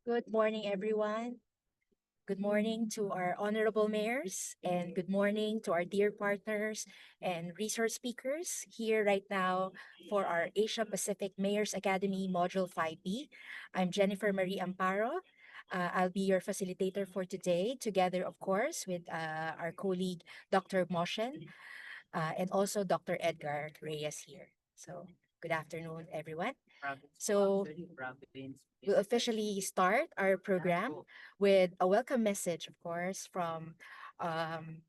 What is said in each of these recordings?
Good morning, everyone. Good morning to our honorable mayors, and good morning to our dear partners and resource speakers here right now for our Asia Pacific Mayors Academy Module 5B. I'm Jennifer Marie Amparo. I'll be your facilitator for today, together, of course, with our colleague, Dr. Moshen, and also Dr. Edgar Reyes here. So, good afternoon, everyone. So, we'll officially start our program with a welcome message, of course, from um,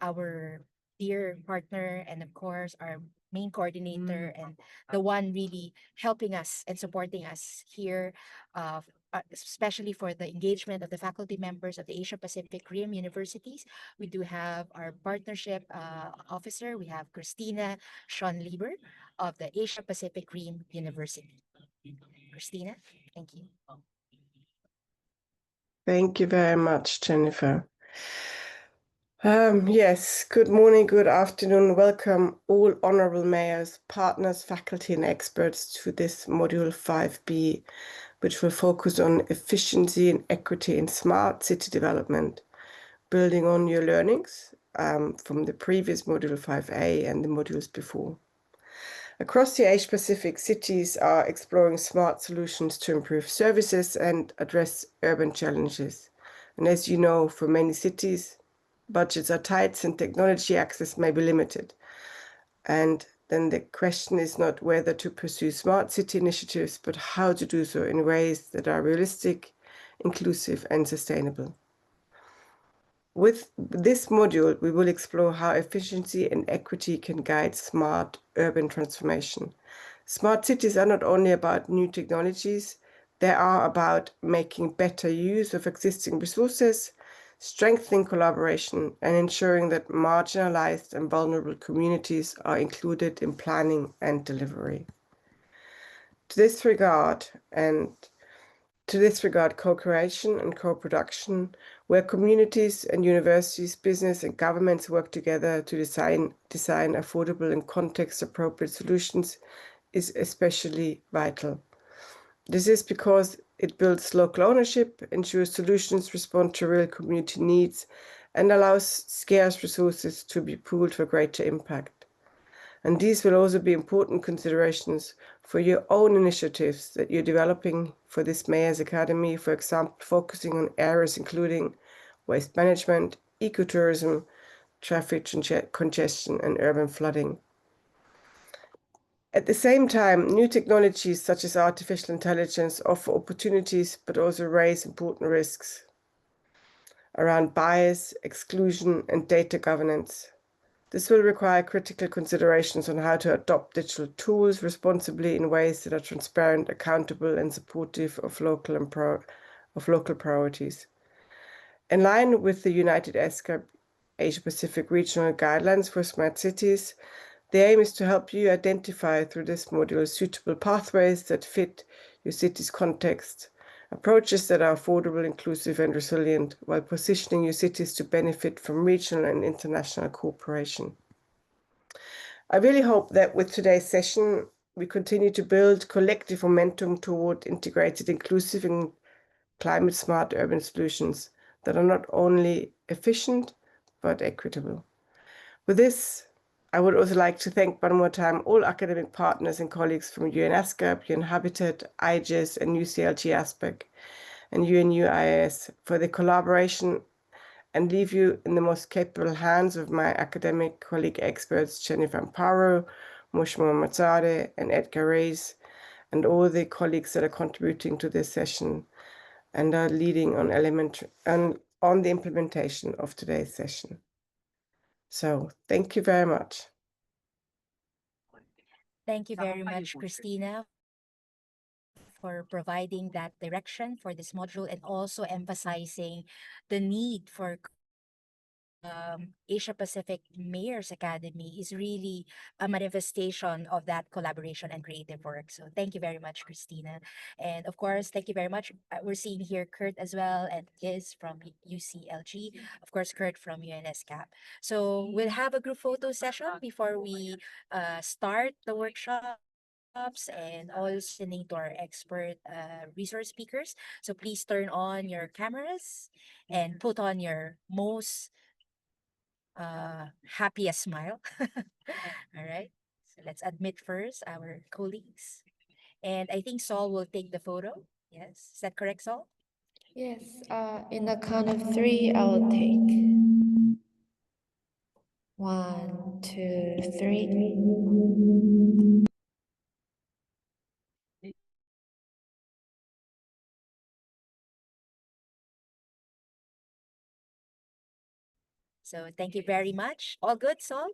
our dear partner and, of course, our main coordinator and the one really helping us and supporting us here, especially for the engagement of the faculty members of the Asia Pacific Rim Universities. We do have our partnership officer. We have Christina Sean Lieber of the Asia Pacific Rim University. Christina, thank you. Thank you very much, Jennifer. Yes, good morning, good afternoon. Welcome all honorable mayors, partners, faculty, and experts to this Module 5B, which will focus on efficiency and equity in smart city development, building on your learnings from the previous Module 5A and the modules before. Across the Asia-Pacific, cities are exploring smart solutions to improve services and address urban challenges. And as you know, for many cities, budgets are tight and technology access may be limited. And then the question is not whether to pursue smart city initiatives, but how to do so in ways that are realistic, inclusive, and sustainable. With this module, we will explore how efficiency and equity can guide smart urban transformation. Smart cities are not only about new technologies, they are about making better use of existing resources, strengthening collaboration, and ensuring that marginalized and vulnerable communities are included in planning and delivery. To this regard, co-creation and co-production, where communities and universities, business and governments work together to design affordable and context-appropriate solutions, is especially vital. This is because it builds local ownership, ensures solutions respond to real community needs, and allows scarce resources to be pooled for greater impact. And these will also be important considerations for your own initiatives that you're developing for this Mayor's Academy, for example, focusing on areas including waste management, ecotourism, traffic congestion, and urban flooding. At the same time, new technologies such as artificial intelligence offer opportunities but also raise important risks around bias, exclusion, and data governance. This will require critical considerations on how to adopt digital tools responsibly in ways that are transparent, accountable, and supportive of local priorities. In line with the United ESCAP Asia-Pacific Regional Guidelines for Smart Cities, the aim is to help you identify through this module suitable pathways that fit your city's context, approaches that are affordable, inclusive, and resilient, while positioning your cities to benefit from regional and international cooperation. I really hope that with today's session, we continue to build collective momentum toward integrated, inclusive, and climate-smart urban solutions that are not only efficient, but equitable. With this, I would also like to thank one more time all academic partners and colleagues from UNESCAP, UN Habitat, IGES, and UCLG ASPEC, and UNUIS for the collaboration, and leave you in the most capable hands of my academic colleague experts, Jennifer Amparo, Mushma Matsare, and Edgar Reyes, and all the colleagues that are contributing to this session and are leading on the implementation of today's session. So thank you very much. Thank you very much, Christina, for providing that direction for this module and also emphasizing the need for Asia Pacific Mayors Academy is really a manifestation of that collaboration and creative work. So thank you very much, Christina. And of course, thank you very much. We're seeing here Kurt as well, and Liz from UCLG. Of course, Kurt from UNSCAP. So we'll have a group photo session before we start the workshop. and also listening to our expert resource speakers. So please turn on your cameras and put on your most happiest smile. All right. So let's admit first our colleagues. And I think Saul will take the photo. Yes. Is that correct, Saul? Yes, in the count of three, I'll take. One, two, three. So thank you very much. All good, Saul?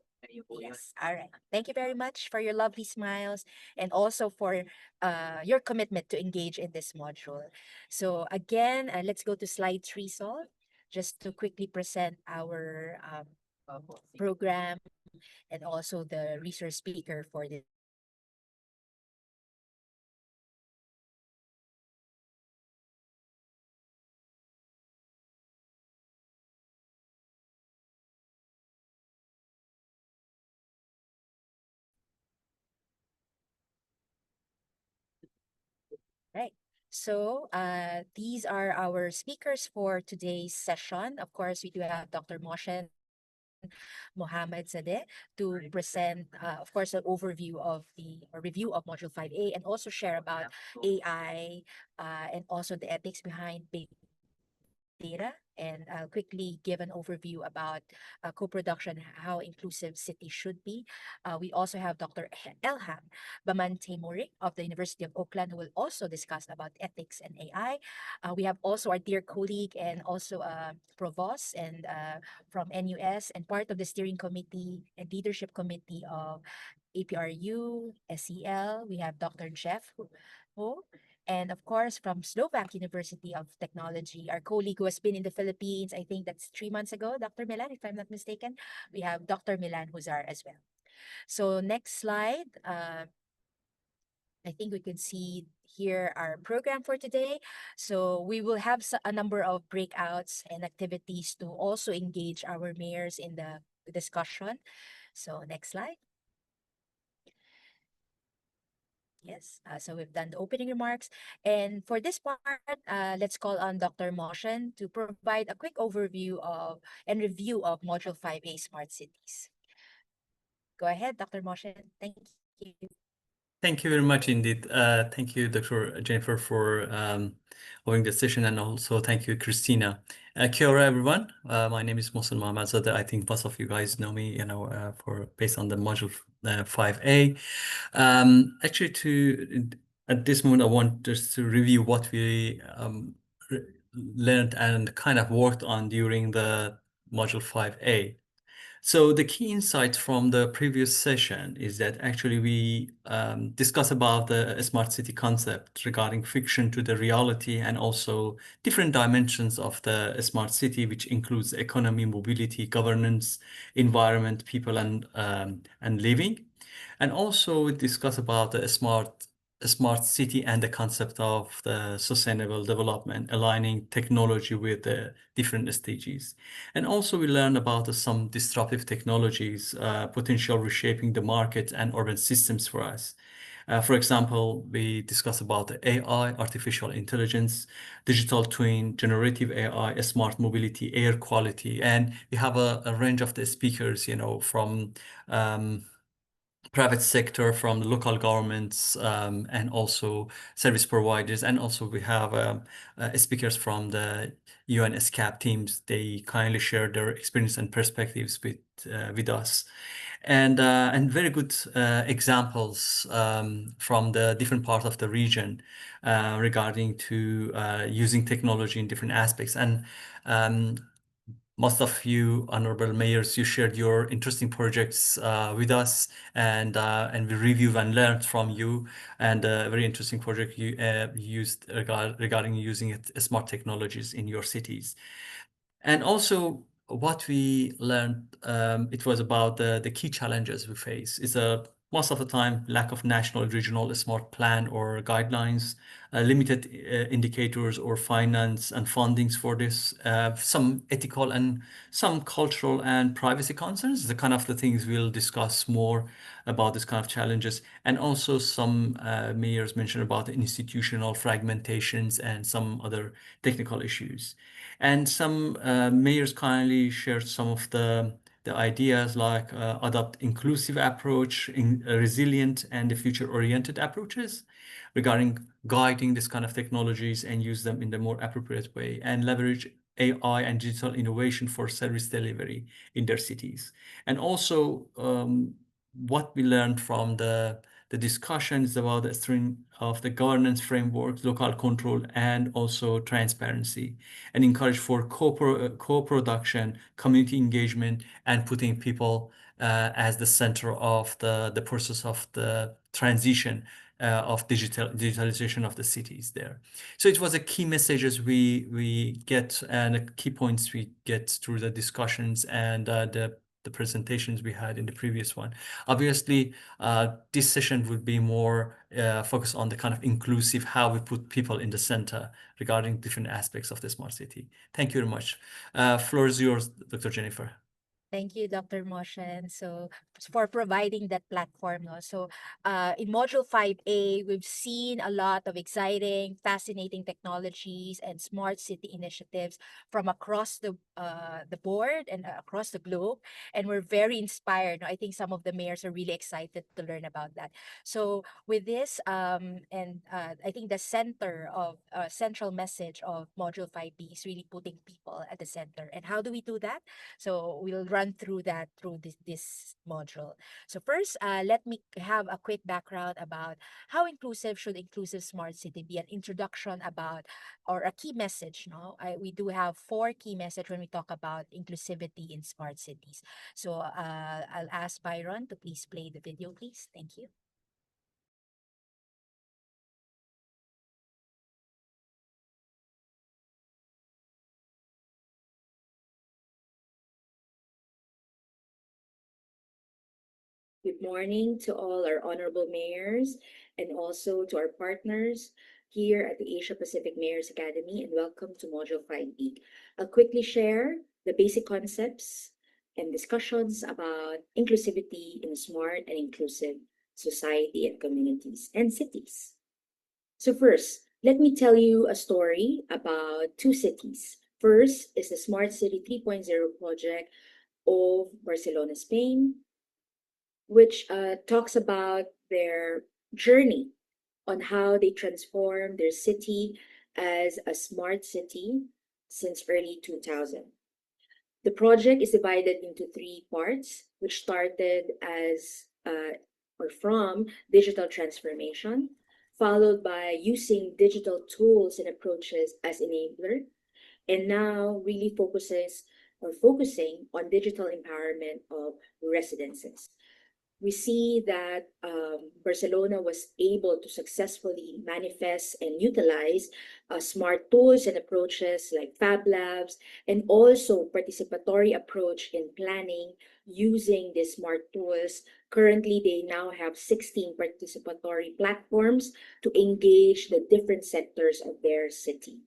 Yes. All right. Thank you very much for your lovely smiles and also for your commitment to engage in this module. So again, let's go to slide 3, Saul, just to quickly present our program and also the resource speaker for this. Right. So these are our speakers for today's session. Of course, we do have Dr. Moshen Mohammed Zadeh to present, of course, an overview of the or review of Module 5A and also share about AI and also the ethics behind big data. And I'll quickly give an overview about co-production, how inclusive cities should be. We also have Dr. Elham Bamante Murik of the University of Oakland, who will also discuss about ethics and AI. We have also our dear colleague and also provost and from NUS and part of the steering committee and leadership committee of APRU, SEL. We have Dr. Jeff Ho, and of course, from Slovak University of Technology, our colleague who has been in the Philippines, I think that's 3 months ago, Dr. Milan, if I'm not mistaken. We have Dr. Milan Huzar as well. So next slide. I think we can see here our program for today. So we will have a number of breakouts and activities to also engage our mayors in the discussion. So next slide. Yes, so we've done the opening remarks. And for this part, let's call on Dr. Moshen to provide a quick overview of and review of Module 5A Smart Cities. Go ahead, Dr. Moshen. Thank you. Thank you very much indeed. Thank you, Dr. Jennifer, for holding the session, and also thank you, Christina. Kia ora, everyone. My name is Mohsen Mohammad Zadeh. I think most of you guys know me, for based on the module 5A. Actually, at this moment, I want just to review what we learned and kind of worked on during the module 5A. So the key insight from the previous session is that actually we discuss about the smart city concept regarding fiction to the reality and also different dimensions of the smart city, which includes economy, mobility, governance, environment, people, and living. And also we discuss about the smart city and the concept of the sustainable development, aligning technology with the different stages. And also we learn about some disruptive technologies, potential reshaping the market and urban systems for us. For example, we discuss about the AI, artificial intelligence, digital twin, generative AI, smart mobility, air quality, and we have a range of the speakers, from private sector, from the local governments, and also service providers. And also we have speakers from the UN ESCAP teams. They kindly share their experience and perspectives with us. And very good examples from the different parts of the region regarding to using technology in different aspects. And most of you honorable mayors, you shared your interesting projects with us, and we reviewed and learned from you. And a very interesting project you used regarding using smart technologies in your cities. And also what we learned, it was about the key challenges we face. It's a most of the time, lack of national, regional smart plan or guidelines, limited indicators or finance and fundings for this, some ethical and some cultural and privacy concerns, the kind of the things we'll discuss more about this kind of challenges. And also some mayors mentioned about the institutional fragmentations and some other technical issues. And some mayors kindly shared some of the ideas like adopt inclusive approach, resilient and future-oriented approaches regarding guiding this kind of technologies and use them in the more appropriate way and leverage AI and digital innovation for service delivery in their cities. And also what we learned from the discussions about the string of the governance framework, local control, and also transparency, and encourage for co-production, community engagement, and putting people as the center of the process of the transition of digitalization of the cities there. So it was a key messages we get and the key points we get through the discussions and the presentations we had in the previous one. Obviously, this session would be more focused on the kind of inclusive, how we put people in the center regarding different aspects of the smart city. Thank you very much. Floor is yours, Dr. Jennifer. Thank you, Dr. Moshen. So for providing that platform. No? So in Module 5A, we've seen a lot of exciting, fascinating technologies and smart city initiatives from across the board and across the globe. And we're very inspired. No? I think some of the mayors are really excited to learn about that. So with this, I think the central message of Module 5B is really putting people at the center. And how do we do that? So we'll run through that through this module. So first, let me have a quick background about how inclusive should inclusive smart city be, an introduction about or a key message. No, we do have 4 key message when we talk about inclusivity in smart cities. So I'll ask Byron to please play the video, please. Thank you. Good morning to all our honorable mayors and also to our partners here at the Asia Pacific Mayors Academy, and welcome to Module 5B. I'll quickly share the basic concepts and discussions about inclusivity in a smart and inclusive society and communities and cities. So first, let me tell you a story about 2 cities. First is the Smart City 3.0 project of Barcelona, Spain, which talks about their journey on how they transformed their city as a smart city since early 2000. The project is divided into 3 parts, which started as or from digital transformation, followed by using digital tools and approaches as enabler, and now really focusing on digital empowerment of residences. We see that Barcelona was able to successfully manifest and utilize smart tools and approaches like Fab Labs, and also participatory approach in planning using these smart tools. Currently, they now have 16 participatory platforms to engage the different sectors of their city.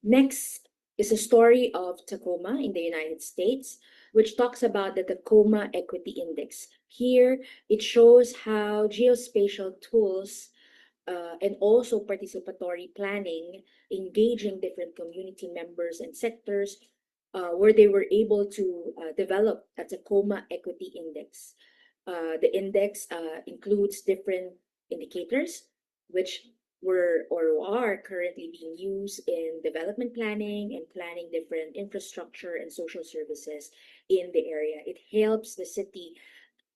Next is a story of Tacoma in the United States, which talks about the Tacoma Equity Index. Here, it shows how geospatial tools and also participatory planning, engaging different community members and sectors, where they were able to develop a Tacoma Equity Index. The index includes different indicators, which were or are currently being used in development planning and planning different infrastructure and social services in the area. It helps the city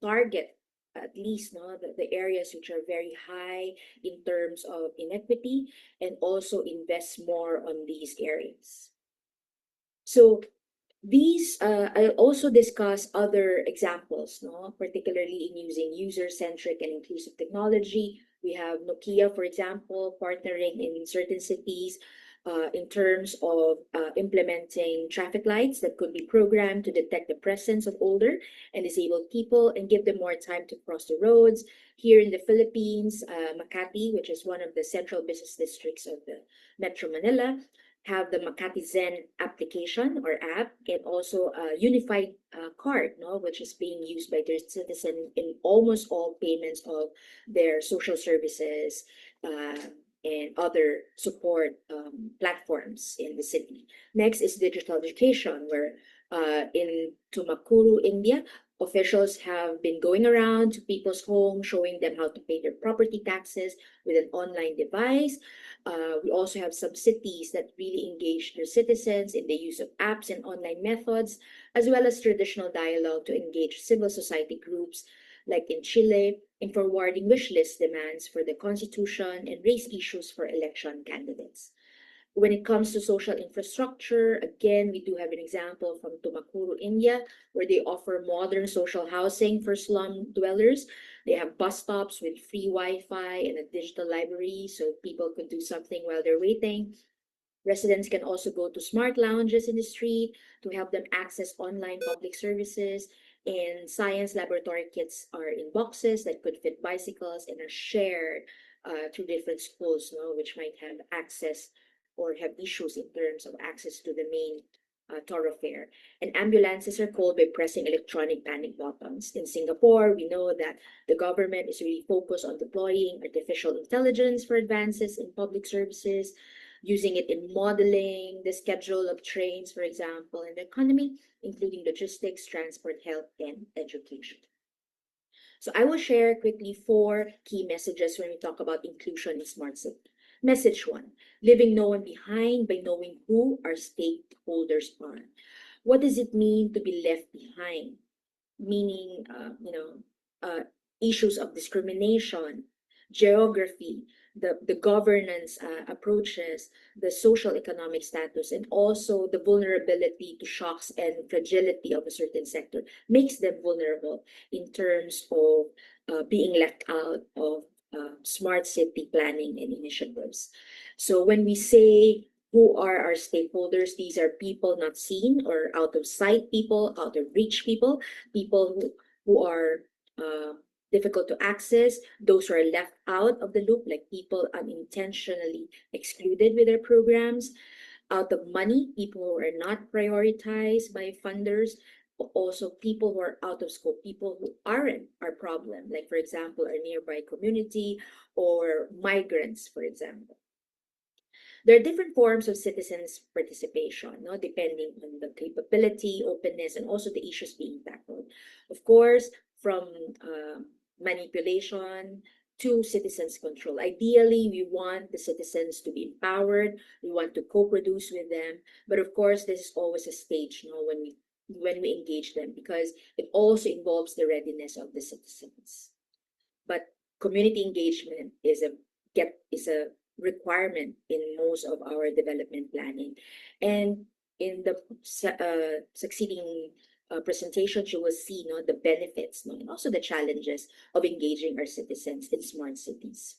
target at least the areas which are very high in terms of inequity, and also invest more on these areas. So these, I'll also discuss other examples, particularly in using user-centric and inclusive technology. We have Nokia, for example, partnering in certain cities in terms of implementing traffic lights that could be programmed to detect the presence of older and disabled people and give them more time to cross the roads. Here in the Philippines, Makati, which is one of the central business districts of the Metro Manila, have the Makati Zen application or app, and also a unified card, no, which is being used by their citizen in almost all payments of their social services and other support platforms in the city. Next is digital education, where in Tumakuru, India, officials have been going around to people's homes, showing them how to pay their property taxes with an online device. We also have some cities that really engage their citizens in the use of apps and online methods, as well as traditional dialogue to engage civil society groups, like in Chile, in forwarding wish list demands for the constitution and raise issues for election candidates. When it comes to social infrastructure, again, we do have an example from Tumakuru, India, where they offer modern social housing for slum dwellers. They have bus stops with free Wi-Fi and a digital library so people could do something while they're waiting. Residents can also go to smart lounges in the street to help them access online public services. And science laboratory kits are in boxes that could fit bicycles and are shared through different schools, which might have access or have issues in terms of access to the main thoroughfare. And ambulances are called by pressing electronic panic buttons. In Singapore, we know that the government is really focused on deploying artificial intelligence for advances in public services, using it in modeling the schedule of trains, for example, in the economy, including logistics, transport, health, and education. So I will share quickly 4 key messages when we talk about inclusion in smart city. Message 1, leaving no one behind by knowing who our stakeholders are. What does it mean to be left behind? Meaning, issues of discrimination, geography, the governance approaches, the social economic status, and also the vulnerability to shocks and fragility of a certain sector makes them vulnerable in terms of being left out of smart city planning and initiatives. So when we say who are our stakeholders, these are people not seen or out of sight people, out of reach people, people who are difficult to access, those who are left out of the loop, like people unintentionally excluded with their programs, out of money, people who are not prioritized by funders, also people who are out of scope, people who aren't our problem, like for example, our nearby community or migrants, for example. There are different forms of citizens' participation, depending on the capability, openness, and also the issues being tackled. Of course, from manipulation to citizens' control. Ideally, we want the citizens to be empowered. We want to co-produce with them. But of course, this is always a stage, when we engage them, because it also involves the readiness of the citizens. But community engagement is a requirement in most of our development planning. And in the succeeding presentations, you will see the benefits and also the challenges of engaging our citizens in smart cities.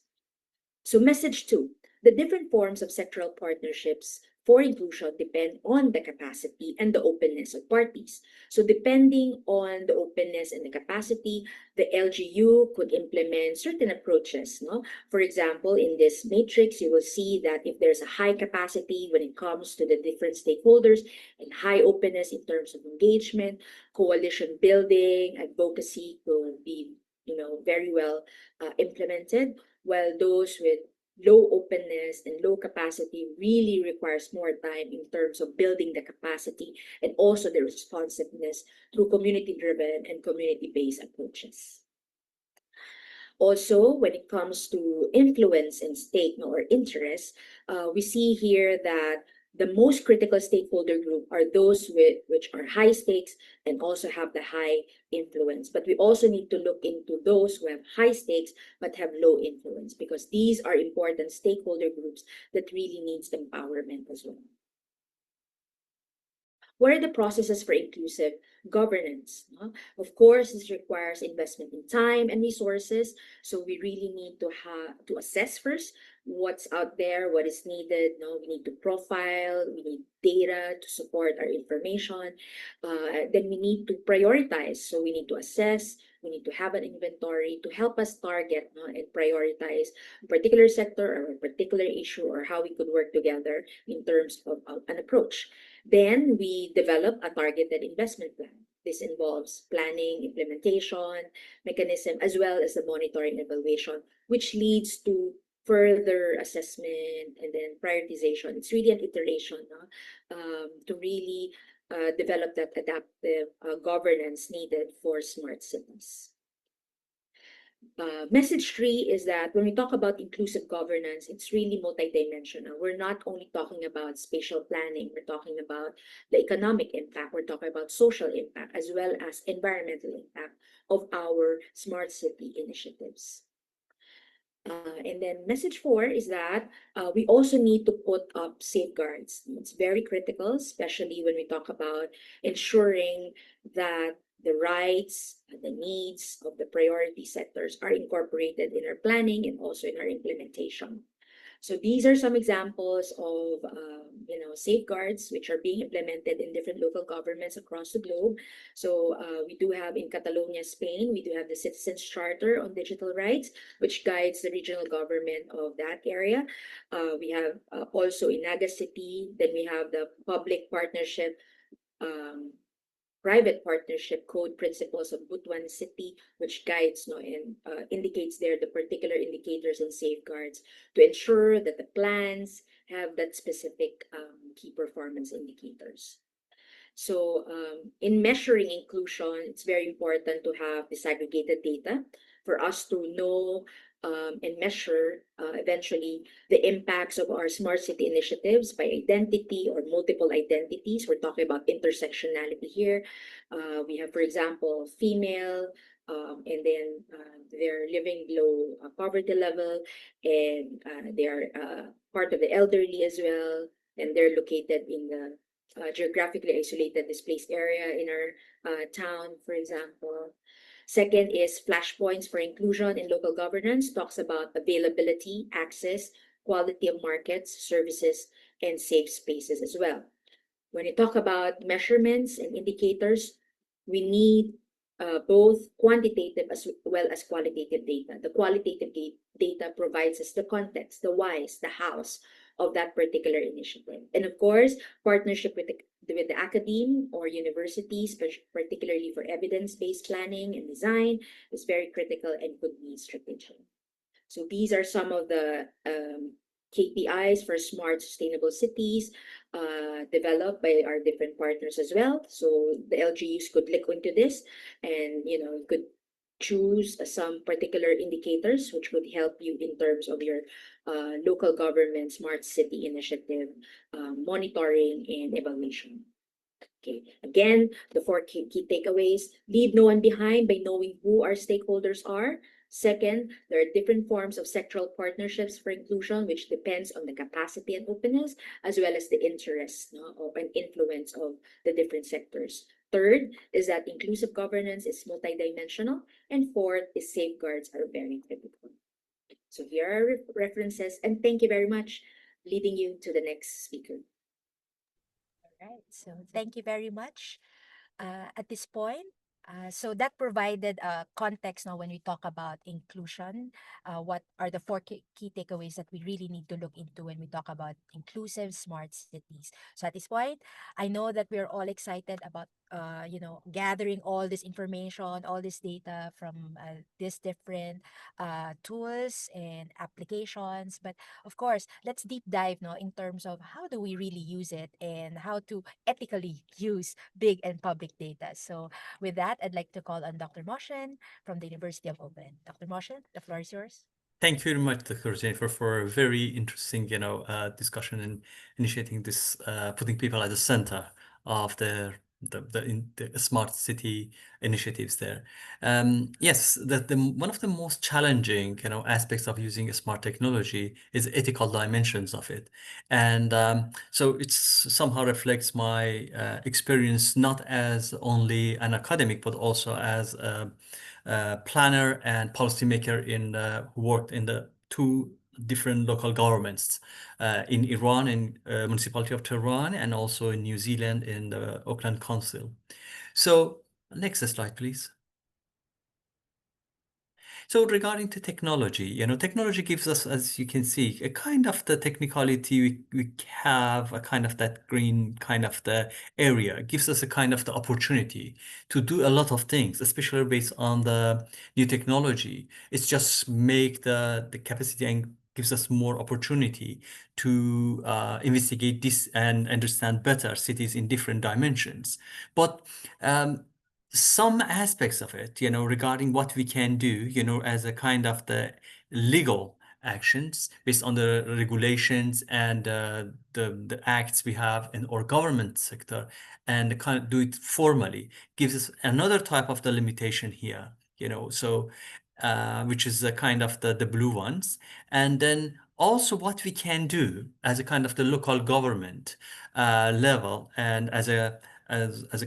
So message 2, the different forms of sectoral partnerships for inclusion depend on the capacity and the openness of parties. So depending on the openness and the capacity, the LGU could implement certain approaches. For example, in this matrix, you will see that if there's a high capacity when it comes to the different stakeholders and high openness in terms of engagement, coalition building, advocacy could be very well implemented, while those with low openness and low capacity really requires more time in terms of building the capacity and also the responsiveness through community-driven and community-based approaches. Also, when it comes to influence and stake or interest, we see here that the most critical stakeholder group are those which are high stakes and also have the high influence. But we also need to look into those who have high stakes but have low influence, because these are important stakeholder groups that really needs empowerment as well. What are the processes for inclusive governance? Of course, this requires investment in time and resources. So we really need to assess first what's out there, what is needed. No, we need to profile, we need data to support our information. Then we need to prioritize. So we need to assess, we need to have an inventory to help us target, no, and prioritize a particular sector or a particular issue, or how we could work together in terms of an approach. Then we develop a targeted investment plan. This involves planning, implementation, mechanism, as well as the monitoring and evaluation, which leads to further assessment and then prioritization. It's really an iteration, no? To really develop that adaptive governance needed for smart cities. Message three is that when we talk about inclusive governance, it's really multidimensional. We're not only talking about spatial planning, we're talking about the economic impact, we're talking about social impact, as well as environmental impact of our smart city initiatives. And then message four is that we also need to put up safeguards. It's very critical, especially when we talk about ensuring that the rights and the needs of the priority sectors are incorporated in our planning and also in our implementation. So these are some examples of safeguards which are being implemented in different local governments across the globe. So we do have in Catalonia, Spain, we do have the Citizens Charter on Digital Rights, which guides the regional government of that area. We have also in Naga City, then we have the public partnership private partnership code principles of Butuan City, which guides and indicates there the particular indicators and safeguards to ensure that the plans have that specific key performance indicators. So in measuring inclusion, it's very important to have disaggregated data for us to know and measure eventually the impacts of our smart city initiatives by identity or multiple identities. We're talking about intersectionality here. We have, for example, female, and then they're living below poverty level, and they are part of the elderly as well, and they're located in the geographically isolated displaced area in our town, for example. Second is flashpoints for inclusion in local governance, talks about availability, access, quality of markets, services, and safe spaces as well. When you talk about measurements and indicators, we need both quantitative as well as qualitative data. The qualitative data provides us the context, the whys, the hows of that particular initiative. And of course, partnership with the academe or universities, particularly for evidence-based planning and design, is very critical and could be strategic. So these are some of the KPIs for smart sustainable cities developed by our different partners as well. So the LGUs could look into this and could choose some particular indicators which would help you in terms of your local government smart city initiative monitoring and evaluation. Okay, again, the four key takeaways: leave no one behind by knowing who our stakeholders are. Second, there are different forms of sectoral partnerships for inclusion, which depends on the capacity and openness, as well as the interest and influence of the different sectors. Third is that inclusive governance is multidimensional. And fourth is safeguards are very critical. So here are references, and thank you very much, leading you to the next speaker. All right, so thank you very much. At this point, so that provided context now when we talk about inclusion. What are the four key takeaways that we really need to look into when we talk about inclusive smart cities? So at this point, I know that we're all excited about gathering all this information, all this data from these different tools and applications. But of course, let's deep dive now in terms of how do we really use it and how to ethically use big and public data. So with that, I'd like to call on Dr. Moshen from the University of Oakland. Dr. Moshen, the floor is yours. Thank you very much, Dr. Jennifer, for a very interesting, discussion and initiating this, putting people at the center of the smart city initiatives there. Yes, the one of the most challenging, aspects of using smart technology is ethical dimensions of it, and so it somehow reflects my experience not as only an academic but also as a planner and policymaker who worked in the two different local governments in Iran, in municipality of Tehran, and also in New Zealand in the Auckland Council. So next slide, please. So regarding to technology, technology gives us, as you can see, a kind of the technicality. We have a kind of that green kind of the area. It gives us a kind of the opportunity to do a lot of things, especially based on the new technology. It's just make the capacity and gives us more opportunity to investigate this and understand better cities in different dimensions. But some aspects of it, regarding what we can do, as a kind of the legal actions based on the regulations and the acts we have in our government sector, and kind of do it formally gives us another type of the limitation here, so which is a kind of the blue ones. And then also what we can do as a kind of the local government level, and as a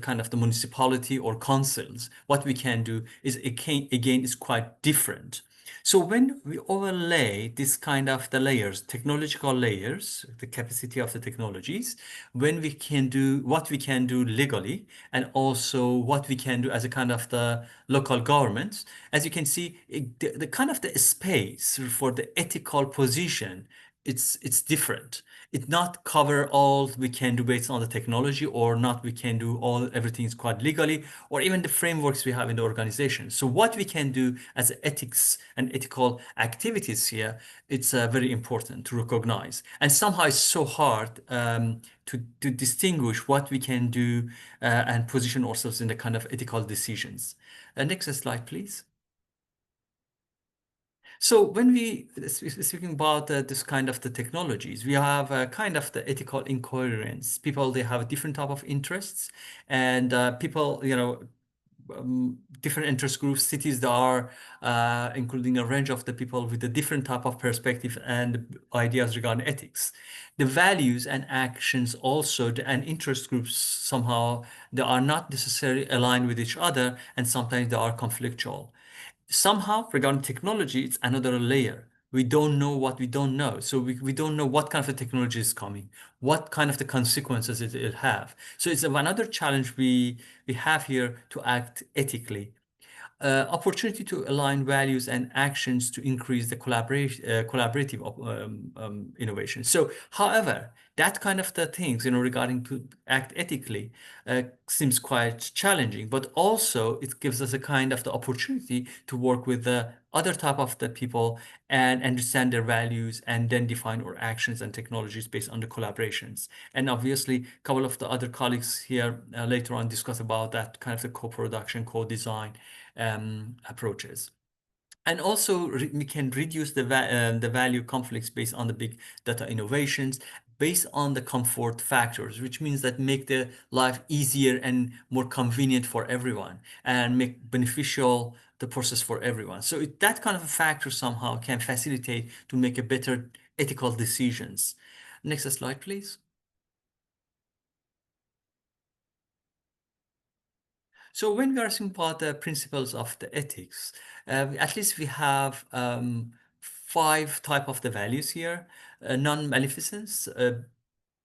kind of the municipality or councils, what we can do is again is quite different. So when we overlay this kind of the layers, technological layers, the capacity of the technologies, when we can do what we can do legally, and also what we can do as a kind of the local governments, as you can see, the kind of the space for the ethical position, it's different. It not cover all we can do based on the technology, or not we can do all everything is quite legally, or even the frameworks we have in the organization. So what we can do as ethics and ethical activities here, it's very important to recognize. And somehow it's so hard to distinguish what we can do and position ourselves in the kind of ethical decisions. Next slide, please. So when speaking about this kind of the technologies, we have a kind of the ethical incoherence. People, they have different type of interests, and people, different interest groups, cities that are including a range of the people with a different type of perspective and ideas regarding ethics. The values and actions also, and interest groups, somehow they are not necessarily aligned with each other, and sometimes they are conflictual. Somehow regarding technology, it's another layer. We don't know what we don't know. So we don't know what kind of a technology is coming, what kind of the consequences it'll have. So it's another challenge we have here to act ethically. Opportunity to align values and actions to increase the collaborative innovation. So, however, that kind of the things, regarding to act ethically, seems quite challenging, but also it gives us a kind of the opportunity to work with the other type of the people and understand their values, and then define our actions and technologies based on the collaborations. And obviously, a couple of the other colleagues here later on discuss about that kind of the co-production, co-design approaches. And also we can reduce the value conflicts based on the big data innovations, based on the comfort factors, which means that make the life easier and more convenient for everyone, and make beneficial the process for everyone. So that kind of a factor somehow can facilitate to make a better ethical decisions. Next slide, please. So when we are thinking about the principles of the ethics, at least we have 5 type of the values here: non-maleficence,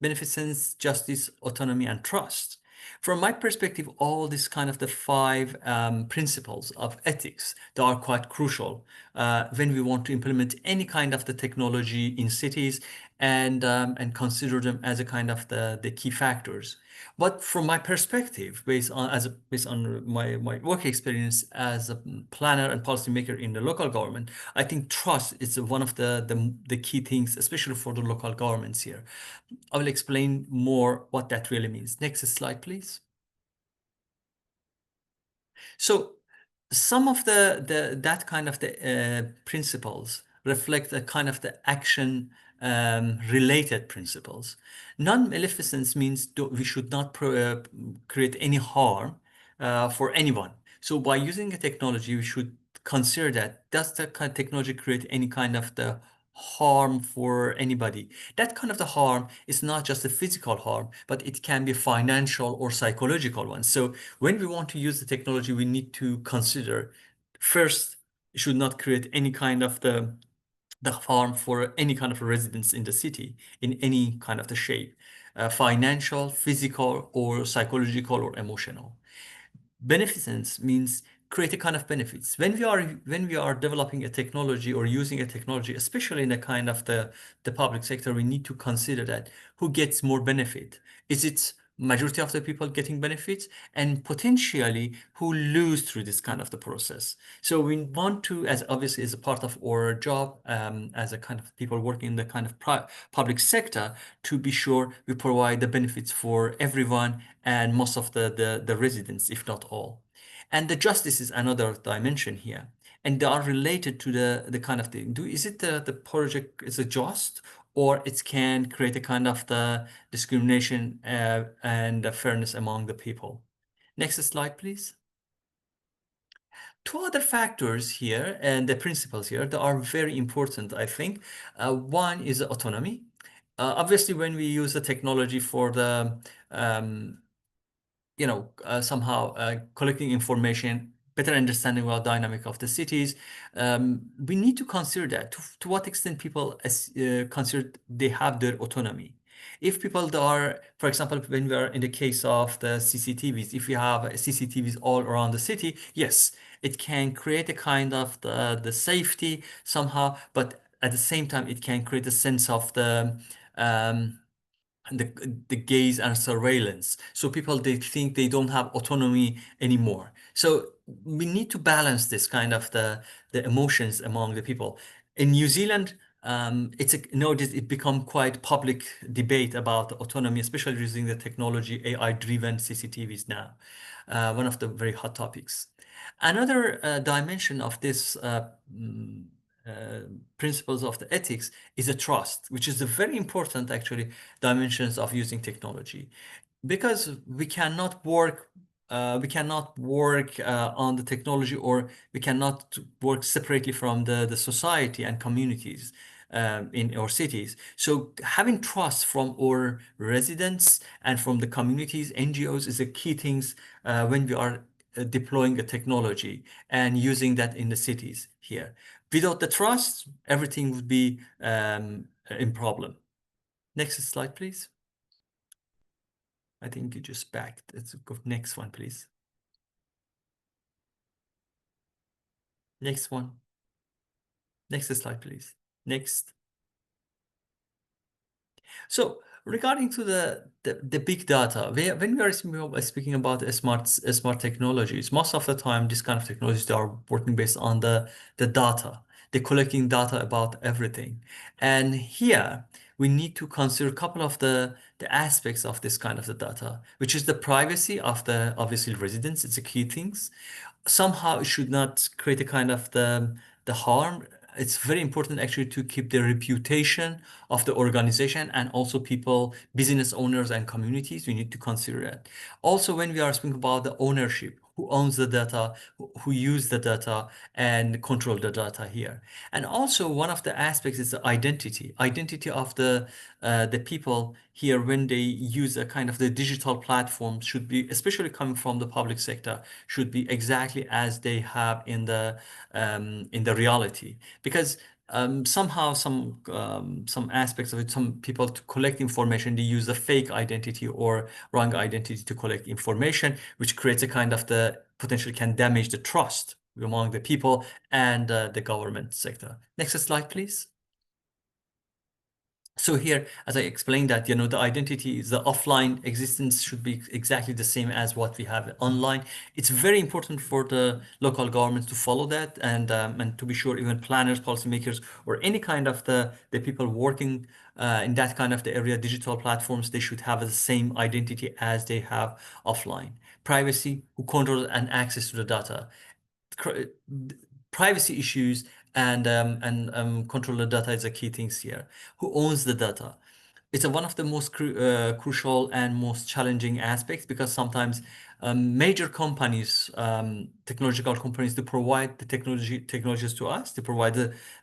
beneficence, justice, autonomy, and trust. From my perspective, all these kind of the 5 principles of ethics that are quite crucial when we want to implement any kind of the technology in cities, and consider them as a kind of the key factors. But from my perspective, based on my work experience as a planner and policymaker in the local government, I think trust is one of the key things, especially for the local governments here. I will explain more what that really means. Next slide, please. So some of that kind of the principles reflect a kind of the action related principles. Non-maleficence means we should not create any harm for anyone. So by using a technology, we should consider that does the kind of technology create any kind of the harm for anybody? That kind of the harm is not just a physical harm, but it can be financial or psychological one. So when we want to use the technology, we need to consider first, it should not create any kind of the the harm for any kind of residents in the city in any kind of the shape, financial, physical, or psychological or emotional. Beneficence means create a kind of benefits. When we are developing a technology or using a technology, especially in the kind of the public sector, we need to consider that who gets more benefit. Is it majority of the people getting benefits, and potentially who lose through this kind of the process? So we want to, as obviously as a part of our job, as a kind of people working in the kind of public sector, to be sure we provide the benefits for everyone and most of the residents, if not all. And the justice is another dimension here. And they are related to the kind of thing. Is it the project is a just, or it can create a kind of the discrimination and the fairness among the people? Next slide, please. Two other factors here and the principles here that are very important, I think. One is autonomy. Obviously, when we use the technology for the somehow collecting information, better understanding about dynamic of the cities, we need to consider that to what extent people consider they have their autonomy. If people that are, for example, when we are in the case of the CCTVs, if we have CCTVs all around the city, yes, it can create a kind of the safety somehow, but at the same time, it can create a sense of um, the gaze and surveillance. So people, they think they don't have autonomy anymore. So we need to balance this kind of the emotions among the people. In New Zealand, nowadays it become quite public debate about autonomy, especially using the technology AI-driven CCTVs now. One of the very hot topics. Another dimension of this uh, principles of the ethics is a trust, which is a very important actually dimensions of using technology, because we cannot work on the technology, or we cannot work separately from the society and communities in our cities. So having trust from our residents and from the communities, NGOs, is a key things when we are deploying a technology and using that in the cities here. Without the trust, everything would be in problem. Next slide, please. I think you just backed. Let's go next one, please. Next one. Next slide, please. Next. So regarding to the big data, when we are speaking about smart technologies, most of the time, this kind of technologies, they are working based on the data. They're collecting data about everything. And here we need to consider a couple of the aspects of this kind of the data, which is the privacy of the obviously residents. It's a key things. Somehow it should not create a kind of the harm. It's very important actually to keep the reputation of the organization, and also people, business owners and communities. We need to consider that. Also, when we are speaking about the ownership, who owns the data, who use the data and control the data here. And also one of the aspects is the identity of the people here when they use a kind of the digital platform should be, especially coming from the public sector, should be exactly as they have in the reality. Because somehow some aspects of it, some people to collect information, they use a fake identity or wrong identity to collect information, which creates a kind of the potentially can damage the trust among the people and the government sector. Next slide, please. So here, as I explained that, the identity is the offline existence should be exactly the same as what we have online. It's very important for the local governments to follow that, and to be sure even planners, policymakers, or any kind of the people working in that kind of the area, digital platforms, they should have the same identity as they have offline. Privacy, who controls and access to the data. Privacy issues and control the data is a key things here. Who owns the data? It's one of the most crucial and most challenging aspects, because sometimes major companies, technological companies, they provide the technologies to us, they provide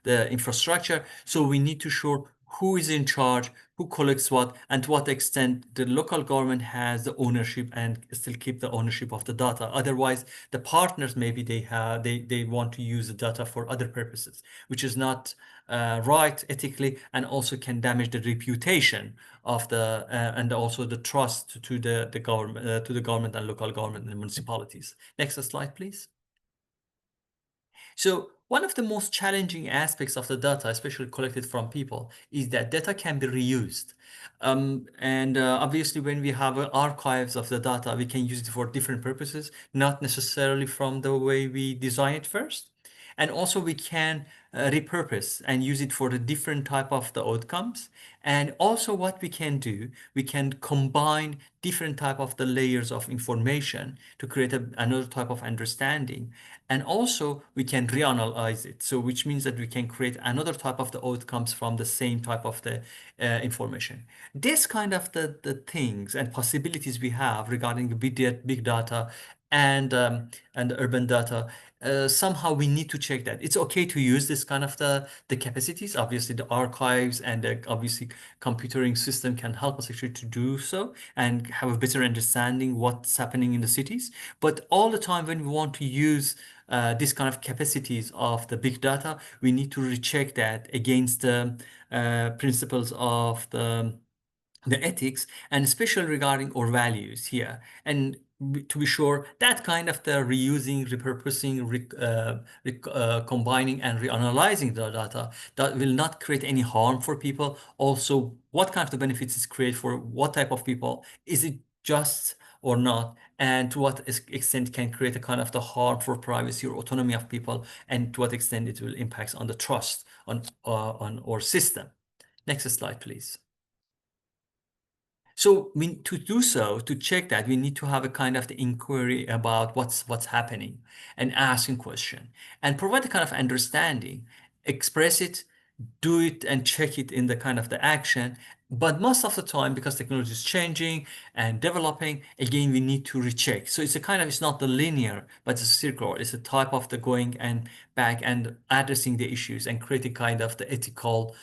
the infrastructure. So we need to sure who is in charge, who collects what, and to what extent the local government has the ownership and still keep the ownership of the data. Otherwise, the partners maybe they want to use the data for other purposes, which is not right ethically, and also can damage the reputation of the and also the trust to the government and local government and municipalities. Next slide, please. So one of the most challenging aspects of the data, especially collected from people, is that data can be reused. And obviously, when we have archives of the data, we can use it for different purposes, not necessarily from the way we design it first. And also we can repurpose and use it for the different type of the outcomes. And also what we can do, we can combine different type of the layers of information to create another type of understanding. And also we can reanalyze it. So which means that we can create another type of the outcomes from the same type of the information. This kind of the things and possibilities we have regarding the big data and the urban data, somehow we need to check that. It's okay to use this kind of the capacities. Obviously, the archives and obviously computering system can help us actually to do so and have a better understanding what's happening in the cities. But all the time when we want to use this kind of capacities of the big data, we need to recheck that against the principles of the ethics, and especially regarding our values here. And to be sure, that kind of the reusing, repurposing, combining and reanalyzing the data, that will not create any harm for people. Also, what kind of the benefits is create for what type of people? Is it just or not? And to what extent can create a kind of the harm for privacy or autonomy of people? And to what extent it will impact on the trust on our system? Next slide, please. So to do so, to check that, we need to have a kind of the inquiry about what's happening and asking question and provide a kind of understanding, express it, do it and check it in the kind of the action. But most of the time, because technology is changing and developing, again, we need to recheck. So it's a kind of, it's not the linear, but it's a circular. It's a type of the going and back and addressing the issues and creating kind of the ethical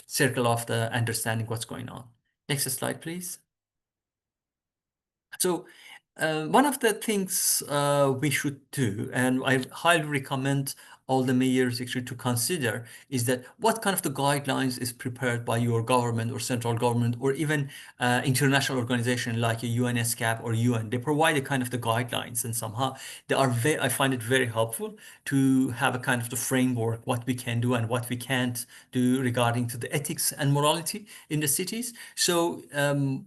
circle of the understanding what's going on. Next slide, please. So one of the things we should do, and I highly recommend all the mayors actually to consider, is that what kind of the guidelines is prepared by your government or central government or even international organization like a UN ESCAP or UN. They provide a kind of the guidelines, and somehow they are very, I find it very helpful to have a kind of the framework, what we can do and what we can't do regarding to the ethics and morality in the cities. So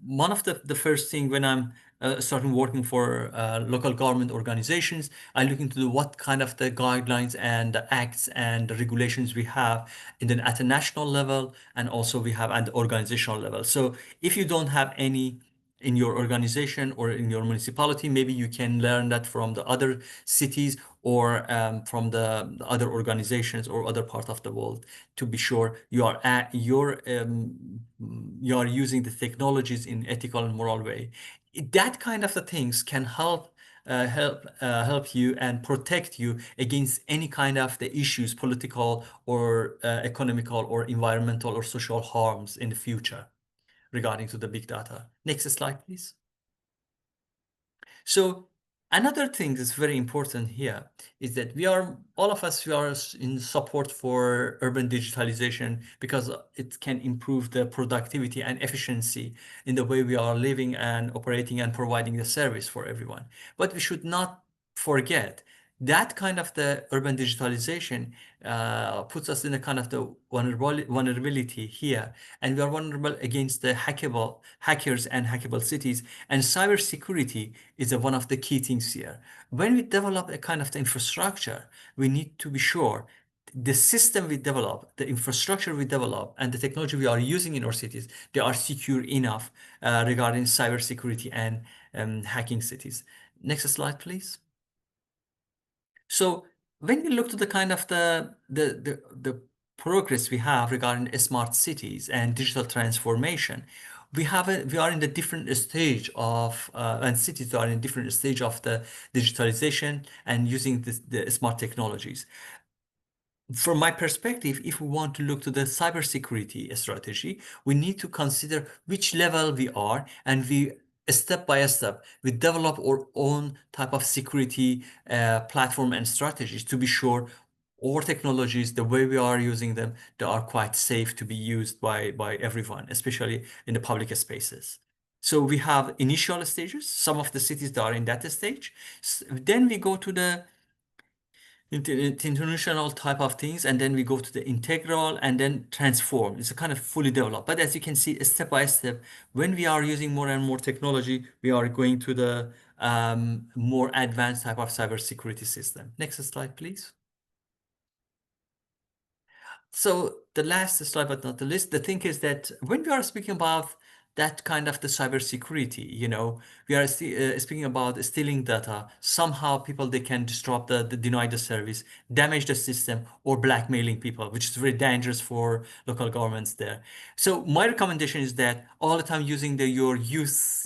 one of the first thing when I'm starting working for local government organizations, I look into what kind of the guidelines and the acts and the regulations we have at a national level, and also we have at the organizational level. So if you don't have any in your organization or in your municipality, maybe you can learn that from the other cities or from the other organizations or other part of the world, to be sure you are you are using the technologies in ethical and moral way. That kind of the things can help you and protect you against any kind of the issues, political or economical or environmental or social harms in the future regarding to the big data. Next slide, please. So another thing that's very important here is that all of us, we are in support for urban digitalization because it can improve the productivity and efficiency in the way we are living and operating and providing the service for everyone. But we should not forget that kind of the urban digitalization puts us in a kind of the vulnerability here, and we are vulnerable against the hackers and hackable cities. And cybersecurity is one of the key things here. When we develop a kind of the infrastructure, we need to be sure the system we develop, the infrastructure we develop, and the technology we are using in our cities, they are secure enough regarding cybersecurity and hacking cities. Next slide, please. So when we look to the kind of the progress we have regarding smart cities and digital transformation, we are in the different stage of and cities are in different stage of the digitalization and using the smart technologies. from my perspective, if we want to look to the cybersecurity strategy, we need to consider which level we are, and we step by step we develop our own type of security platform and strategies to be sure all technologies, the way we are using them, they are quite safe to be used by everyone, especially in the public spaces. So we have initial stages. Some of the cities that are in that stage. Then we go to the international type of things, and then we go to the integral and then transform. It's a kind of fully developed. But as you can see, step by step, when we are using more and more technology, we are going to the more advanced type of cybersecurity system. Next slide, please. So the last slide, but not the least, the thing is that when we are speaking about that kind of the cybersecurity, we are speaking about stealing data. Somehow people, they can disrupt the deny the service, damage the system, or blackmailing people, which is very dangerous for local governments there. So my recommendation is that all the time using your youth,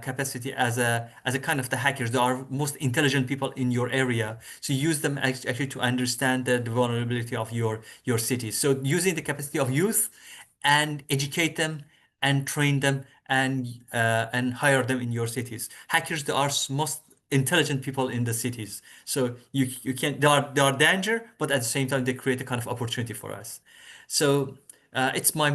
capacity as a kind of the hackers. They are most intelligent people in your area. So use them actually to understand the vulnerability of your cities. So using the capacity of youth and educate them and train them and hire them in your cities. Hackers, they are most intelligent people in the cities. So you can they are danger, but at the same time they create a kind of opportunity for us. So it's my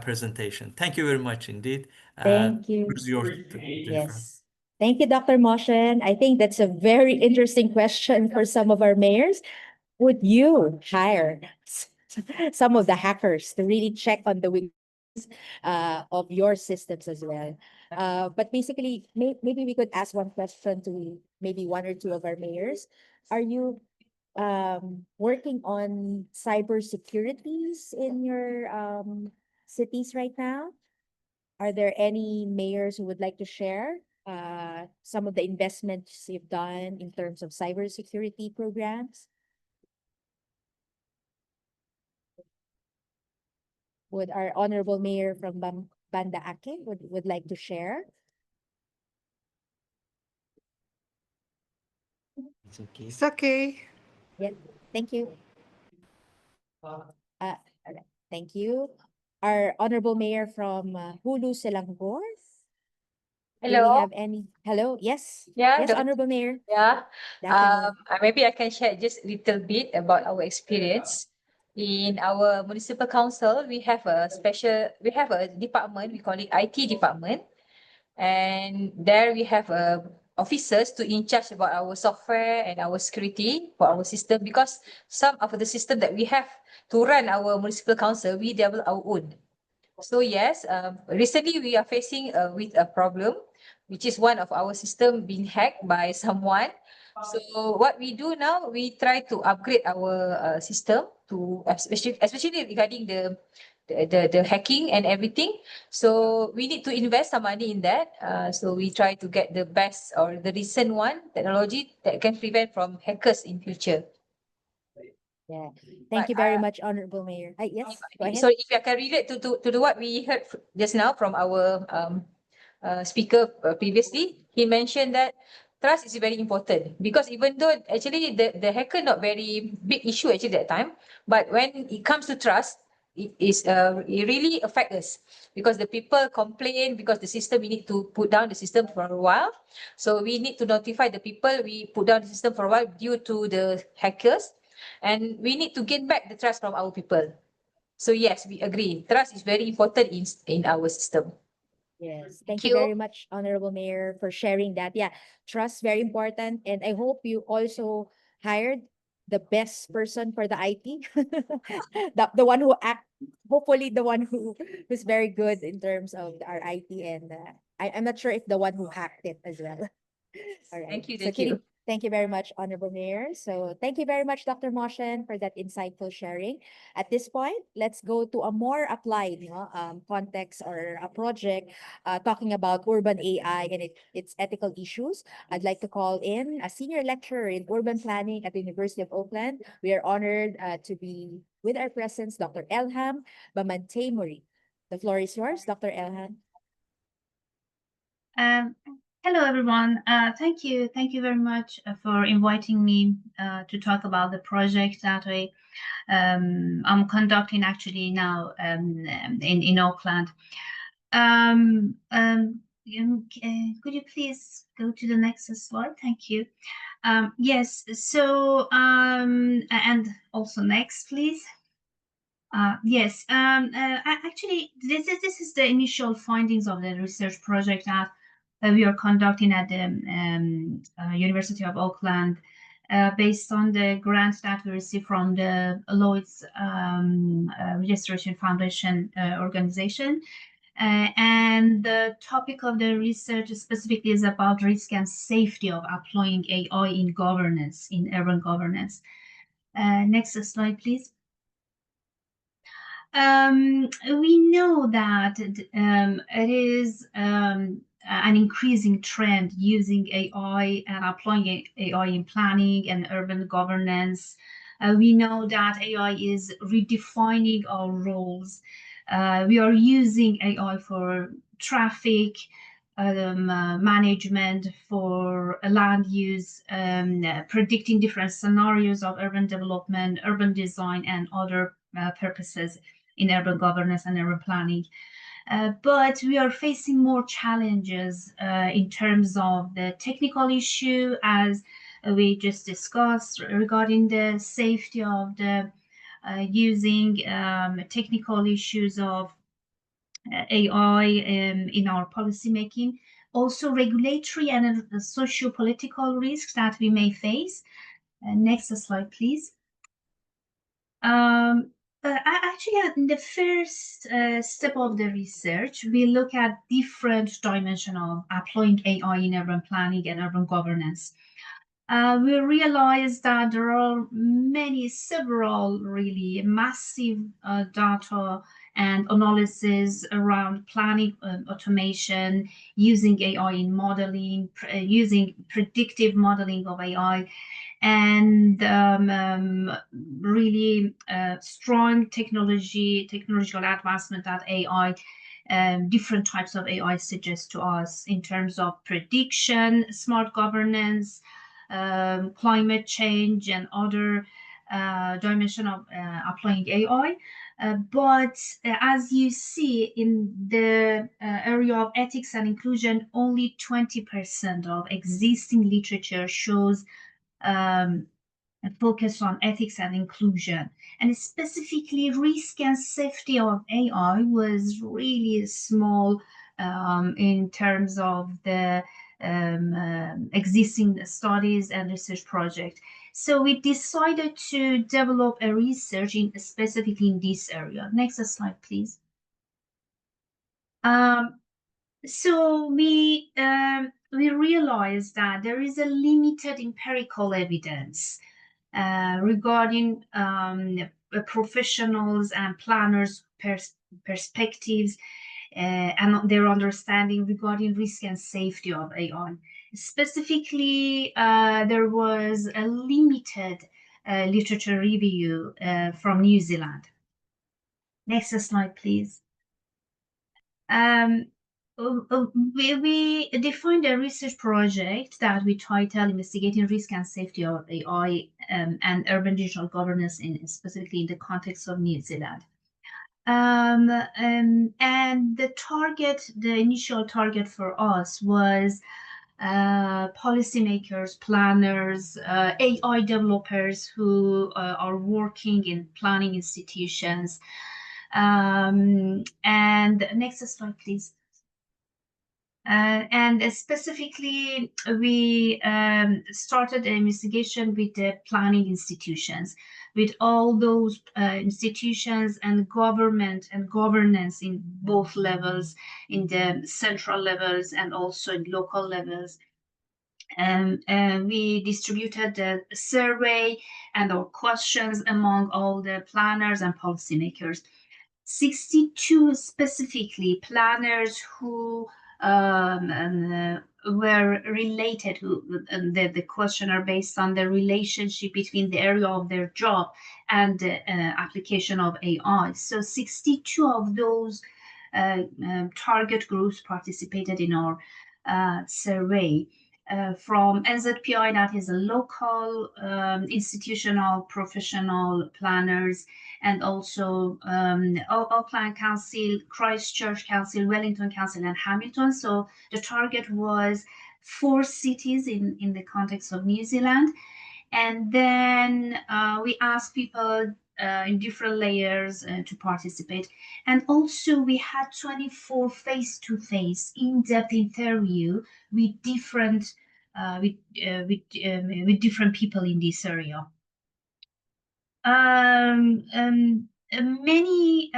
presentation. Thank you very much indeed. Thank you. Here's your Jennifer. Yes. Thank you, Dr. Moshen. I think that's a very interesting question for some of our mayors. Would you hire some of the hackers to really check on the weaknesses of your systems as well? But basically, maybe we could ask one question to maybe one or two of our mayors. Are you working on cyber securities in your cities right now? Are there any mayors who would like to share some of the investments you've done in terms of cybersecurity programs? Would our honorable mayor from Banda Aceh would like to share? It's okay. Yeah, thank you. All right, thank you. Our honorable mayor from Hulu, Selangor. Do we Hello. have any? Hello, yes. Yeah, Yes, honorable mayor. yeah. Good afternoon. Maybe I can share just a little bit about our experience. In our municipal council, we have a department, we call it IT department. And there we have officers to in charge about our software and our security for our system, because some of the system that we have to run our municipal council, we develop our own. So yes, recently we are facing with a problem, which is one of our system being hacked by someone. So what we do now, we try to upgrade our system to especially regarding the hacking and everything. So we need to invest some money in that. So we try to get the best or the recent one technology that can prevent from hackers in future. Yeah. Thank you very much, honorable mayor. Yes, go ahead. So if I can relate to what we heard just now from our speaker previously, he mentioned that trust is very important, because even though actually the hacker not very big issue actually that time, but when it comes to trust, it really affect us, because the people complain because the system, we need to put down the system for a while. So we need to notify the people, we put down the system for a while due to the hackers, and we need to gain back the trust from our people. So yes, we agree. Trust is very important in our system. Yes, Thank thank you you. very much, honorable mayor, for sharing that. Yeah, trust very important, and I hope you also hired the best person for the IT, the one who hopefully the one who's very good in terms of our IT, and I'm not sure if the one who hacked it as well. All right. Thank you, So thank you. thank you very much, honorable mayor. So thank you very much, Dr. Moshen, for that insightful sharing. At this point, let's go to a more applied, context or a project talking about urban AI and its ethical issues. I'd like to call in a senior lecturer in urban planning at the University of Oakland. We are honored to be with our presence, Dr. Elham Bamante Muri. The floor is yours, Dr. Elham. Hello, everyone. Thank you very much for inviting me to talk about the project that I'm conducting actually now in Auckland. Could you please go to the next slide? Thank you. Yes, so and also next, please. Yes, actually, this is the initial findings of the research project that we are conducting at the University of Auckland, based on the grant that we received from the Lloyd's Registration Foundation organization. And the topic of the research specifically is about risk and safety of applying AI in governance, in urban governance. Next slide, please. We know that it is an increasing trend using AI and applying AI in planning and urban governance. We know that AI is redefining our roles. We are using AI for traffic management, for land use, predicting different scenarios of urban development, urban design, and other purposes in urban governance and urban planning. But we are facing more challenges in terms of the technical issue, as we just discussed, regarding the safety of the using technical issues of AI in our policymaking. Also, regulatory and socio-political risks that we may face. Next slide, please. Actually, in the first step of the research, we look at different dimensions of applying AI in urban planning and urban governance. We realize that there are several really massive data and analysis around planning automation, using AI in modeling, using predictive modeling of AI, and really strong technological advancement that AI, different types of AI suggest to us in terms of prediction, smart governance, climate change, and other dimension of applying AI. But as you see in the area of ethics and inclusion, only 20% of existing literature shows a focus on ethics and inclusion. And specifically, risk and safety of AI was really small in terms of the existing studies and research project. So we decided to develop a research specifically in this area. Next slide, please. So we realized that there is a limited empirical evidence regarding professionals and planners' perspectives and their understanding regarding risk and safety of AI. Specifically, there was a limited literature review from New Zealand. Next slide, please. We defined a research project that we titled Investigating Risk and Safety of AI and Urban Digital Governance, specifically in the context of New Zealand. And the initial target for us was policymakers, planners, AI developers who are working in planning institutions. And next slide, please. And specifically, we started an investigation with the planning institutions, with all those institutions and government and governance in both levels, in the central levels and also in local levels. And we distributed the survey and our questions among all the planners and policymakers. 62 specifically planners who were related, the questionnaire based on the relationship between the area of their job and the application of AI. So 62 of those target groups participated in our survey from NZPI, that is a local institutional professional planners, and also Auckland Council, Christchurch Council, Wellington Council, and Hamilton. So the target was 4 cities in the context of New Zealand. And then we asked people in different layers to participate. And also we had 24 face-to-face in-depth interview with different with different people in this area. Many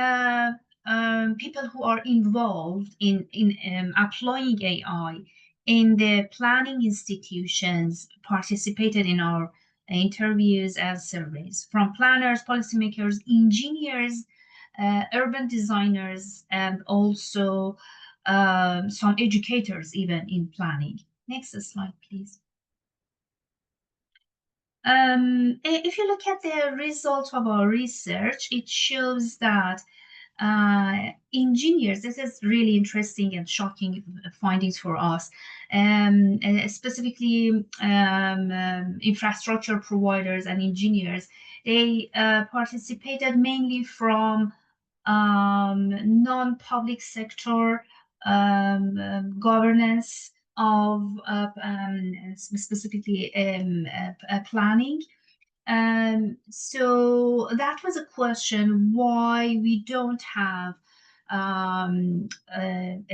people who are involved in applying AI in the planning institutions participated in our interviews and surveys, from planners, policymakers, engineers, urban designers, and also some educators even in planning. Next slide, please. If you look at the results of our research, it shows that engineers, this is really interesting and shocking findings for us, specifically infrastructure providers and engineers, they participated mainly from non-public sector governance of specifically planning. So that was a question why we don't have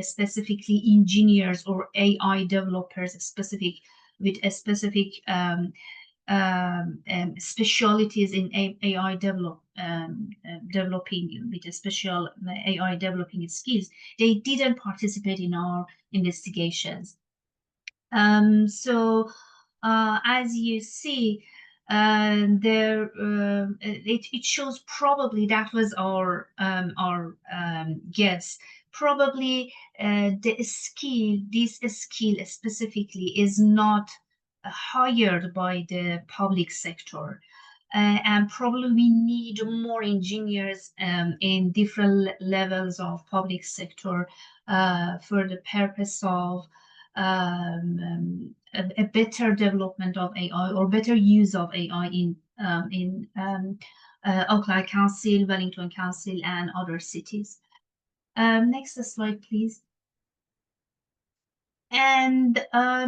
specifically engineers or AI developers specific with a specific specialties in AI developing with a special AI developing skills. They didn't participate in our investigations. So as you see, it shows probably that was our guess. Probably this skill specifically is not hired by the public sector. And probably we need more engineers in different levels of public sector for the purpose of a better development of AI or better use of AI in Auckland Council, Wellington Council, and other cities. Next slide, please. And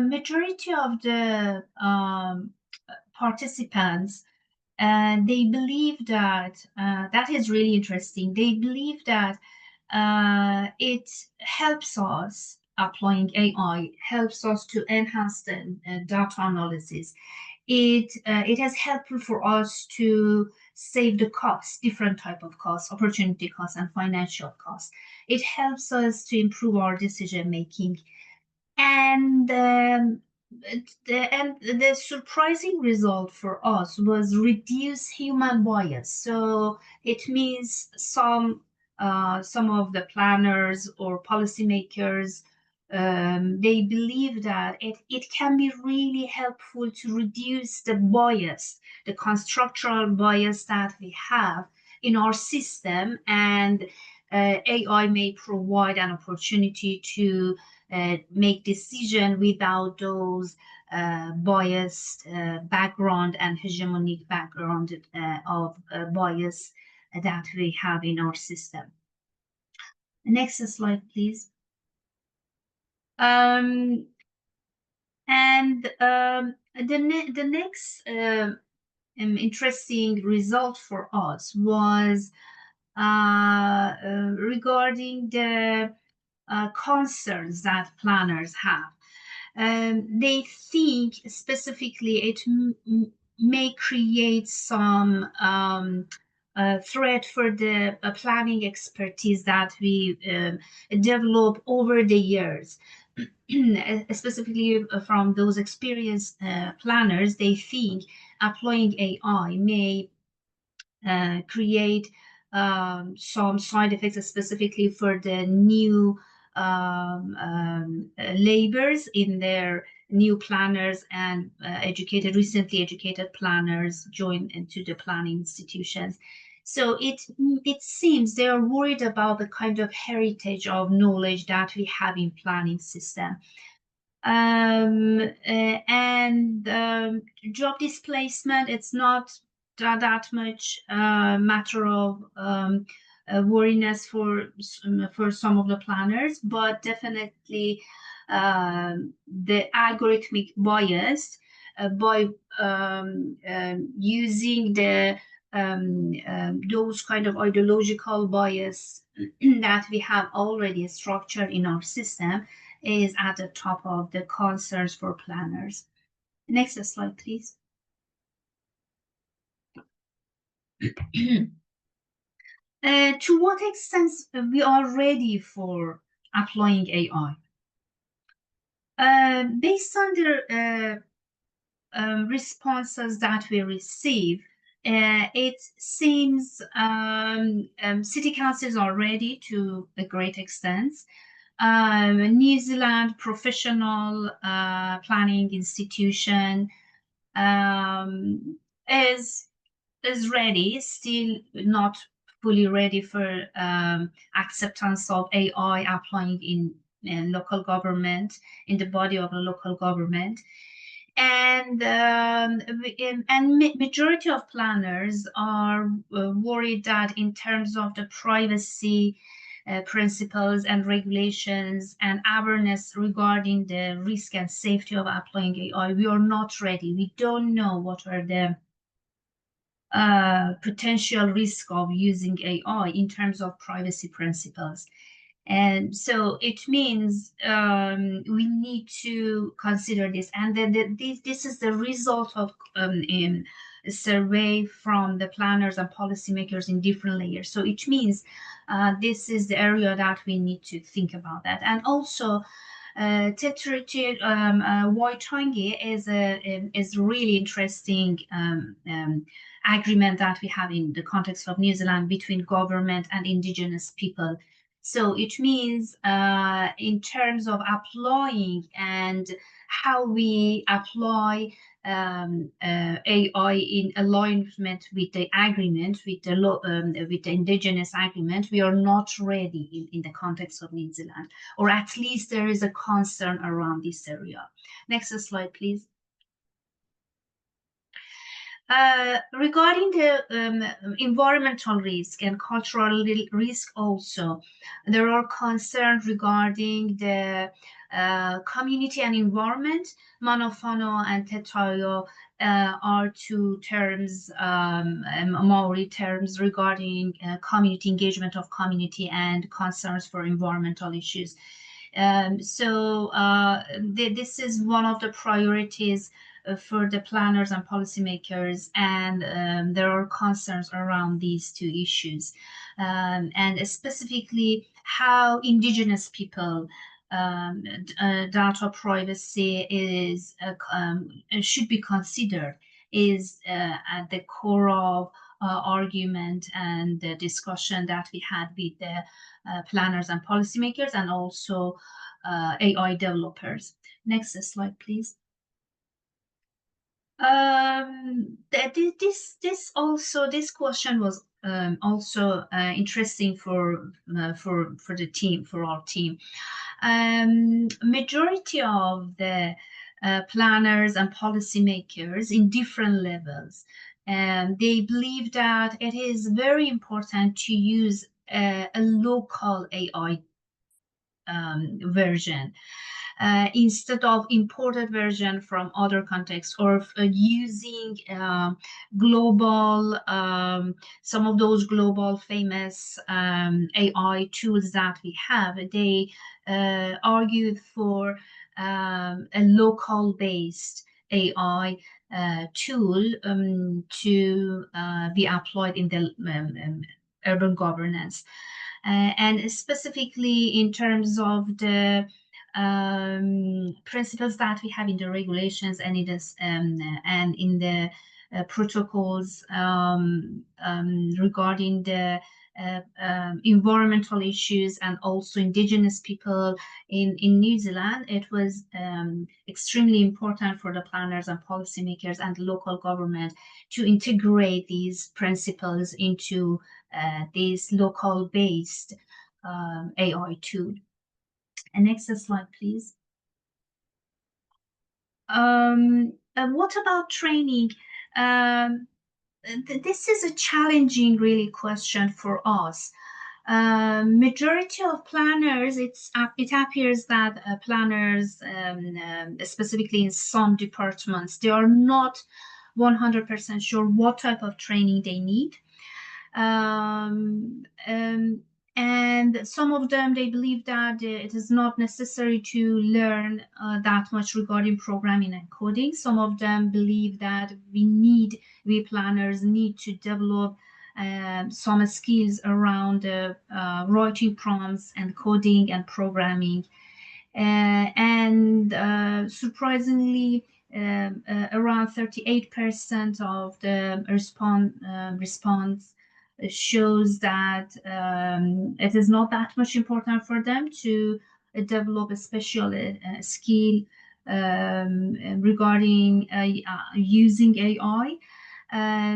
majority of the participants, they believe that, that is really interesting, they believe that it helps us, applying AI helps us to enhance the data analysis. It is helpful for us to save the costs, different type of costs, opportunity costs, and financial costs. It helps us to improve our decision making. And the surprising result for us was reduce human bias. So it means some of the planners or policymakers, they believe that it can be really helpful to reduce the bias, the constructural bias that we have in our system, and AI may provide an opportunity to make decision without those biased background and hegemonic background of bias that we have in our system. Next slide, please. And the next interesting result for us was regarding the concerns that planners have. They think specifically it may create some threat for the planning expertise that we develop over the years. Specifically from those experienced planners, they think applying AI may create some side effects, specifically for the new labors in their new planners and recently educated planners join into the planning institutions. So it seems they are worried about the kind of heritage of knowledge that we have in planning system. And job displacement, it's not that much matter of worriness for some of the planners, but definitely the algorithmic bias by using those kind of ideological bias that we have already structured in our system is at the top of the concerns for planners. Next slide, please. To what extent we are ready for applying AI? Based on the responses that we receive, it seems city councils are ready to a great extent. New Zealand professional planning institution is ready, still not fully ready for acceptance of AI applying in local government, in the body of a local government. And majority of planners are worried that in terms of the privacy principles and regulations and awareness regarding the risk and safety of applying AI, we are not ready. We don't know what are the potential risk of using AI in terms of privacy principles. And so it means we need to consider this. And then this is the result of a survey from the planners and policymakers in different layers. So it means this is the area that we need to think about that. And also, Tetriti Waitangi is really interesting agreement that we have in the context of New Zealand between government and indigenous people. So it means in terms of applying and how we apply AI in alignment with the agreement, with the indigenous agreement, we are not ready in the context of New Zealand, or at least there is a concern around this area. Next slide, please. Regarding the environmental risk and cultural risk also, there are concerns regarding the community and environment. Manofono and Tetayo are two terms, Maori terms regarding community engagement of community and concerns for environmental issues. This is one of the priorities for the planners and policymakers, and there are concerns around these two issues, and specifically how indigenous people data privacy is should be considered is at the core of argument and the discussion that we had with the planners and policymakers, and also AI developers. Next slide, please. This question was also interesting for the team, for our team. Majority of the planners and policymakers in different levels, they believe that it is very important to use a local AI version instead of imported version from other contexts, or using global, some of those global famous AI tools that we have. They argued for a local based AI tool to be applied in the urban governance. And specifically in terms of the principles that we have in the regulations and in this and in the protocols regarding the environmental issues and also indigenous people in New Zealand, it was extremely important for the planners and policymakers and local government to integrate these principles into this local-based AI tool. And next slide, please. What about training? This is a challenging, really, question for us. Majority of planners, it appears that planners, specifically in some departments, they are not 100% sure what type of training they need. Um, um, and some of them, they believe that it is not necessary to learn that much regarding programming and coding. Some of them believe that we planners need to develop some skills around writing prompts and coding and programming. And surprisingly, around 38% of the response shows that it is not that much important for them to develop a special skill regarding using AI.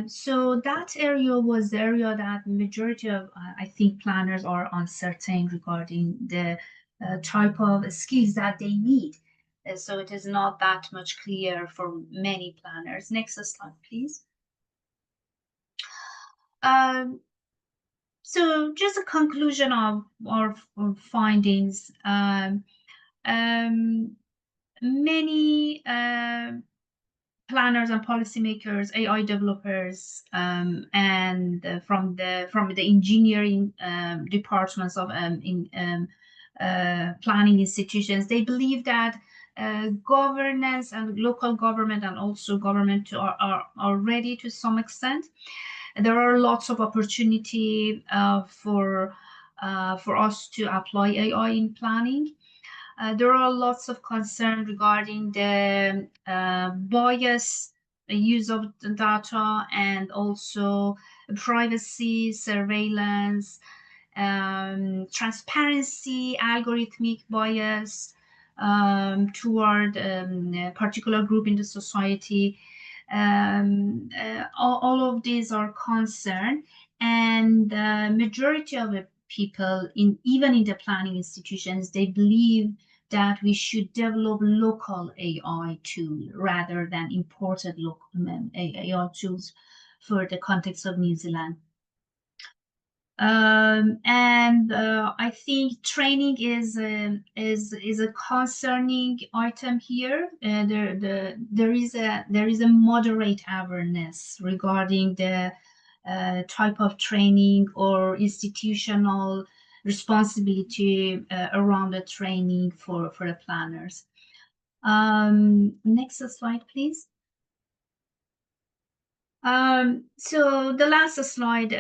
So that area was the area that majority of, I think, planners are uncertain regarding the type of skills that they need. So it is not that much clear for many planners. Next slide, please. So just a conclusion of our findings. Many planners and policymakers, AI developers, and from the engineering departments of planning institutions, they believe that governance and local government and also government are ready to some extent. There are lots of opportunity for us to apply AI in planning. There are lots of concern regarding the bias use of the data and also privacy, surveillance, transparency, algorithmic bias toward a particular group in the society. All of these are concerned, and the majority of the people, even in the planning institutions, they believe that we should develop local AI tool rather than imported local AI tools for the context of New Zealand. And I think training is a concerning item here. There is a moderate awareness regarding the type of training or institutional responsibility around the training for the planners. Next slide, please. So the last slide.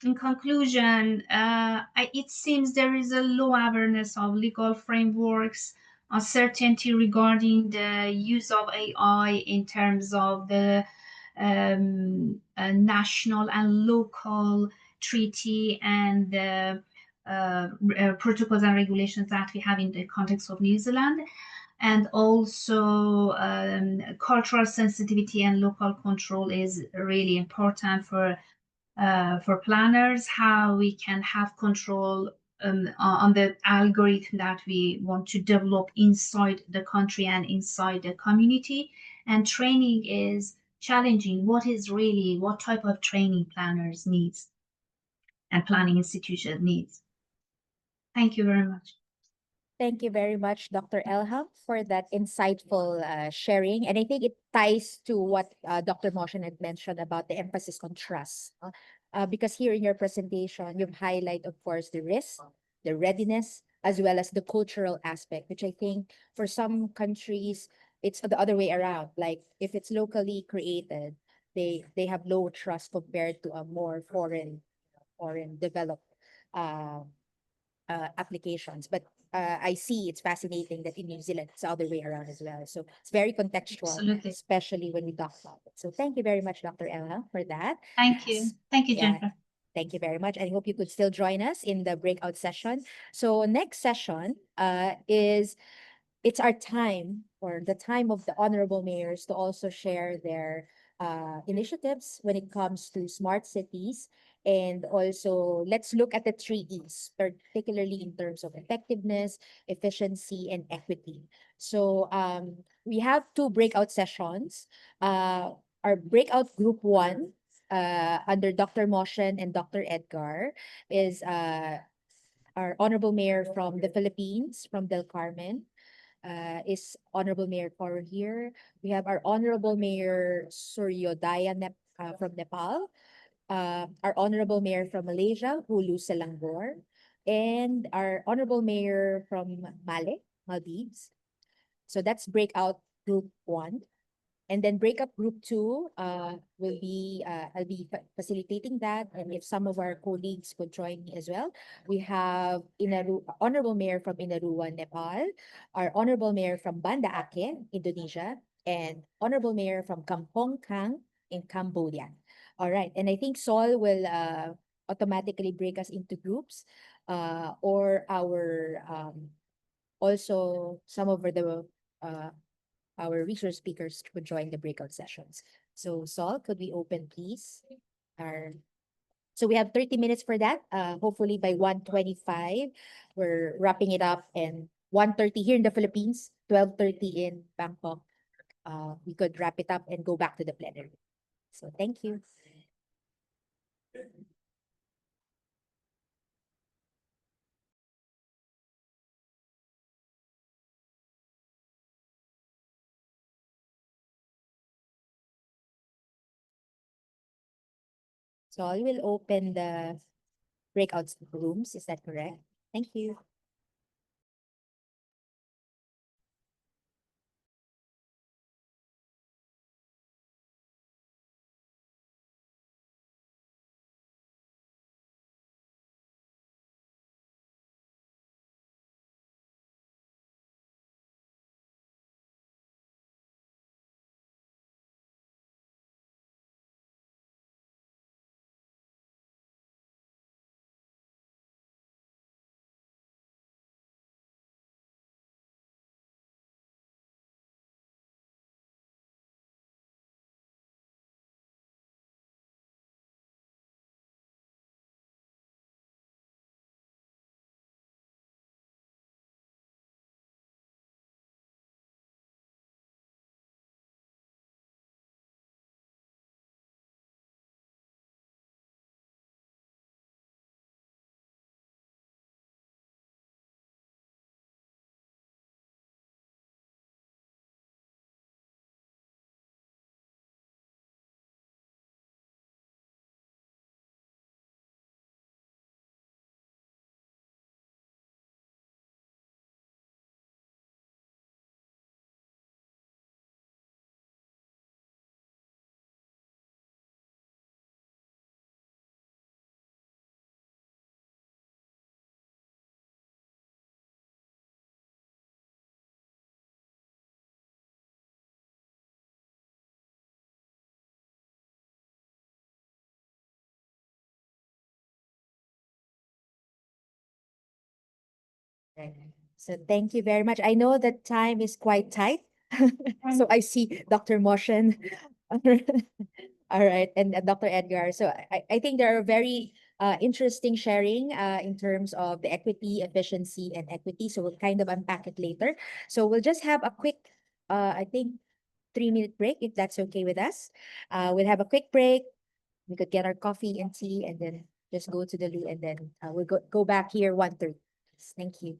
In conclusion, it seems there is a low awareness of legal frameworks, uncertainty regarding the use of AI in terms of the national and local treaty and the protocols and regulations that we have in the context of New Zealand, and also cultural sensitivity and local control is really important for planners, how we can have control on the algorithm that we want to develop inside the country and inside the community. And training is challenging. What type of training planners needs and planning institution needs? Thank you very much. Thank you very much, Dr. Elham, for that insightful sharing. And I think it ties to what Dr. Moshan had mentioned about the emphasis on trust. Because here in your presentation, you've highlighted, of course, the risk, the readiness, as well as the cultural aspect, which I think for some countries, it's the other way around. Like if it's locally created, they have low trust compared to a more foreign developed applications. But I see it's fascinating that in New Zealand, it's the other way around as well. So it's very contextual, Absolutely. especially when we talk about it. So thank you very much, Dr. Ella, for that. Thank you. Thank you, Yeah. Jennifer. Thank you very much. I hope you could still join us in the breakout session. So next session it's our time, or the time of the honorable mayors, to also share their initiatives when it comes to smart cities And also, let's look at the three E's, particularly in terms of effectiveness, efficiency, and equity. So we have two breakout sessions. Our breakout group one, under Dr. Moshen and Dr. Edgar, is our Honorable Mayor from the Philippines, from Del Carmen, is Honorable Mayor Kaur here. We have our Honorable Mayor Suryodaya from Nepal, our Honorable Mayor from Malaysia, Hulu Selangor, and our Honorable Mayor from Maldives. So that's breakout group one. And then breakup group two will be, I'll be facilitating that. And if some of our colleagues could join me as well. We have Honorable Mayor from Inaruwa, Nepal, our Honorable Mayor from Banda Aceh, Indonesia, and Honorable Mayor from Kampong Kang in Cambodia. All right. And I think Sol will automatically break us into groups, or also some of our resource speakers would join the breakout sessions. So Saul, could we open please? So we have 30 minutes for that. Hopefully by 1:25, we're wrapping it up, and 1:30 here in the Philippines, 12:30 in Bangkok. We could wrap it up and go back to the plenary. So thank you. So I will open the breakout rooms. Is that correct? Thank you. Right. So thank you very much. I know that time is quite tight. So I see Dr. Moshen. All right, and Dr. Edgar. So I think there are very interesting sharing in terms of the equity, efficiency, and equity. So we'll kind of unpack it later. So we'll just have a quick, I think, 3-minute break, if that's okay with us. We'll have a quick break. We could get our coffee and tea, and then just go to the loo, and then we'll go back here 1:30. Thank you.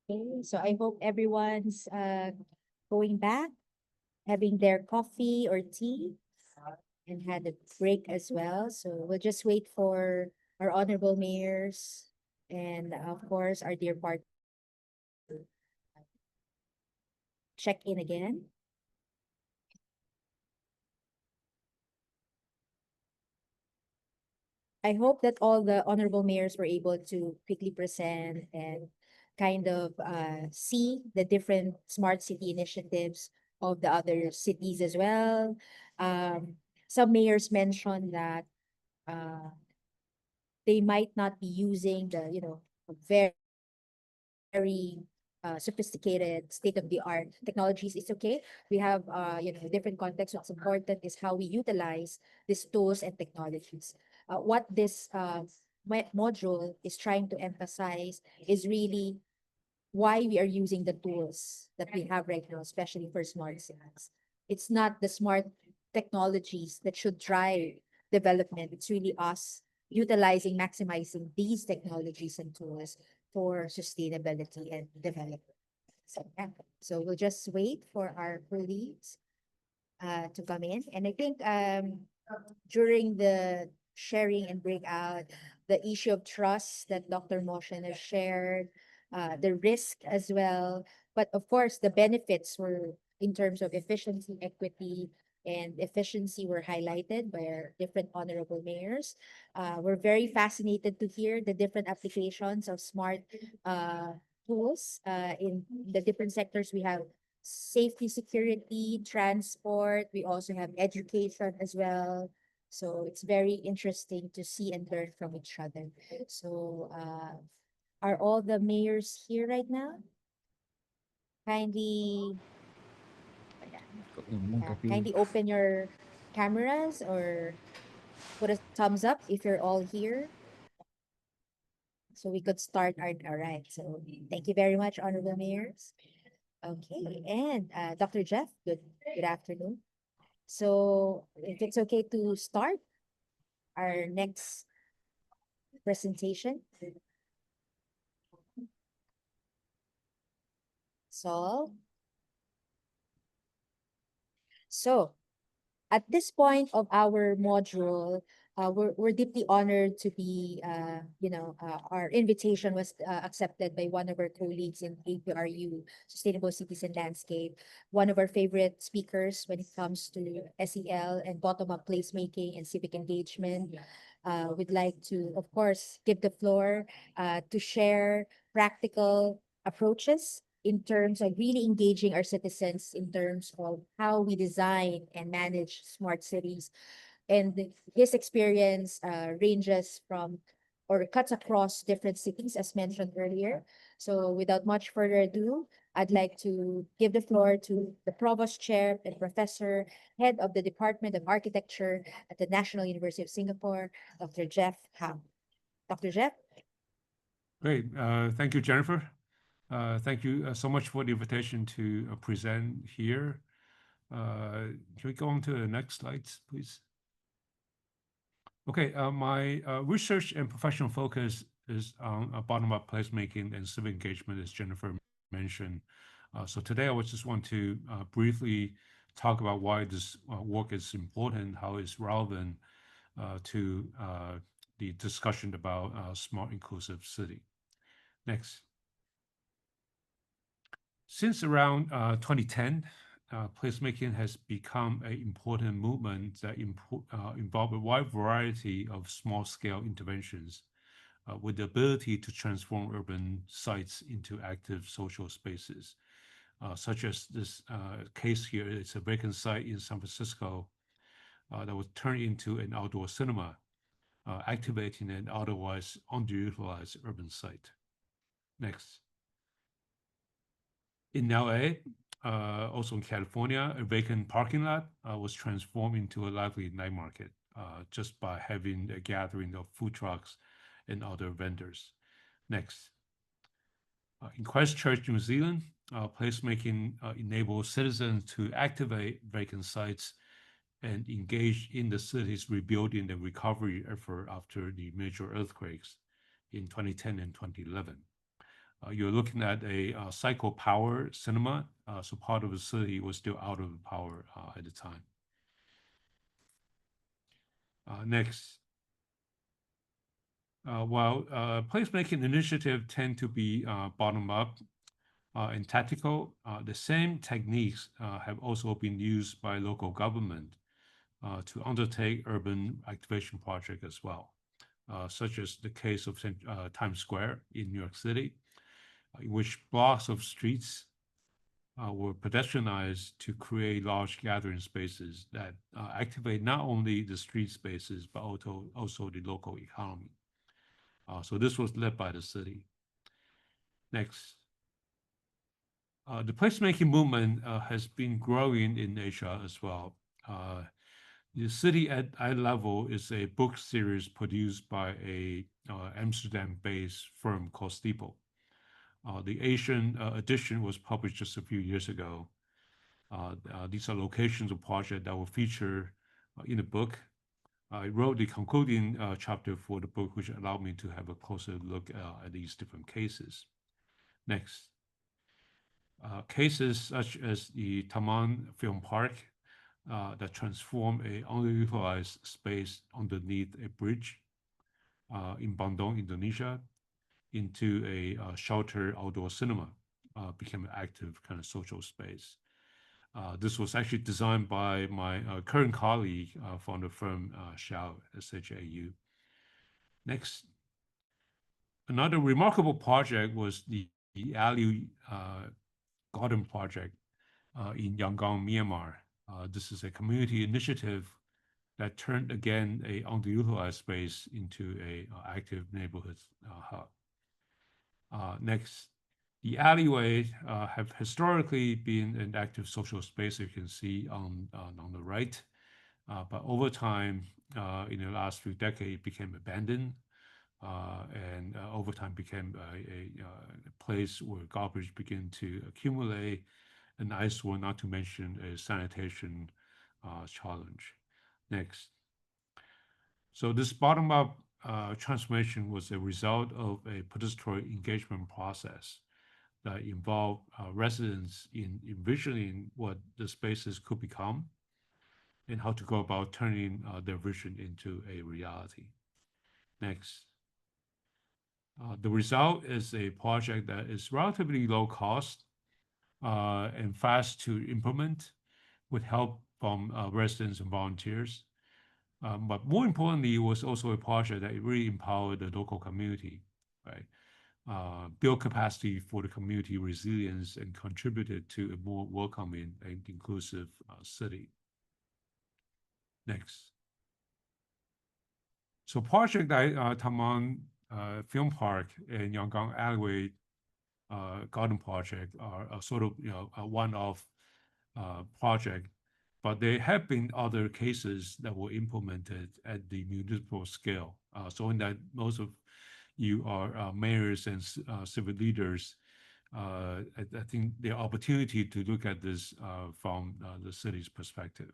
Okay, so I hope everyone's going back, having their coffee or tea, and had a break as well. So we'll just wait for our honorable mayors and of course our dear partner to check in again. I hope that all the honorable mayors were able to quickly present and kind of see the different smart city initiatives of the other cities as well. Some mayors mentioned that uh, they might not be using the, very sophisticated state-of-the-art technologies. It's okay. We have, different contexts. What's important is how we utilize these tools and technologies. What this module is trying to emphasize is really why we are using the tools that we have right now, especially for smart cities. It's not the smart technologies that should drive development. It's really us utilizing, maximizing these technologies and tools for sustainability and development. So, yeah. So we'll just wait for our colleagues to come in. And I think during the sharing and breakout, the issue of trust that Dr. Moshen has shared, the risk as well, but of course the benefits were in terms of efficiency, equity, and efficiency were highlighted by our different honorable mayors. We're very fascinated to hear the different applications of smart tools in the different sectors. We have safety, security, transport. We also have education as well. So it's very interesting to see and learn from each other. So are all the mayors here right now? Kindly, kindly open your cameras or put a thumbs up if you're all here. So we could start all right. So thank you very much, honorable mayors. Okay, and Dr. Jeff, good afternoon. So if it's okay to start our next presentation. So at this point of our module, we're deeply honored to be, our invitation was accepted by one of our colleagues in APRU, Sustainable Cities and Landscape, one of our favorite speakers when it comes to SEL and bottom-up placemaking and civic engagement. We'd like to, of course, give the floor to share practical approaches in terms of really engaging our citizens in terms of how we design and manage smart cities. And his experience ranges from or cuts across different cities, as mentioned earlier. So without much further ado, I'd like to give the floor to the Provost Chair and Professor, Head of the Department of Architecture at the National University of Singapore, Dr. Jeff Ham. Dr. Jeff? Great. Thank you, Jennifer. Thank you so much for the invitation to present here. Can we go on to the next slides, please? Okay, my research and professional focus is on bottom-up placemaking and civic engagement, as Jennifer mentioned. So today I just want to briefly talk about why this work is important, how it's relevant to the discussion about smart inclusive city. Next. Since around 2010, placemaking has become an important movement that involve a wide variety of small-scale interventions with the ability to transform urban sites into active social spaces, such as this case here. It's a vacant site in San Francisco that was turned into an outdoor cinema, activating an otherwise underutilized urban site. Next. In LA, also in California, a vacant parking lot was transformed into a lively night market just by having a gathering of food trucks and other vendors. Next. In Christchurch, New Zealand, placemaking enables citizens to activate vacant sites and engage in the city's rebuilding and recovery effort after the major earthquakes in 2010 and 2011. You're looking at a cycle power cinema, so part of the city was still out of power at the time. Next. While placemaking initiatives tend to be bottom-up and tactical, the same techniques have also been used by local government to undertake urban activation projects as well, such as the case of Times Square in New York City, in which blocks of streets were pedestrianized to create large gathering spaces that activate not only the street spaces, but also the local economy. So this was led by the city. Next. The placemaking movement has been growing in Asia as well. The City at Eye Level is a book series produced by a Amsterdam-based firm called Steeple. The Asian edition was published just a few years ago. These are locations of projects that were featured in the book. I wrote the concluding chapter for the book, which allowed me to have a closer look at these different cases. Next. Cases such as the Taman Film Park that transform a underutilized space underneath a bridge in Bandung, Indonesia, into a sheltered outdoor cinema, became an active kind of social space. This was actually designed by my current colleague from the firm Xiao, SHAU. Next, another remarkable project was the Alley Garden Project in Yangon, Myanmar. This is a community initiative that turned again a underutilized space into a active neighborhood hub. Next, the alleyway have historically been an active social space, you can see on the right. But over time, in the last few decades, it became abandoned and over time became a place where garbage began to accumulate, an eyesore, not to mention a sanitation challenge. Next. So this bottom-up transformation was a result of a participatory engagement process that involved residents in envisioning what the spaces could become and how to go about turning their vision into a reality. Next. The result is a project that is relatively low cost and fast to implement with help from residents and volunteers. But more importantly, it was also a project that really empowered the local community, right? Build capacity for the community resilience and contributed to a more welcoming and inclusive city. Next. So project Taman Film Park and Yangon Alleyway Garden Project are sort of a one-off project, but there have been other cases that were implemented at the municipal scale. So in that most of you are mayors and civic leaders, I think the opportunity to look at this from the city's perspective.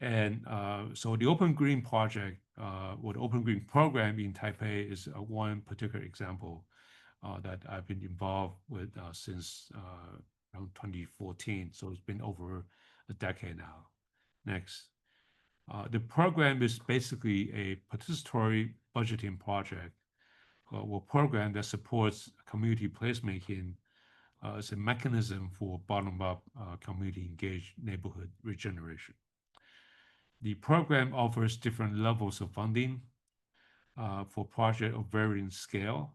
And so the Open Green Project, or the Open Green Program in Taipei is one particular example that I've been involved with since around 2014. So it's been over a decade now. Next. The program is basically a participatory budgeting project or program that supports community placemaking as a mechanism for bottom-up community engaged neighborhood regeneration. The program offers different levels of funding for projects of varying scale.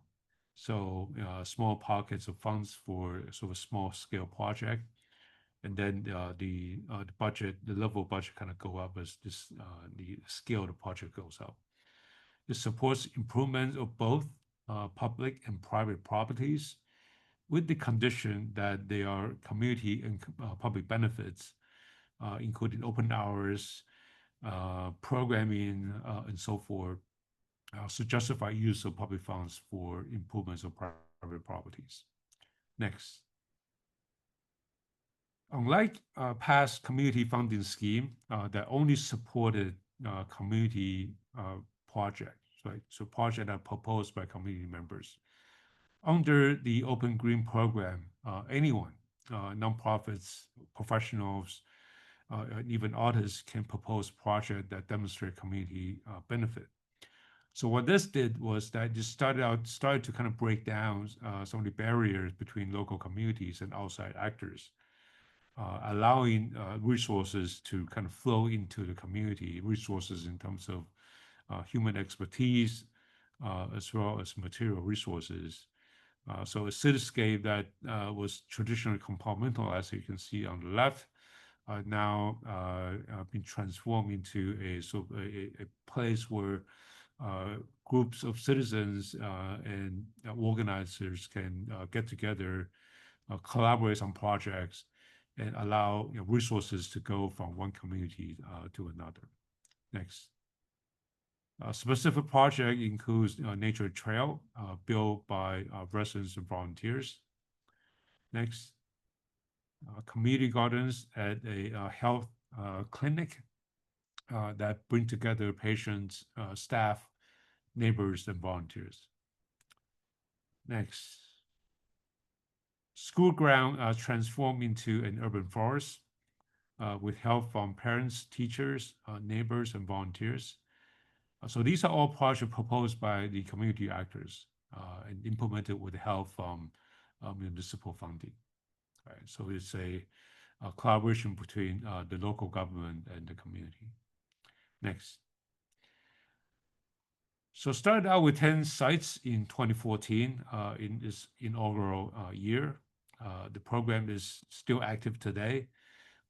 So small pockets of funds for sort of small scale project. And then the budget, the level of budget kind of go up as this, the scale of the project goes up. It supports improvements of both public and private properties with the condition that they are community and public benefits, including open hours, programming, and so forth, to justify use of public funds for improvements of private properties. Next. Unlike past community funding scheme that only supported community projects, right? So projects that are proposed by community members. Under the Open Green program, anyone, nonprofits, professionals, and even artists can propose projects that demonstrate community benefit. So what this did was that it started to kind of break down some of the barriers between local communities and outside actors, allowing resources to kind of flow into the community, resources in terms of human expertise, as well as material resources. So a cityscape that was traditionally compartmentalized, you can see on the left, now been transformed into a sort of a place where groups of citizens and organizers can get together, collaborate on projects, and allow resources to go from one community to another. Next. A specific project includes nature trail built by residents and volunteers. Next. Community gardens at a health clinic that bring together patients, staff, neighbors, and volunteers. Next. School ground transformed into an urban forest with help from parents, teachers, neighbors, and volunteers. So these are all projects proposed by the community actors and implemented with help from municipal funding. Right? So it's a collaboration between the local government and the community. Next. So started out with 10 sites in 2014 in this inaugural year. The program is still active today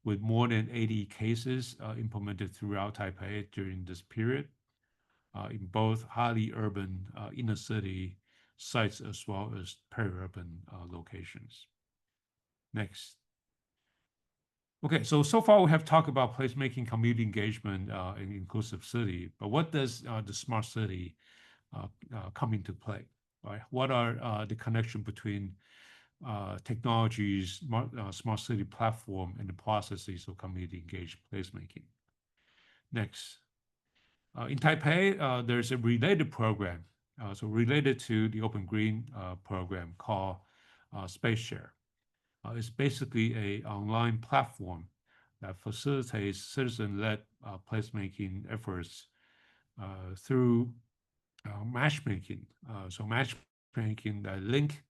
with more than 80 cases implemented throughout Taipei during this period in both highly urban inner city sites as well as peri-urban locations. Next. Okay, so far we have talked about placemaking, community engagement, and inclusive city, but what does the smart city come into play, right? What are the connection between technologies, smart city platform, and the processes of community engaged placemaking? Next. In Taipei, there's a related program, so related to the Open Green program called Space Share. It's basically an online platform that facilitates citizen-led placemaking efforts through matchmaking. So matchmaking that link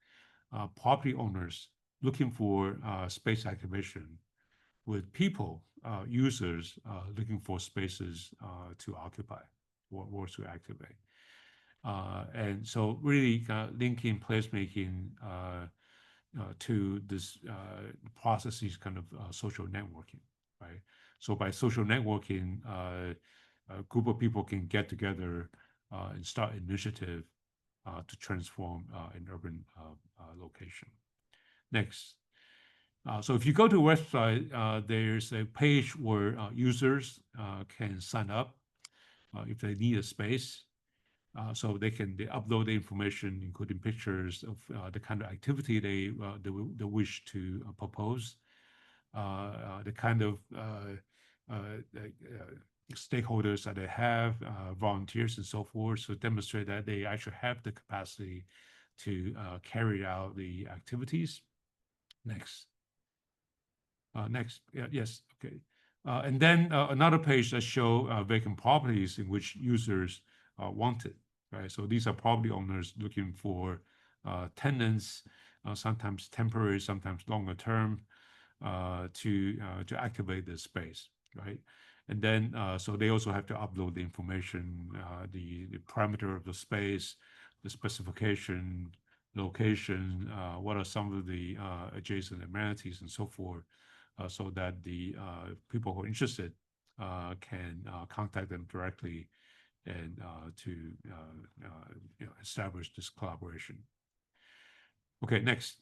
property owners looking for space activation with people, users looking for spaces to occupy or to activate. And so really linking placemaking to this processes kind of social networking, right? So by social networking, a group of people can get together and start initiative to transform an urban location. Next. So if you go to a website, there's a page where users can sign up if they need a space. So they upload the information, including pictures of the kind of activity they wish to propose, the kind of stakeholders that they have, volunteers and so forth, so demonstrate that they actually have the capacity to carry out the activities. Next. Next. Yes. Okay. And then another page that show vacant properties in which users wanted. Right. So these are property owners looking for tenants, sometimes temporary, sometimes longer term, to activate the space. Right. And then so they also have to upload the information, the parameter of the space, the specification, location, what are some of the adjacent amenities and so forth. So that the people who are interested can contact them directly and to establish this collaboration. Okay, next.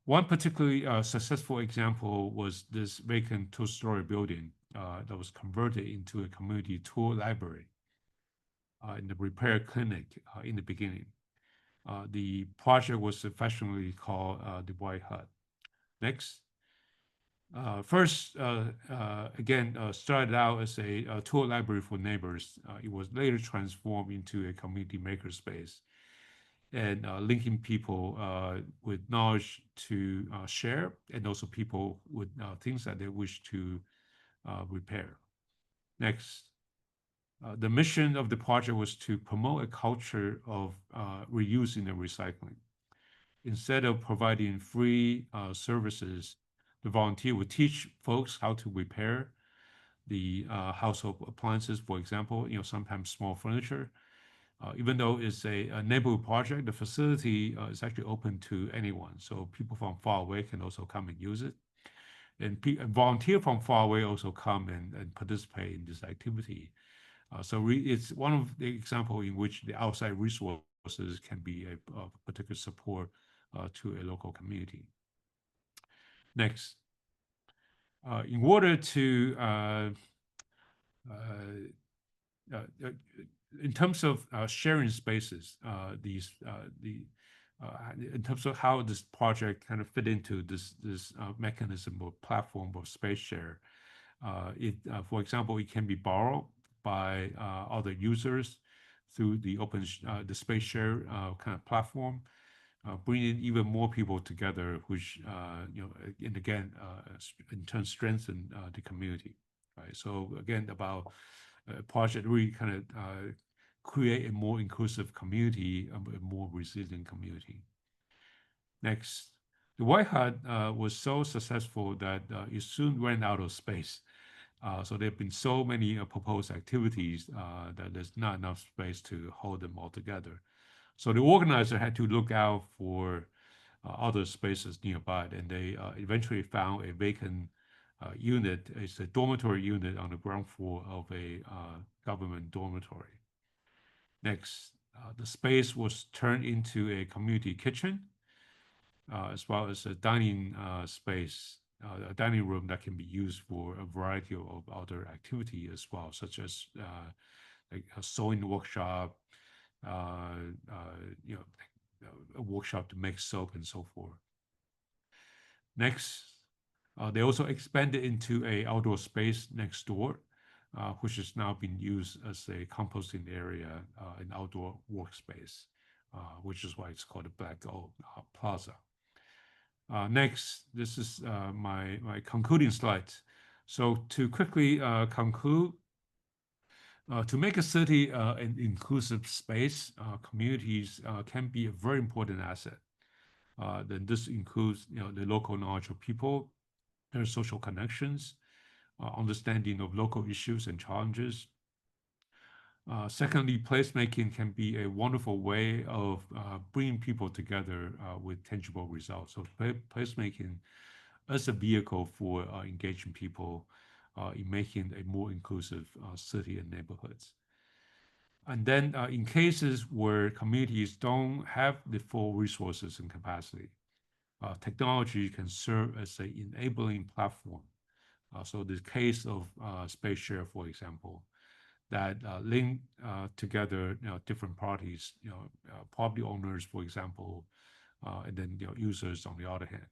One particularly successful example was this vacant two-story building that was converted into a community tour library in the repair clinic in the beginning. The project was affectionately called the White Hut. Next. First, again, started out as a tour library for neighbors. It was later transformed into a community makerspace. and linking people with knowledge to share, and also people with things that they wish to repair. Next. The mission of the project was to promote a culture of reusing and recycling. Instead of providing free services, the volunteer would teach folks how to repair the household appliances, for example, sometimes small furniture. Even though it's a neighborhood project, the facility is actually open to anyone. So people from far away can also come and use it. And volunteers from far away also come and participate in this activity. So it's one of the example in which the outside resources can be a particular support to a local community. Next, in order to in terms of sharing spaces, in terms of how this project kind of fit into this mechanism or platform of space share, for example, it can be borrowed by other users through the the space share kind of platform, bringing even more people together, which and again in turn strengthen the community. Right. So again, about a project really kind of create a more inclusive community, a more resilient community. Next, the White Hut was so successful that it soon ran out of space. So there have been so many proposed activities that there's not enough space to hold them all together. So the organizer had to look out for other spaces nearby, and they eventually found a vacant unit. It's a dormitory unit on the ground floor of a government dormitory. Next, the space was turned into a community kitchen, as well as a dining space, a dining room that can be used for a variety of other activity as well, such as like a sewing workshop, a workshop to make soap and so forth. Next, they also expanded into a outdoor space next door, which is now being used as a composting area, an outdoor workspace, which is why it's called the Black Oak Plaza. Next, this is my concluding slide. So to quickly conclude, to make a city an inclusive space, communities can be a very important asset. Then this includes the local knowledge of people, their social connections, understanding of local issues and challenges. Secondly, placemaking can be a wonderful way of bringing people together with tangible results. So placemaking as a vehicle for engaging people in making a more inclusive city and neighborhoods. And then in cases where communities don't have the full resources and capacity, technology can serve as an enabling platform. So the case of space share, for example, that link together different parties, property owners, for example, and then users on the other hand.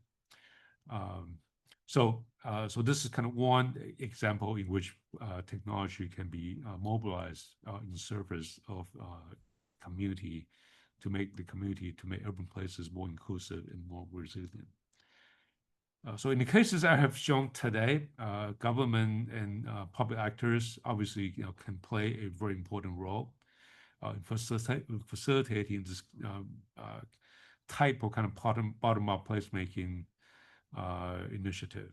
So this is kind of one example in which technology can be mobilized in service of community to make urban places more inclusive and more resilient. So in the cases I have shown today, government and public actors obviously can play a very important role in facilitating this type of kind of bottom-up placemaking initiative.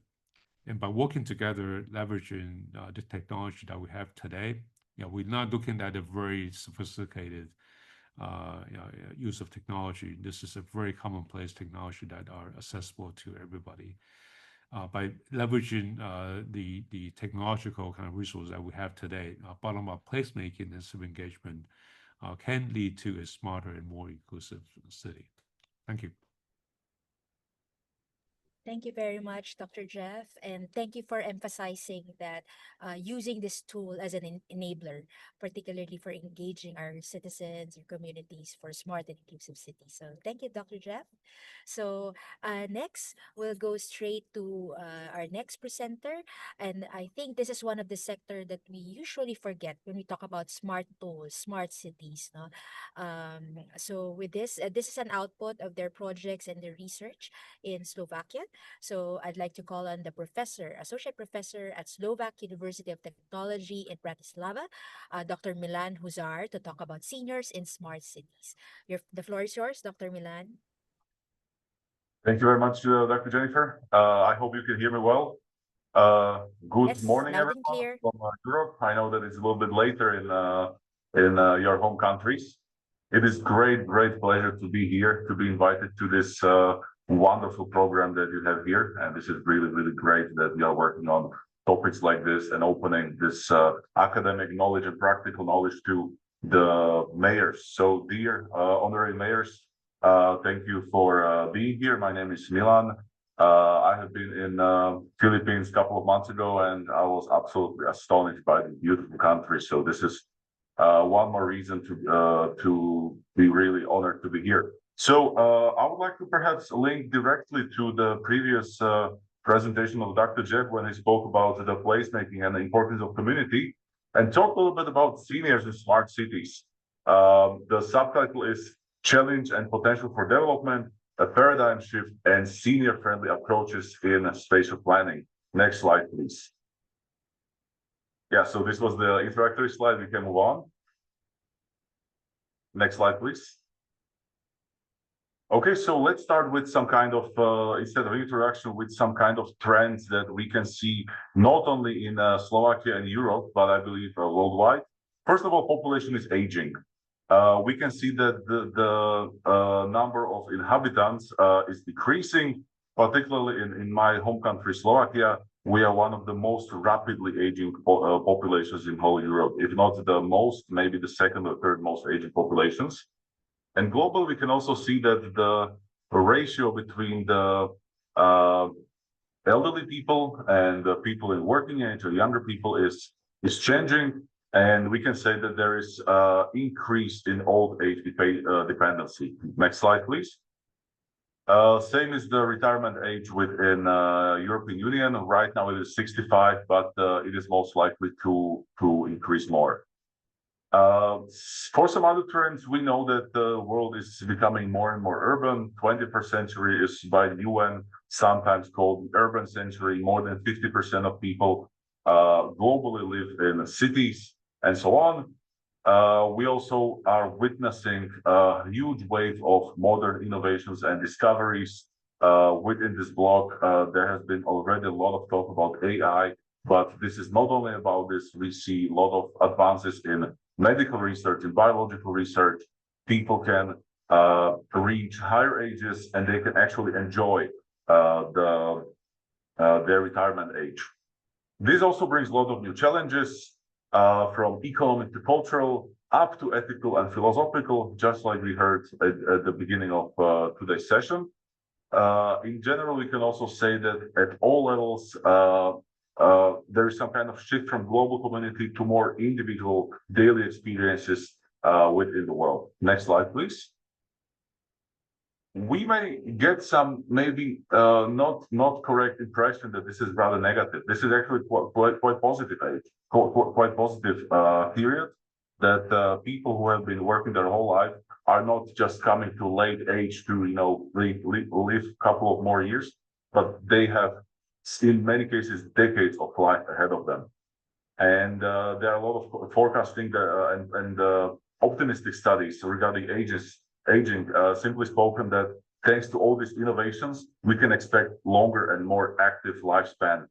And by working together, leveraging the technology that we have today, we're not looking at a very sophisticated use of technology. This is a very commonplace technology that are accessible to everybody. By leveraging the technological kind of resources that we have today, bottom-up placemaking and civic engagement can lead to a smarter and more inclusive city. Thank you. Thank you very much, Dr. Jeff, and thank you for emphasizing that using this tool as an enabler, particularly for engaging our citizens or communities for smart and inclusive cities. So thank you, Dr. Jeff. So next, we'll go straight to our next presenter. And I think this is one of the sector that we usually forget when we talk about smart tools, smart cities. No? So with this, this is an output of their projects and their research in Slovakia. So I'd like to call on the professor, associate professor at Slovak University of Technology in Bratislava, Dr. Milan Huzar, to talk about seniors in smart cities. The floor is yours, Dr. Milan. Thank you very much, Dr. Jennifer. I hope you can hear me well. Good Yes, morning, loud and everyone clear. from Europe. I know that it's a little bit later in your home countries. It is great pleasure to be here, to be invited to this wonderful program that you have here. And this is really great that we are working on topics like this and opening this academic knowledge and practical knowledge to the mayors. So dear honorary mayors, thank you for being here. My name is Milan. I have been in Philippines a couple of months ago, and I was absolutely astonished by the beautiful country. So this is one more reason to be really honored to be here. So I would like to perhaps link directly to the previous presentation of Dr. Jeff when he spoke about the placemaking and the importance of community, and talk a little bit about seniors in smart cities. The subtitle is Challenge and Potential for Development, a paradigm shift and senior-friendly approaches in spatial planning. Next slide, please. Yeah, so this was the introductory slide. We can move on. Next slide, please. Okay, so let's start with some kind of, instead of introduction, with some kind of trends that we can see not only in Slovakia and Europe, but I believe worldwide. First of all, population is aging. We can see that the number of inhabitants is decreasing, particularly in my home country, Slovakia. We are one of the most rapidly aging populations in whole Europe, if not the most, maybe the second or third most aging populations. And globally, we can also see that the ratio between the elderly people and the people in working age or younger people is changing. And we can say that there is increase in old age dependency. Next slide, please. Same as the retirement age within European Union. Right now it is 65, but it is most likely to increase more. For some other trends, we know that the world is becoming more and more urban. 21st century is by the UN sometimes called the urban century. More than 50% of people globally live in cities and so on. We also are witnessing a huge wave of modern innovations and discoveries. Within this block, there has been already a lot of talk about AI, but this is not only about this. We see a lot of advances in medical research, in biological research. People can reach higher ages and they can actually enjoy their retirement age. This also brings a lot of new challenges, from economic to cultural, up to ethical and philosophical, just like we heard at the beginning of today's session. In general, we can also say that at all levels, there is some kind of shift from global community to more individual daily experiences within the world. Next slide, please. We may get some maybe not correct impression that this is rather negative. This is actually quite positive quite positive period that people who have been working their whole life are not just coming to late age to live a couple of more years, but they have in many cases decades of life ahead of them. And there are a lot of forecasting and optimistic studies regarding aging. Simply spoken, that thanks to all these innovations, we can expect longer and more active lifespan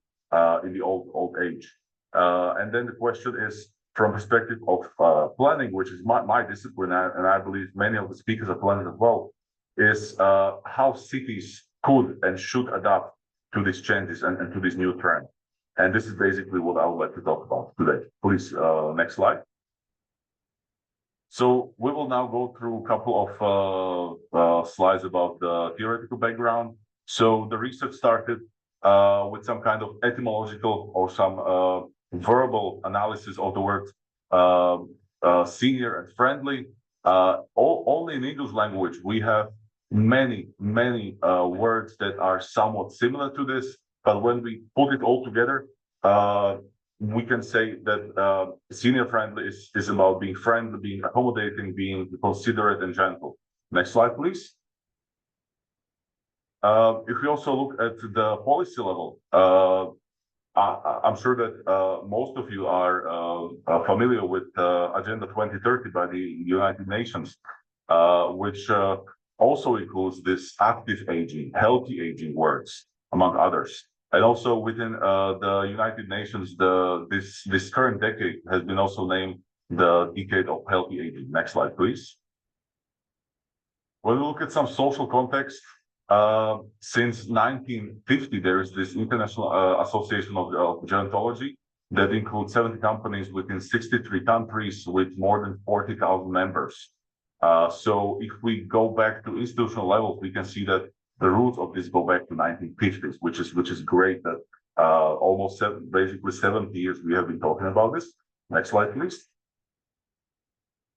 in the old age. And then the question is, from perspective of planning, which is my discipline, and I believe many of the speakers are planning as well, is how cities could and should adapt to these changes and to this new trend. And this is basically what I would like to talk about today. Please, next slide. So we will now go through a couple of slides about the theoretical background. So the research started with some kind of etymological or some verbal analysis of the word senior and friendly. Only in English language, we have many words that are somewhat similar to this, but when we put it all together, we can say that senior friendly is about being friendly, being accommodating, being considerate and gentle. Next slide, please. If we also look at the policy level, I'm sure that most of you are familiar with Agenda 2030 by the United Nations, which also includes this active aging, healthy aging words, among others. And also within the United Nations, this current decade has been also named the decade of healthy aging. Next slide, please. When we look at some social context, since 1950, there is this International Association of Gerontology that includes 70 companies within 63 countries with more than 40,000 members. So if we go back to institutional levels, we can see that the roots of this go back to 1950s, which is great that almost basically 70 years we have been talking about this. Next slide, please.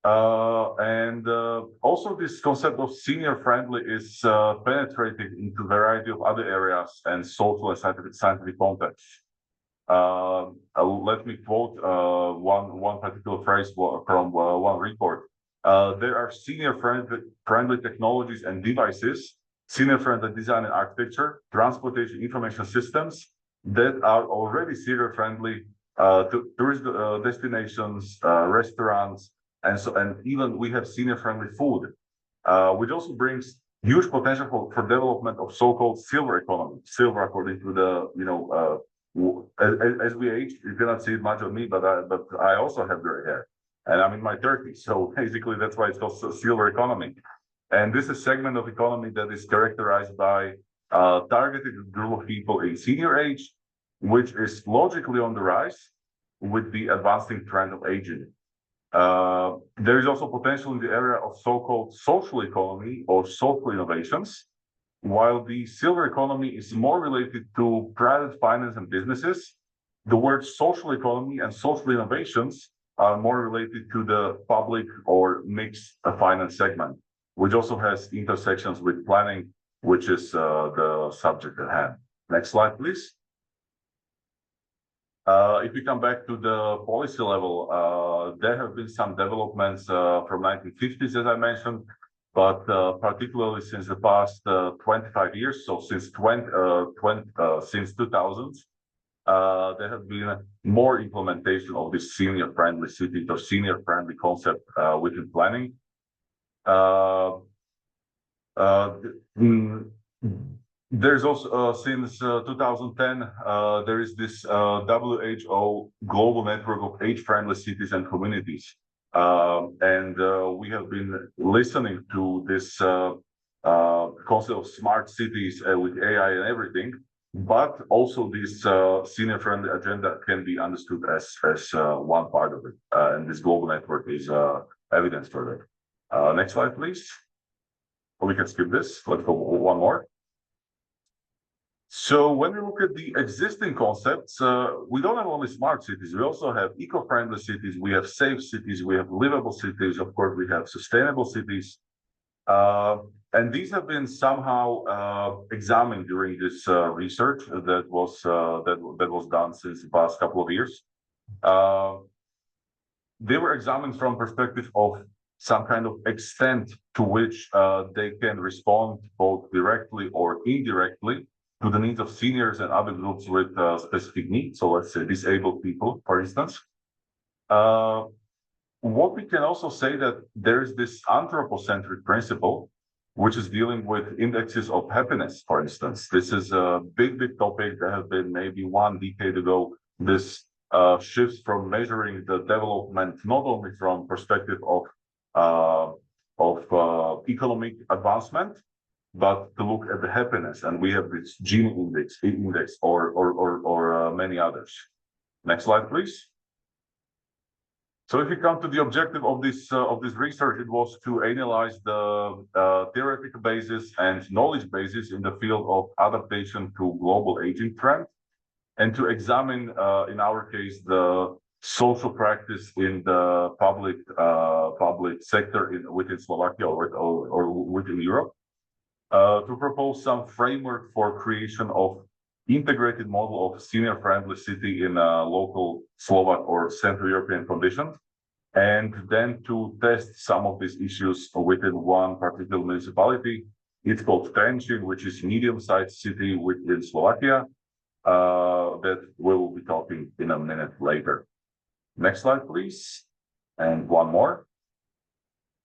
Also this concept of senior friendly is penetrated into a variety of other areas and social and scientific contexts. Let me quote one particular phrase from one report. There are senior friendly technologies and devices, senior friendly design and architecture, transportation information systems that are already senior friendly to tourist destinations, restaurants, and even we have senior friendly food, which also brings huge potential for development of so-called silver economy. Silver, according to the as we age, you cannot see it much on me, but I also have gray hair, and I'm in my 30s. So basically, that's why it's called silver economy. And this is a segment of economy that is characterized by targeted group of people in senior age, which is logically on the rise with the advancing trend of aging. There is also potential in the area of so-called social economy or social innovations, while the silver economy is more related to private finance and businesses. The words social economy and social innovations are more related to the public or mixed finance segment, which also has intersections with planning, which is the subject at hand. Next slide, please. If we come back to the policy level, there have been some developments from 1950s, as I mentioned, but particularly since the past 25 years, so since 2000s, there have been more implementation of this senior-friendly cities or senior-friendly concept within planning. There's also since 2010 there is this WHO global network of age-friendly cities and communities, and we have been listening to this concept of smart cities with AI and everything, but also this senior-friendly agenda can be understood as one part of it, and this global network is evidence for that. Next slide, please. Or we can skip this. Let's go one more. So when we look at the existing concepts, we don't have only smart cities, we also have eco-friendly cities, we have safe cities, we have livable cities, of course, we have sustainable cities. And these have been somehow examined during this research that was done since the past couple of years. They were examined from perspective of some kind of extent to which they can respond both directly or indirectly to the needs of seniors and other groups with specific needs. So let's say disabled people, for instance. What we can also say that there is this anthropocentric principle, which is dealing with indexes of happiness, for instance. This is a big topic that has been maybe 1 decade ago. This shifts from measuring the development, not only from perspective of economic advancement, but to look at the happiness, and we have this Gini index or many others. Next slide, please. So if we come to the objective of this research, it was to analyze the theoretical basis and knowledge basis in the field of adaptation to global aging trend, and to examine, in our case, the social practice in the public sector within Slovakia or within Europe, to propose some framework for creation of integrated model of senior-friendly city in local Slovak or Central European conditions, and then to test some of these issues within one particular municipality. It's called Trenčín, which is medium-sized city within Slovakia, that we'll be talking in a minute later. Next slide, please. And one more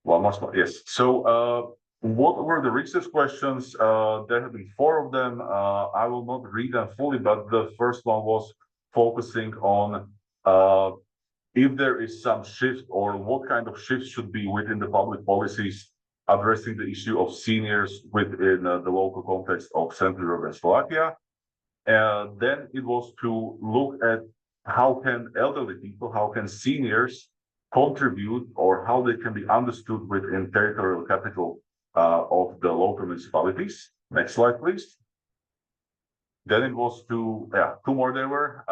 slide. Yes. So, what were the research questions? There have been 4 of them. I will not read them fully, but the first one was focusing on if there is some shift or what kind of shift should be within the public policies addressing the issue of seniors within the local context of Central Europe and Slovakia. Then it was to look at how can elderly people, how can seniors contribute, or how they can be understood within territorial capital of the local municipalities. Next slide, please. Then it was to, 2 more there were,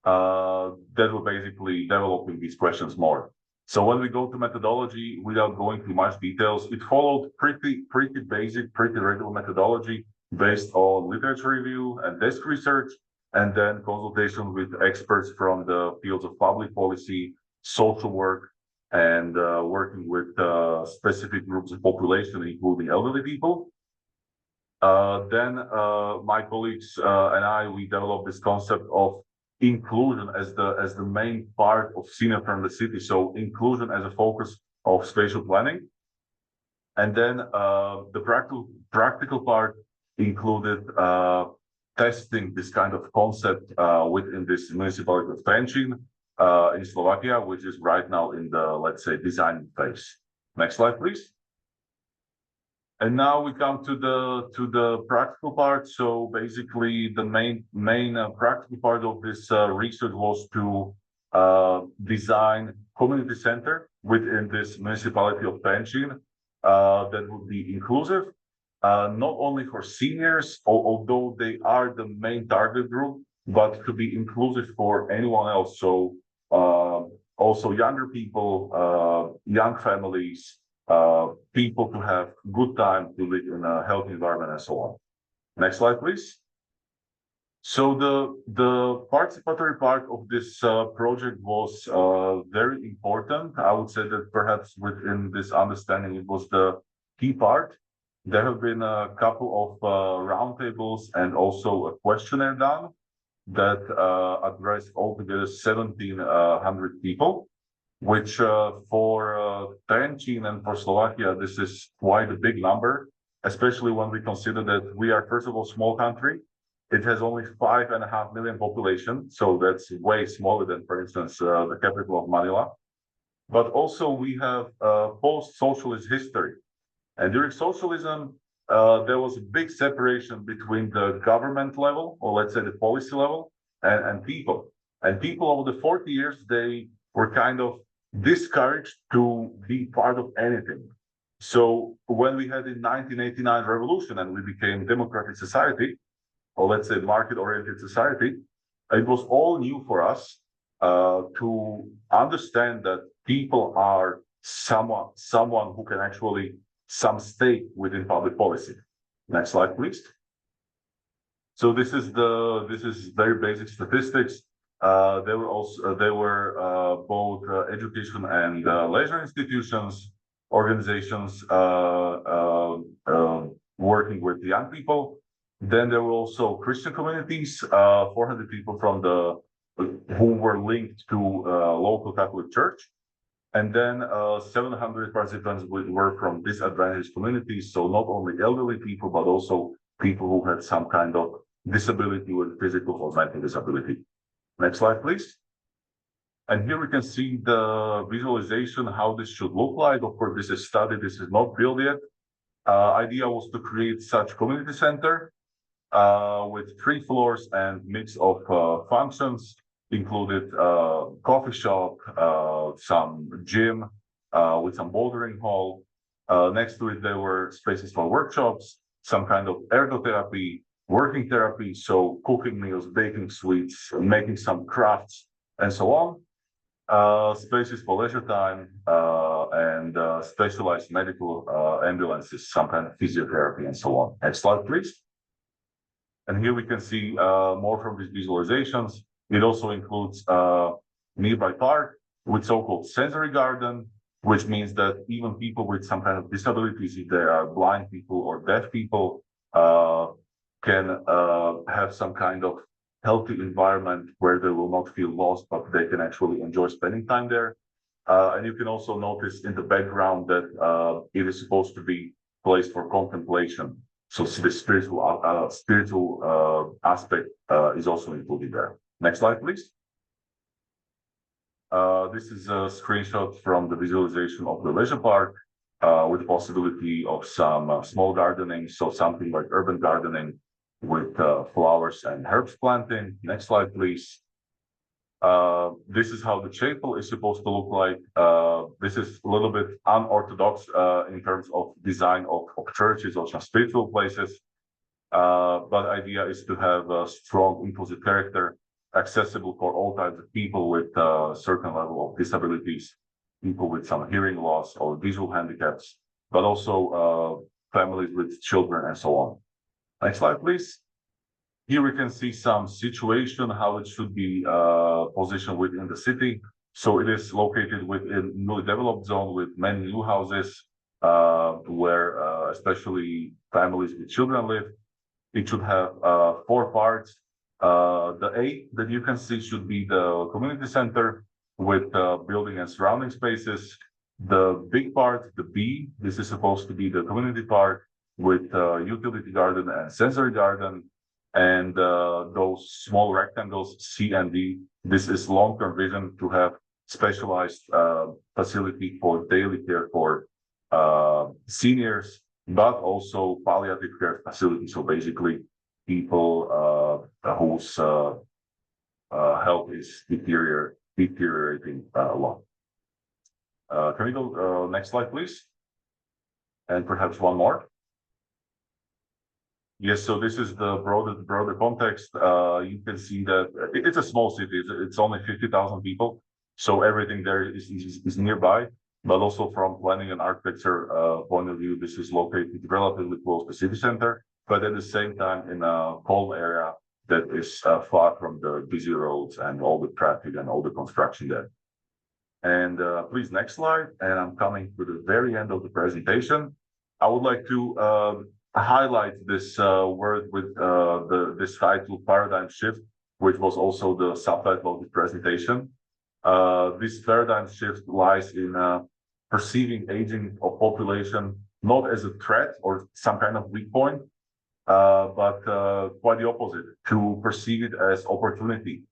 that were basically developing these questions more. So when we go to methodology, without going too much details, it followed pretty basic, pretty regular methodology based on literature review and desk research, and then consultation with experts from the fields of public policy, social work, and working with specific groups of population, including elderly people. Then my colleagues and I, we developed this concept of inclusion as the main part of senior-friendly city. So inclusion as a focus of spatial planning. And then the practical part included testing this kind of concept within this municipality of Trenčín in Slovakia, which is right now in the, let's say, design phase. Next slide, please. And now we come to the practical part. So basically, the main practical part of this research was to design community center within this municipality of Trenčín that would be inclusive, not only for seniors, although they are the main target group, but to be inclusive for anyone else. So also younger people, young families, people to have good time to live in a healthy environment and so on. Next slide, please. So the participatory part of this project was very important. I would say that perhaps within this understanding, it was the key part. There have been a couple of roundtables and also a questionnaire done that addressed altogether 1,700 people, which for Trenčín and for Slovakia, this is quite a big number, especially when we consider that we are, first of all, small country. It has only 5.5 million population, so that's way smaller than, for instance, the capital of Manila. But also we have post-socialist history. And during socialism, there was a big separation between the government level, or let's say the policy level, and people. And people over the 40 years, they were kind of discouraged to be part of anything. So when we had the 1989 revolution and we became democratic society, or let's say market-oriented society, it was all new for us to understand that people are someone who can actually some stake within public policy. Next slide, please. So this is very basic statistics. There were both education and leisure institutions, organizations working with young people. Then there were also Christian communities, 400 people who were linked to local Catholic Church. And then 700 participants were from disadvantaged communities. So not only elderly people, but also people who had some kind of disability with physical or mental disability. Next slide, please. And here we can see the visualization, how this should look like. Of course, this is study, this is not built yet. Idea was to create such community center with 3 floors and mix of functions. included coffee shop, some gym with some bouldering hall. Next to it, there were spaces for workshops, some kind of ergotherapy, working therapy, so cooking meals, baking sweets, making some crafts, and so on. Spaces for leisure time and specialized medical ambulances, some kind of physiotherapy, and so on. Next slide, please. And here we can see more from these visualizations. It also includes nearby park with so-called sensory garden, which means that even people with some kind of disabilities, if they are blind people or deaf people, can have some kind of healthy environment where they will not feel lost, but they can actually enjoy spending time there. And you can also notice in the background that it is supposed to be place for contemplation. So the spiritual aspect is also included there. Next slide, please. This is a screenshot from the visualization of the leisure park with the possibility of some small gardening. So something like urban gardening with flowers and herbs planting. Next slide, please. This is how the chapel is supposed to look like. This is a little bit unorthodox in terms of design of churches or some spiritual places. But the idea is to have a strong, inclusive character, accessible for all types of people with a certain level of disabilities, people with some hearing loss or visual handicaps, but also families with children and so on. Next slide, please. Here we can see some situation, how it should be positioned within the city. So it is located within newly developed zone with many new houses where especially families with children live. It should have 4 parts. The A that you can see should be the community center with building and surrounding spaces. The big part, the B, this is supposed to be the community part with utility garden and sensory garden. And those small rectangles, C and D, this is long-term vision to have specialized facility for daily care for seniors, but also palliative care facility. So basically, people whose health is deteriorating a lot. Can we go next slide, please? And perhaps one more. Yes, so this is the broader context. You can see that it's a small city. It's only 50,000 people, so everything there is nearby. But also from planning and architecture point of view, this is located relatively close to the city center, but at the same time in a calm area that is far from the busy roads and all the traffic and all the construction there. And please, next slide. And I'm coming to the very end of the presentation. I would like to highlight this word with this title, paradigm shift, which was also the subtitle of the presentation. This paradigm shift lies in perceiving aging of population not as a threat or some kind of weak point, but quite the opposite, to perceive it as opportunity.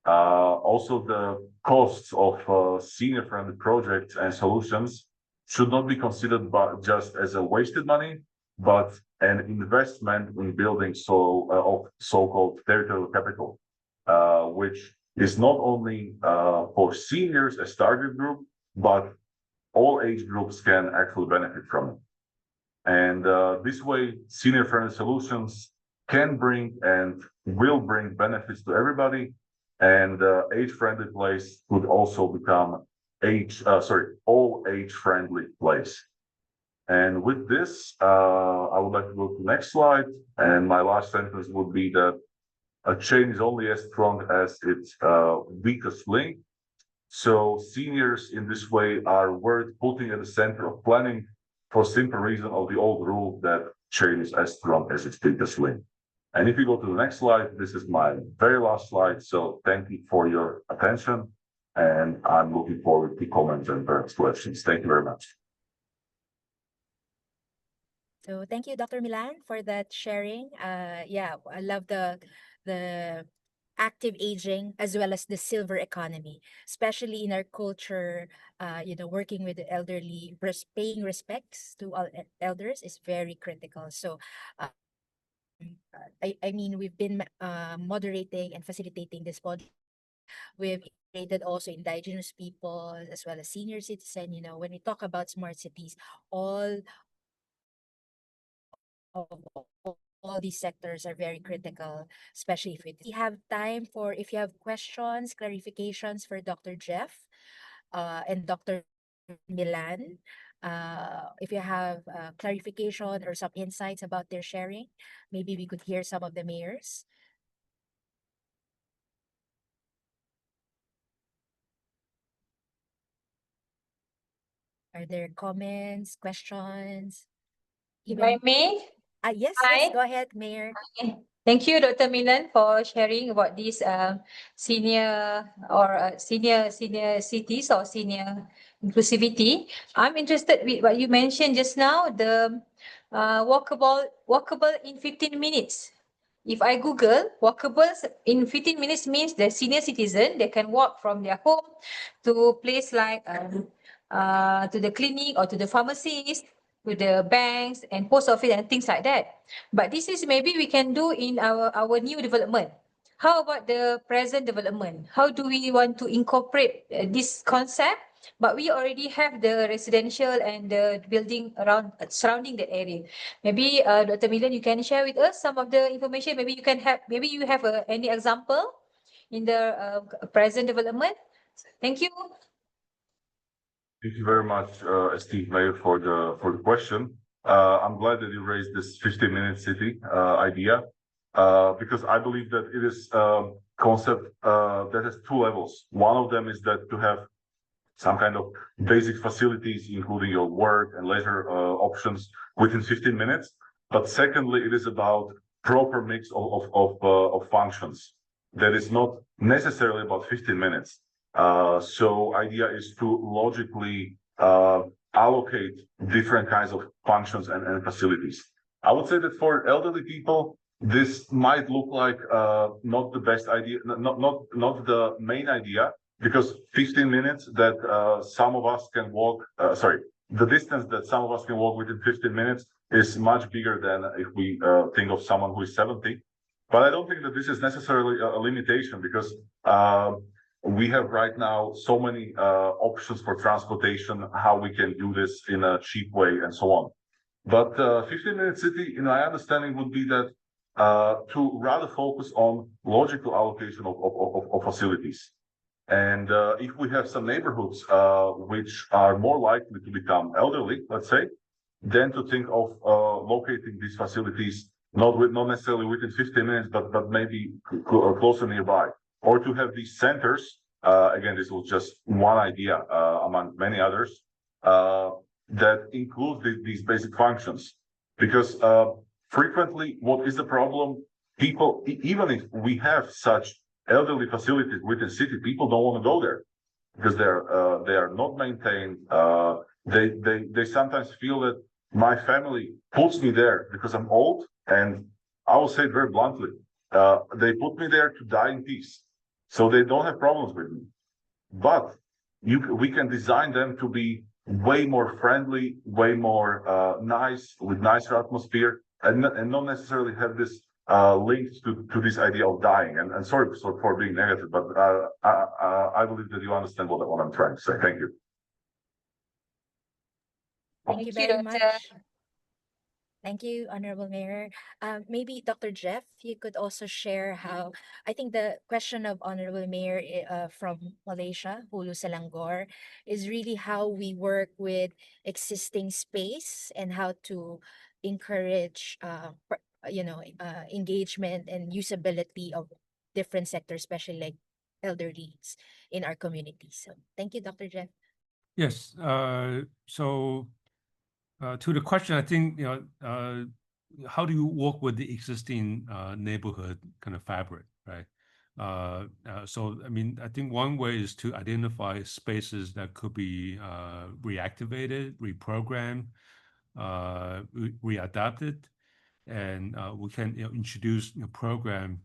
Also, the costs of senior-friendly projects and solutions should not be considered just as a wasted money, but an investment in building of so-called territorial capital, which is not only for seniors as target group, but all age groups can actually benefit from it. And this way, senior-friendly solutions can bring and will bring benefits to everybody. And age-friendly place could also become all age-friendly place. And with this, I would like to go to the next slide. And my last sentence would be that a chain is only as strong as its weakest link. So seniors in this way are worth putting at the center of planning for simple reason of the old rule that chain is as strong as its weakest link. And if you go to the next slide, this is my very last slide. So thank you for your attention. And I'm looking forward to comments and perhaps questions. Thank you very much. So thank you, Dr. Milan, for that sharing. Yeah, I love the active aging as well as the silver economy, especially in our culture. Working with the elderly, paying respects to all elders is very critical. So, I mean, we've been moderating and facilitating this podcast We've integrated also indigenous people as well as senior citizen. When we talk about smart cities, all of all these sectors are very critical, especially if we have time for if you have questions, clarifications for Dr. Jeff and Dr. Milan. If you have clarification or some insights about their sharing, maybe we could hear some of the mayors. Are there comments, questions? If I may, Yes, Hi. go ahead, Mayor. Thank you, Dr. Milan, for sharing about these senior cities or senior inclusivity. I'm interested with what you mentioned just now, the walkable in 15 minutes. If I Google walkables in 15 minutes means the senior citizen, they can walk from their home to place like to the clinic or to the pharmacist, to the banks and post office and things like that. But this is maybe we can do in our new development. How about the present development? How do we want to incorporate this concept? But we already have the residential and the building around surrounding that area. Maybe Dr. Milan, you can share with us some of the information. Maybe you have any example in the present development. Thank you. Thank you very much, esteemed Mayor, for the question. I'm glad that you raised this 15-minute city idea because I believe that it is a concept that has two levels. One of them is that to have some kind of basic facilities, including your work and leisure options within 15 minutes. But secondly, it is about proper mix of functions that is not necessarily about 15 minutes. So idea is to logically allocate different kinds of functions and facilities. I would say that for elderly people, this might look like not the best idea, not the main idea, because 15 minutes that some of us can walk, the distance that some of us can walk within 15 minutes is much bigger than if we think of someone who is 70. But I don't think that this is necessarily a limitation because we have right now so many options for transportation, how we can do this in a cheap way and so on. But 15-minute city, in my understanding, would be that to rather focus on logical allocation of facilities. And if we have some neighborhoods which are more likely to become elderly, let's say, then to think of locating these facilities not necessarily within 15 minutes, but maybe closer nearby, or to have these centers. Again, this was just one idea among many others that include these basic functions, because frequently, what is the problem? People, even if we have such elderly facilities within city, people don't want to go there because they are not maintained. They sometimes feel that my family puts me there because I'm old, and I will say it very bluntly, they put me there to die in peace, so they don't have problems with me. But we can design them to be way more friendly, way more nice, with nicer atmosphere, and not necessarily have this linked to this idea of dying. And sorry for being negative, but I believe that you understand what I'm trying to say. Thank you. Thank you very much. Thank you, Honorable Mayor. Maybe Dr. Jeff, you could also share how, I think the question of Honorable Mayor from Malaysia, Hulu Selangor, is really how we work with existing space and how to encourage, engagement and usability of different sectors, especially like elderlies in our communities. So thank you, Dr. Jeff. Yes. So to the question, I think, how do you work with the existing neighborhood kind of fabric, right? So, I mean, I think one way is to identify spaces that could be reactivated, reprogrammed, readapted, and we can introduce a program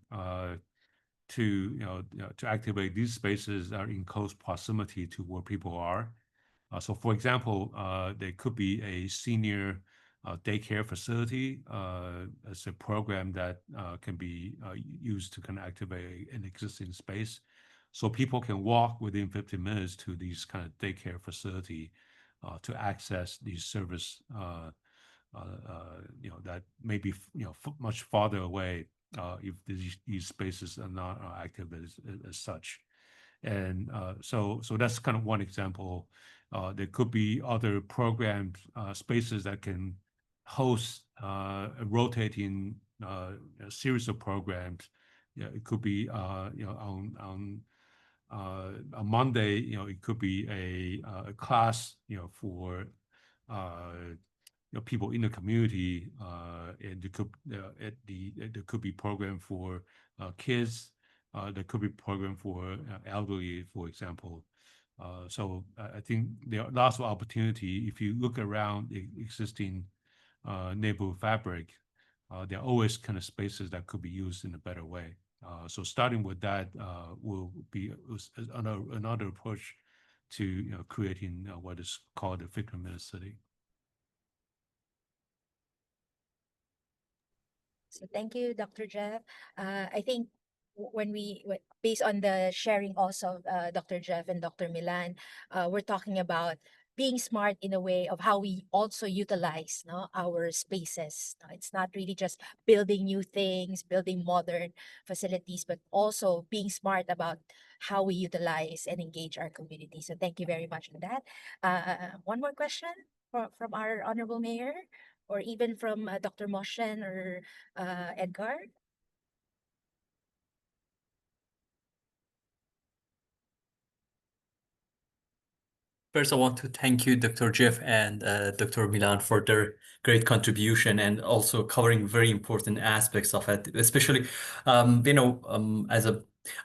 to activate these spaces that are in close proximity to where people are. So, for example, there could be a senior daycare facility as a program that can be used to kind of activate an existing space. So people can walk within 15 minutes to these kind of daycare facility to access these service, that may be, much farther away if these spaces are not active as such. And so that's kind of one example. There could be other programs, spaces that can host a rotating a series of programs. Yeah, it could be on Monday, it could be a class, for people in the community, and there could be program for kids. There could be program for elderly, for example. So I think there are lots of opportunity. If you look around the existing neighborhood fabric, there are always kind of spaces that could be used in a better way. So starting with that will be another approach to creating what is called the 15-minute city. So thank you, Dr. Jeff. I think based on the sharing also of Dr. Jeff and Dr. Milan, we're talking about being smart in a way of how we also utilize our spaces. It's not really just building new things, building modern facilities, but also being smart about how we utilize and engage our community. So thank you very much for that. One more question from our Honorable Mayor, or even from Dr. Moshen or Edgar? First, I want to thank you, Dr. Jeff and Dr. Milan, for their great contribution and also covering very important aspects of it, especially, I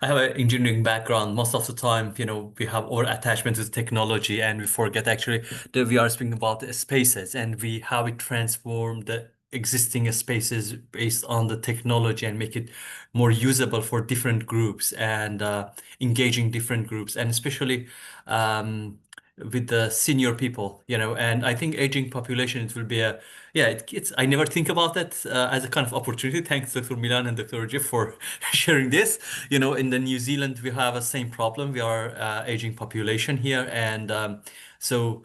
have an engineering background. Most of the time, we have our attachment to technology and we forget actually that we are speaking about the spaces and how we transform the existing spaces based on the technology and make it more usable for different groups and engaging different groups, and especially with the senior people, and I think aging population, it will be I never think about that as a kind of opportunity. Thanks, Dr. Milan and Dr. Jeff, for sharing this. In the New Zealand, we have a same problem. We are aging population here, and so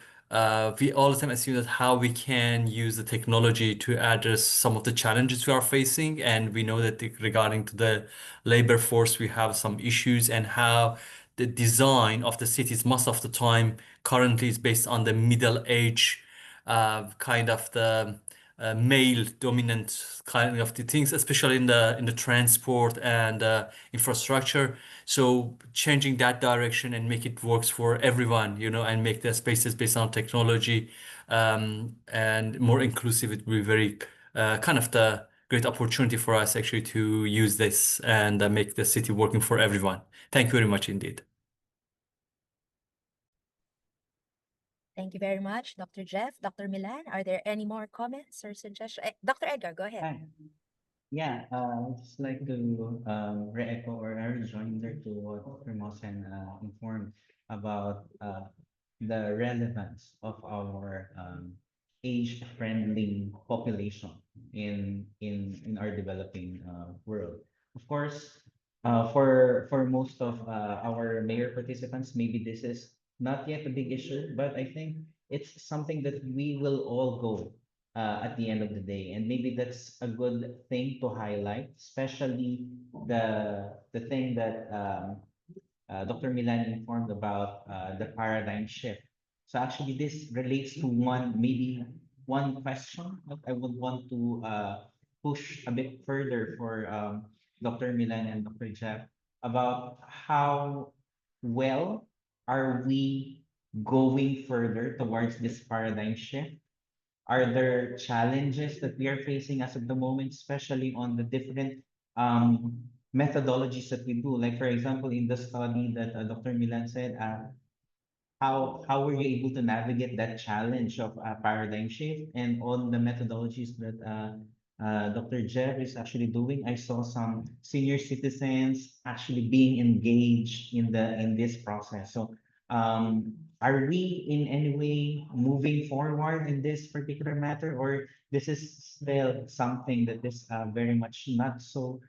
we all the time assume that how we can use the technology to address some of the challenges we are facing, and we know that regarding to the labor force, we have some issues, and how the design of the cities most of the time currently is based on the middle age, kind of the male dominant kind of the things, especially in the transport and infrastructure. So changing that direction and make it works for everyone, and make the spaces based on technology and more inclusive, it will be very kind of the great opportunity for us actually to use this and make the city working for everyone. Thank you very much indeed. Thank you very much, Dr. Jeff. Dr. Milan, are there any more comments or suggestions? Dr. Edgar, go ahead. Hi. Yeah, I'd just like to re-echo or rejoinder to what Dr. Mosen informed about the relevance of our age-friendly population in our developing world. Of course, for most of our mayor participants, maybe this is not yet a big issue, but I think it's something that we will all go at the end of the day, and maybe that's a good thing to highlight, especially the thing that Dr. Milan informed about the paradigm shift. So actually, this relates to maybe one question that I would want to push a bit further for Dr. Milan and Dr. Jeff about how well are we going further towards this paradigm shift. Are there challenges that we are facing as of the moment, especially on the different methodologies that we do? Like, for example, in the study that Dr. Milan said, how were you able to navigate that challenge of paradigm shift, and on the methodologies that Dr. Jeff is actually doing? I saw some senior citizens actually being engaged in this process. So are we in any way moving forward in this particular matter, or this is still something that is very much not so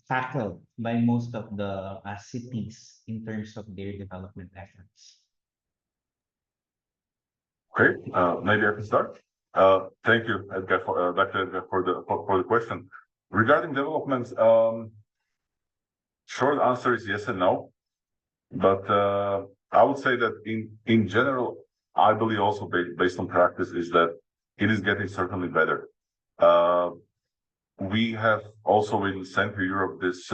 tackled by most of the cities in terms of their development efforts? Great. Maybe I can start. Thank you, Edgar, Dr. Edgar, for the question. Regarding developments, short answer is yes and no. But I would say that in general, I believe also based on practice is that it is getting certainly better. We have also in Central Europe this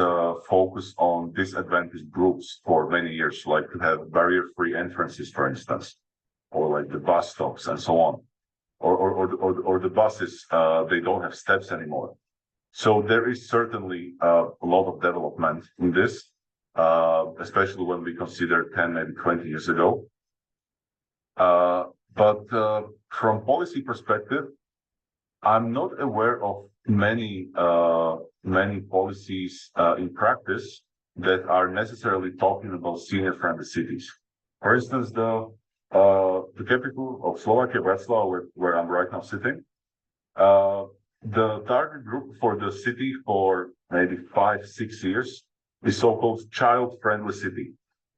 focus on disadvantaged groups for many years, like to have barrier-free entrances, for instance, or like the bus stops and so on, or the buses they don't have steps anymore. So there is certainly a lot of development in this, especially when we consider 10, maybe 20 years ago. But from policy perspective, I'm not aware of many policies in practice that are necessarily talking about senior-friendly cities. For instance, the capital of Slovakia, Bratislava, where I'm right now sitting, the target group for the city for maybe 5-6 years is so-called child-friendly city.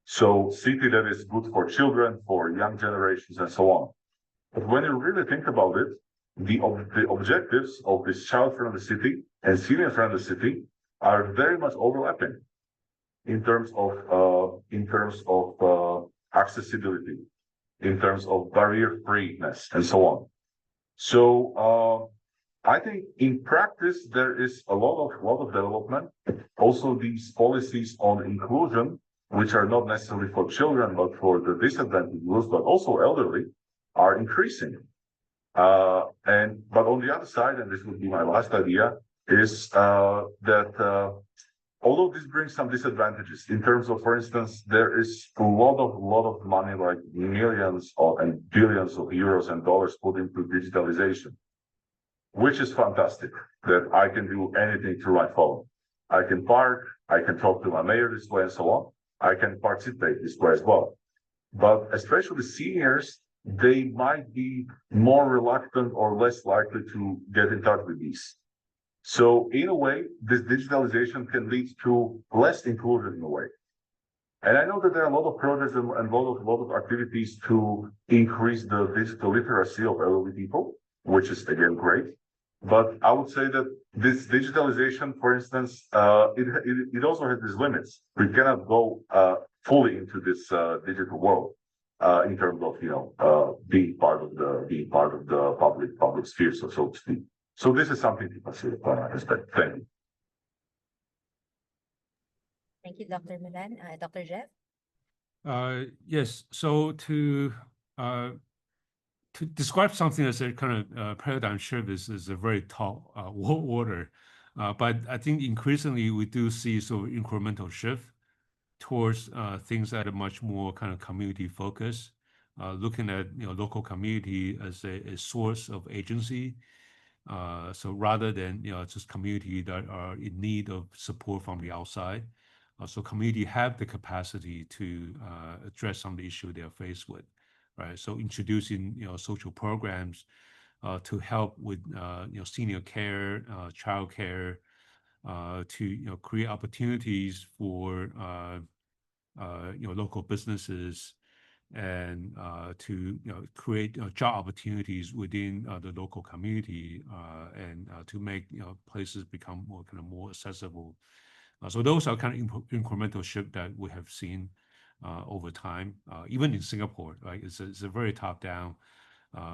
So city that is good for children, for young generations, and so on. But when you really think about it, the objectives of this child-friendly city and senior-friendly city are very much overlapping in terms of accessibility, in terms of barrier-freeness, and so on. So I think in practice there is a lot of development. Also, these policies on inclusion, which are not necessarily for children but for the disadvantaged groups, but also elderly, are increasing. But on the other side, and this would be my last idea, is that although this brings some disadvantages in terms of, for instance, there is a lot of money, like millions and billions of euros and dollars put into digitalization, which is fantastic, that I can do anything through my phone. I can park, I can talk to my mayor this way and so on. I can participate this way as well. But especially seniors, they might be more reluctant or less likely to get in touch with these. So in a way, this digitalization can lead to less inclusion in a way. And I know that there are a lot of projects and a lot of activities to increase the digital literacy of elderly people, which is again great. But I would say that this digitalization, for instance, it also has its limits. We cannot go fully into this digital world in terms of being part of the public sphere, so to speak. So this is something to consider from my perspective. Thank you. Thank you, Dr. Milan. Dr. Jeff? Yes. So to describe something as a kind of paradigm shift is a very tall order. But I think increasingly we do see sort of incremental shift towards things that are much more kind of community focused, looking at local community as a source of agency. So rather than just community that are in need of support from the outside, so community have the capacity to address some of the issue they are faced with, right? So introducing social programs to help with senior care, child care, to create opportunities for local businesses and to create job opportunities within the local community and to make places become more accessible. So those are kind of incremental shift that we have seen over time. Even in Singapore, right? It's a very top-down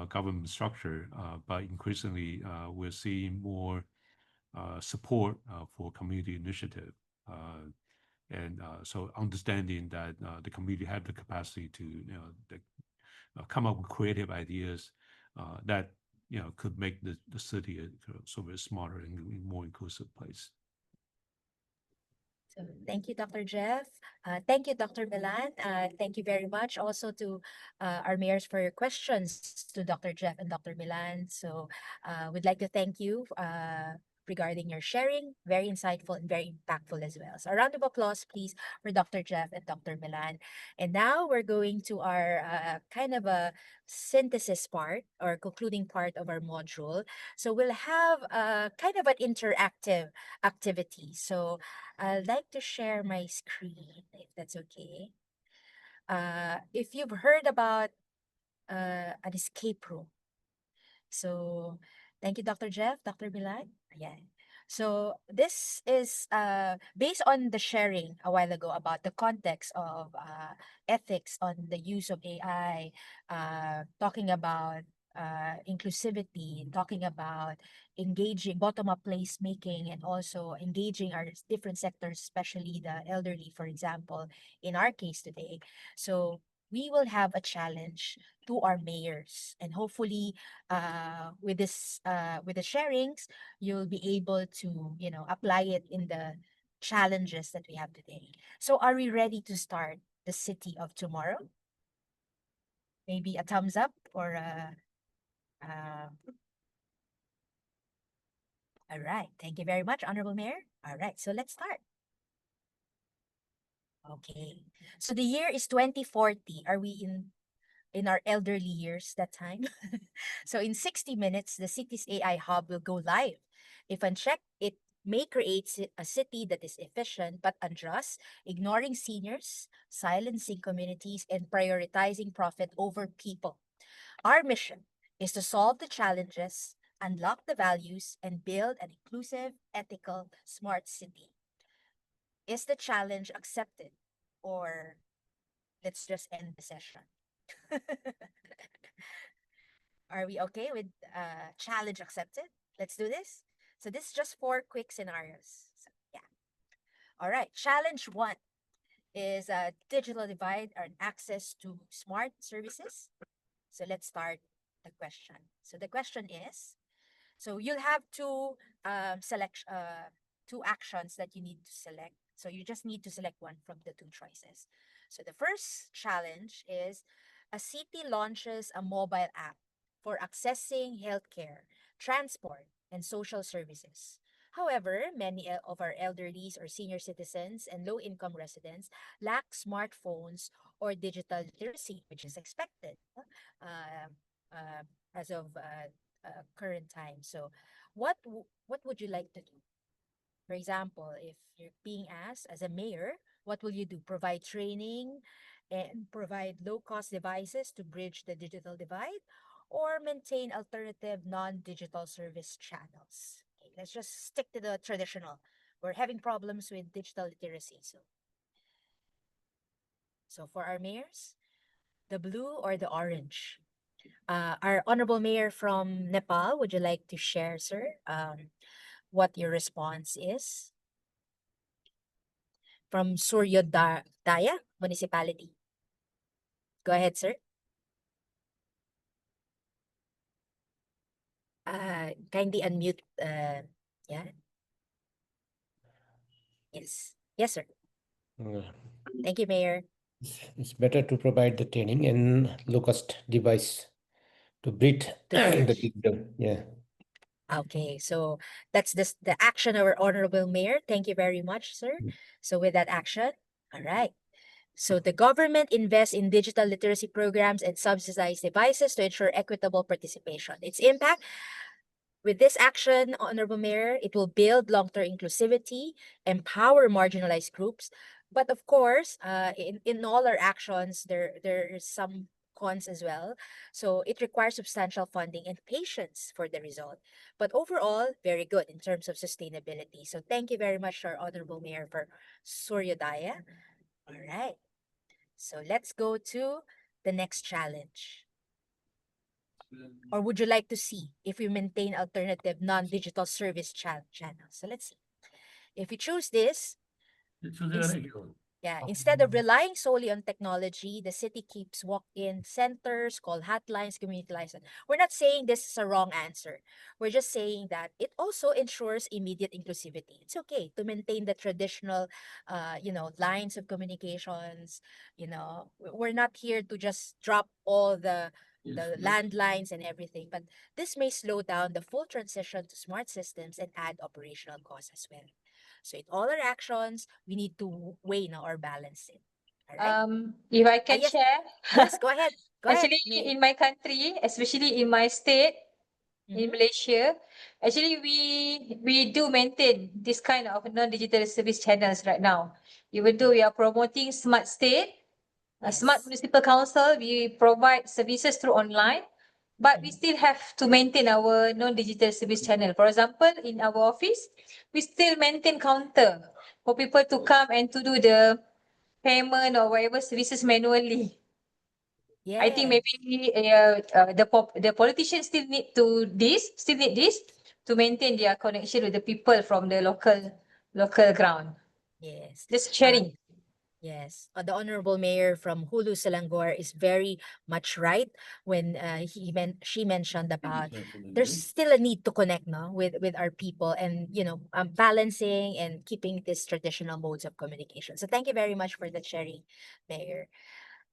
government structure, but increasingly we're seeing more support for community initiative. And so understanding that the community have the capacity to come up with creative ideas that could make the city a sort of a smarter and more inclusive place. So thank you, Dr. Jeff. Thank you, Dr. Milan. Thank you very much also to our mayors for your questions to Dr. Jeff and Dr. Milan. So we'd like to thank you regarding your sharing. Very insightful and very impactful as well. So a round of applause, please, for Dr. Jeff and Dr. Milan. And now we're going to our kind of a synthesis part or concluding part of our module. So we'll have kind of an interactive activity. So I'd like to share my screen, if that's okay. If you've heard about an escape room. So thank you, Dr. Jeff, Dr. Milan. Yeah. So this is based on the sharing a while ago about the context of ethics on the use of AI, talking about inclusivity, talking about engaging bottom-up placemaking, and also engaging our different sectors, especially the elderly, for example, in our case today. So we will have a challenge to our mayors, and hopefully with this with the sharings, you'll be able to apply it in the challenges that we have today. So are we ready to start the city of tomorrow? Maybe a thumbs up or all right, thank you very much, Honorable Mayor. All right, so let's start. Okay, so the year is 2040. Are we in our elderly years that time? So in 60 minutes, the city's AI hub will go live. If unchecked, it may create a city that is efficient but unjust, ignoring seniors, silencing communities, and prioritizing profit over people. Our mission is to solve the challenges, unlock the values, and build an inclusive, ethical, smart city. Is the challenge accepted? Or let's just end the session? Are we okay with challenge accepted? Let's do this. So this is just 4 quick scenarios. So, yeah. All right. Challenge 1 is a digital divide and access to smart services. So let's start the question. So the question is, so you'll have two two actions that you need to select. So you just need to select one from the 2 choices. So the first challenge is a city launches a mobile app for accessing healthcare, transport, and social services. However, many of our elderlies or senior citizens and low-income residents lack smartphones or digital literacy, which is expected uh, as of current time. So, what would you like to do? For example, if you're being asked as a mayor, what will you do? Provide training and provide low-cost devices to bridge the digital divide, or maintain alternative non-digital service channels? Okay, let's just stick to the traditional. We're having problems with digital literacy. So for our mayors, the blue or the orange? Our honorable mayor from Nepal, would you like to share, sir, what your response is? From Suryodaya Municipality. Go ahead, sir. Kindly unmute. Yeah. Yes. Yes, sir. Thank you, Mayor. It's better to provide the training and low-cost device to bridge the digital. Yeah. Okay, so that's the action of our honorable mayor. Thank you very much, sir. So with that action, all right. So the government invests in digital literacy programs and subsidized devices to ensure equitable participation. Its impact: with this action, Honorable Mayor, it will build long-term inclusivity, empower marginalized groups. But of course, in all our actions, there is some cons as well. So it requires substantial funding and patience for the result. But overall, very good in terms of sustainability. So thank you very much to our Honorable Mayor for Suryodaya. All right. So let's go to the next challenge. Or would you like to see if we maintain alternative non-digital service channels? So let's see. If you choose this, Yeah, instead of relying solely on technology, the city keeps walk-in centers, call hotlines, community lines. We're not saying this is a wrong answer. We're just saying that it also ensures immediate inclusivity. It's okay to maintain the traditional, lines of communications. We're not here to just drop all the landlines and everything, but this may slow down the full transition to smart systems and add operational costs as well. So in all our actions, we need to weigh now or balance it. All right. If I can Yes. share, Yes, go ahead. Go ahead. actually May. in my country, especially in my state, in Mhm. Malaysia, actually we do maintain this kind of non-digital service channels right now. Even though we are promoting smart state, a smart Yes. municipal council, we provide services through online, but we still have to maintain our non-digital service channel. For example, in our office, we still maintain counter for people to come and to do the payment or whatever services manually. I think Yes. maybe the politicians still need this to maintain their connection with the people from the local ground. Yes. Just sharing. Yes, the honorable mayor from Hulu Selangor is very much right when she mentioned about there's still a need to connect with our people and balancing and keeping these traditional modes of communication. So thank you very much for the sharing, mayor.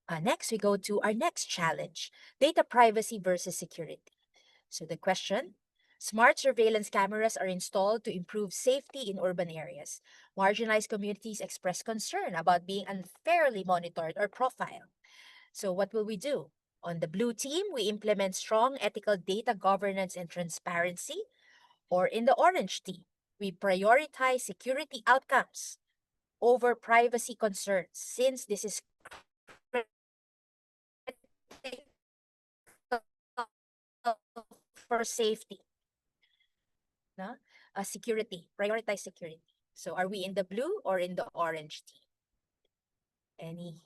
Next, we go to our next challenge: data privacy versus security. So the question: smart surveillance cameras are installed to improve safety in urban areas. Marginalized communities express concern about being unfairly monitored or profiled. So what will we do? On the blue team, we implement strong ethical data governance and transparency. Or in the orange team, we prioritize security outcomes over privacy concerns, since this is for safety. No? Security, prioritize security. So are we in the blue or in the orange team? Any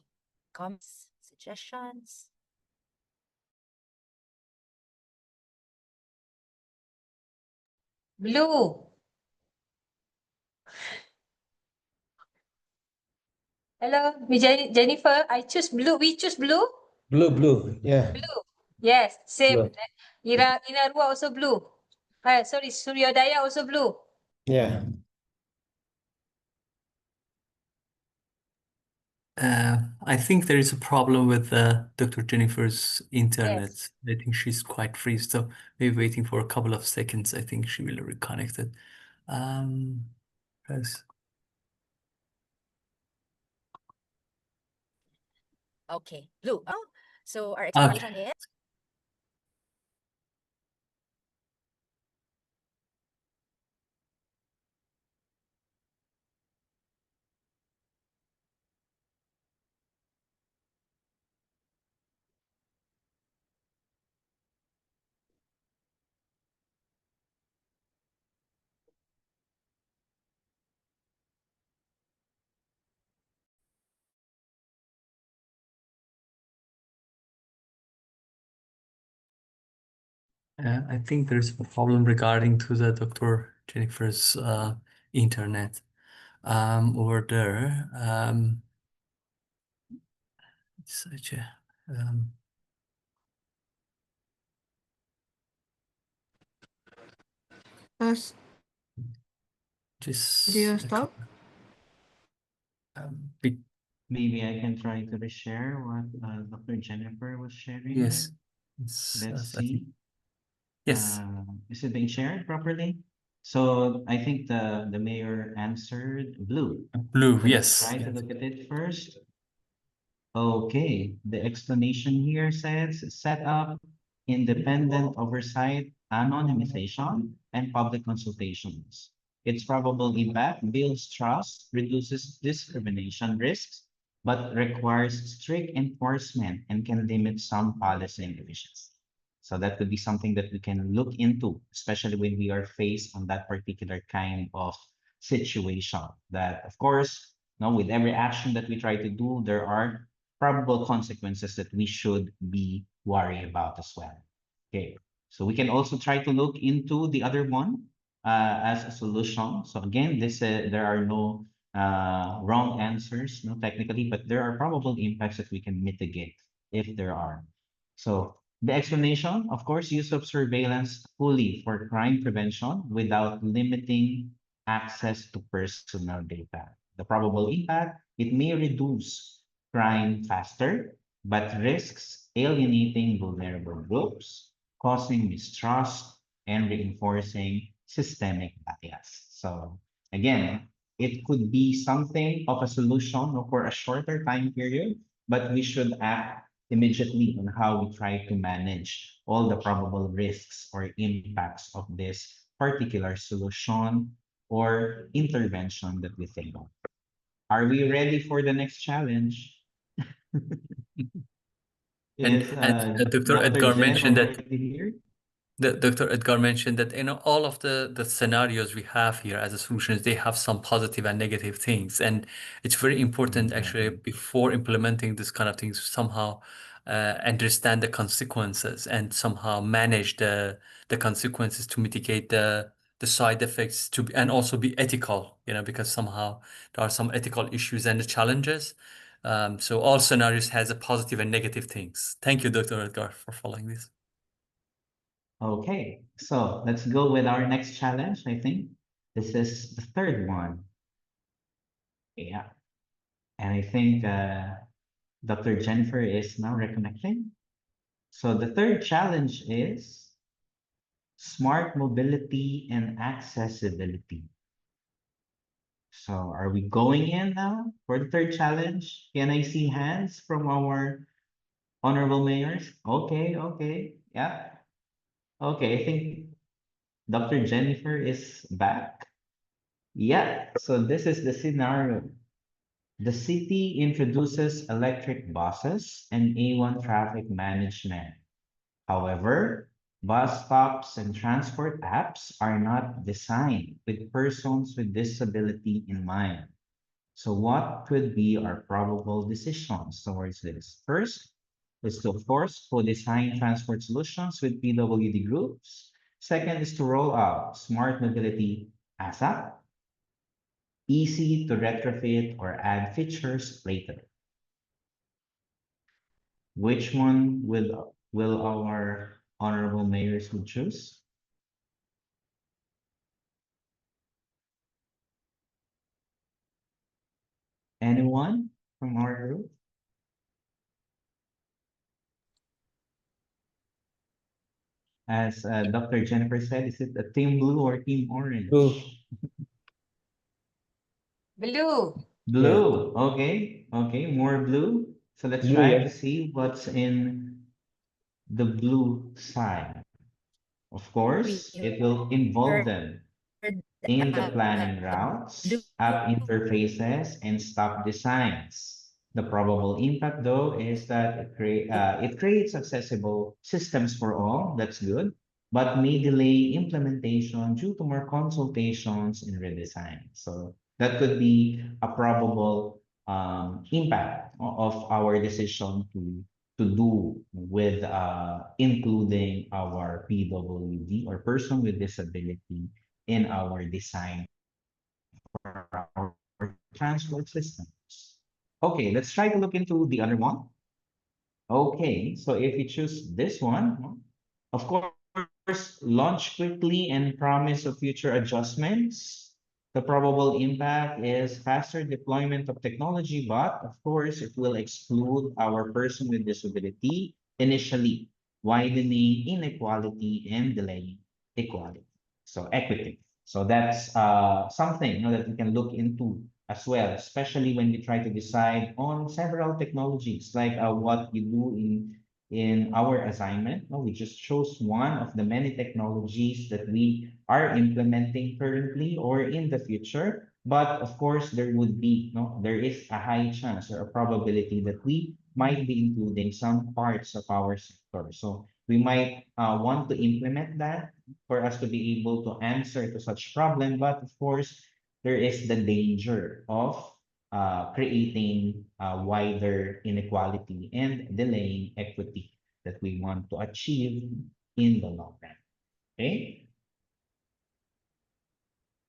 comments, suggestions? Blue. Hello, Jennifer. I choose blue. We choose blue. Blue, yeah. Blue. Yes, same. Blue. Inarua also blue. Sorry, Suryodaya also blue. Yeah. I think there is a problem with Dr. Jennifer's internet. Yes. I think she's quite free, so maybe waiting for a couple of seconds. I think she will reconnect it. Press. Okay, blue. Oh, so our Okay. explanation is I think there's a problem regarding to the Dr. Jennifer's internet over there. Such a Does just video a stop? bit, Maybe I can try to reshare what Dr. Jennifer was sharing. yes. It's, Let's I think see. yes. Is it being shared properly? So I think the mayor answered blue. Blue, So let's yes. try to look at it first. Okay, the explanation here says set up independent oversight, anonymization, and public consultations. Its probable impact builds trust, reduces discrimination risks, but requires strict enforcement and can limit some policy inefficiency. So that could be something that we can look into, especially when we are faced on that particular kind of situation. That, of course, with every action that we try to do, there are probable consequences that we should be worried about as well. Okay, so we can also try to look into the other one as a solution. So again, there are no wrong answers, no, technically, but there are probable impacts that we can mitigate if there are. So the explanation, of course, use of surveillance fully for crime prevention without limiting access to personal data. The probable impact, it may reduce crime faster, but risks alienating vulnerable groups, causing mistrust, and reinforcing systemic bias. So again, it could be something of a solution for a shorter time period, but we should act immediately on how we try to manage all the probable risks or impacts of this particular solution or intervention that we think of. Are we ready for the next challenge? And Is Dr. Dr. Edgar Jen mentioned that already here? Dr. Edgar mentioned that all of the scenarios we have here as a solutions, they have some positive and negative things, and it's very important actually Exactly. before implementing this kind of things somehow understand the consequences and somehow manage the consequences to mitigate the side effects and also be ethical, because somehow there are some ethical issues and the challenges. So all scenarios has a positive and negative things. Thank you, Dr. Edgar, for following this. Okay, so let's go with our next challenge, I think. This is the third one. Yeah, and I think Dr. Jennifer is now reconnecting. So the third challenge is smart mobility and accessibility. So are we going in now for the third challenge? Can I see hands from our honorable mayors? Okay, okay, yeah. Okay, I think Dr. Jennifer is back. Yeah, so this is the scenario. The city introduces electric buses and A1 traffic management. However, bus stops and transport apps are not designed with persons with disability in mind. So what could be our probable decisions towards this? First is to, of course, co-design transport solutions with PWD groups. Second is to roll out smart mobility ASAP, easy to retrofit or add features later. Which one will our honorable mayors would choose? Anyone from our group? As Dr. Jennifer said, is it a team blue or team orange? Blue. Blue. Blue. Okay. Okay. More blue. So let's Blue, try yeah. to see what's in the blue side. Of course, We it will involve them heard in the planning blue. routes, app interfaces, and stop designs. The probable impact, though, is that it creates accessible systems for all. That's good, but may delay implementation due to more consultations and redesign. So that could be a probable impact of our decision to do with including our PWD or person with disability in our design for our transport systems. Okay, let's try to look into the other one. Okay, so if you choose this one, of course, launch quickly and promise of future adjustments. The probable impact is faster deployment of technology, but of course, it will exclude our person with disability initially, widening inequality and delaying equality. So equity. So that's something that we can look into as well, especially when we try to decide on several technologies like what you do in our assignment. No, we just chose one of the many technologies that we are implementing currently or in the future. But of course, there is a high chance or a probability that we might be including some parts of our sector. So we might want to implement that for us to be able to answer to such problem. But of course, there is the danger of creating wider inequality and delaying equity that we want to achieve in the long run. Okay.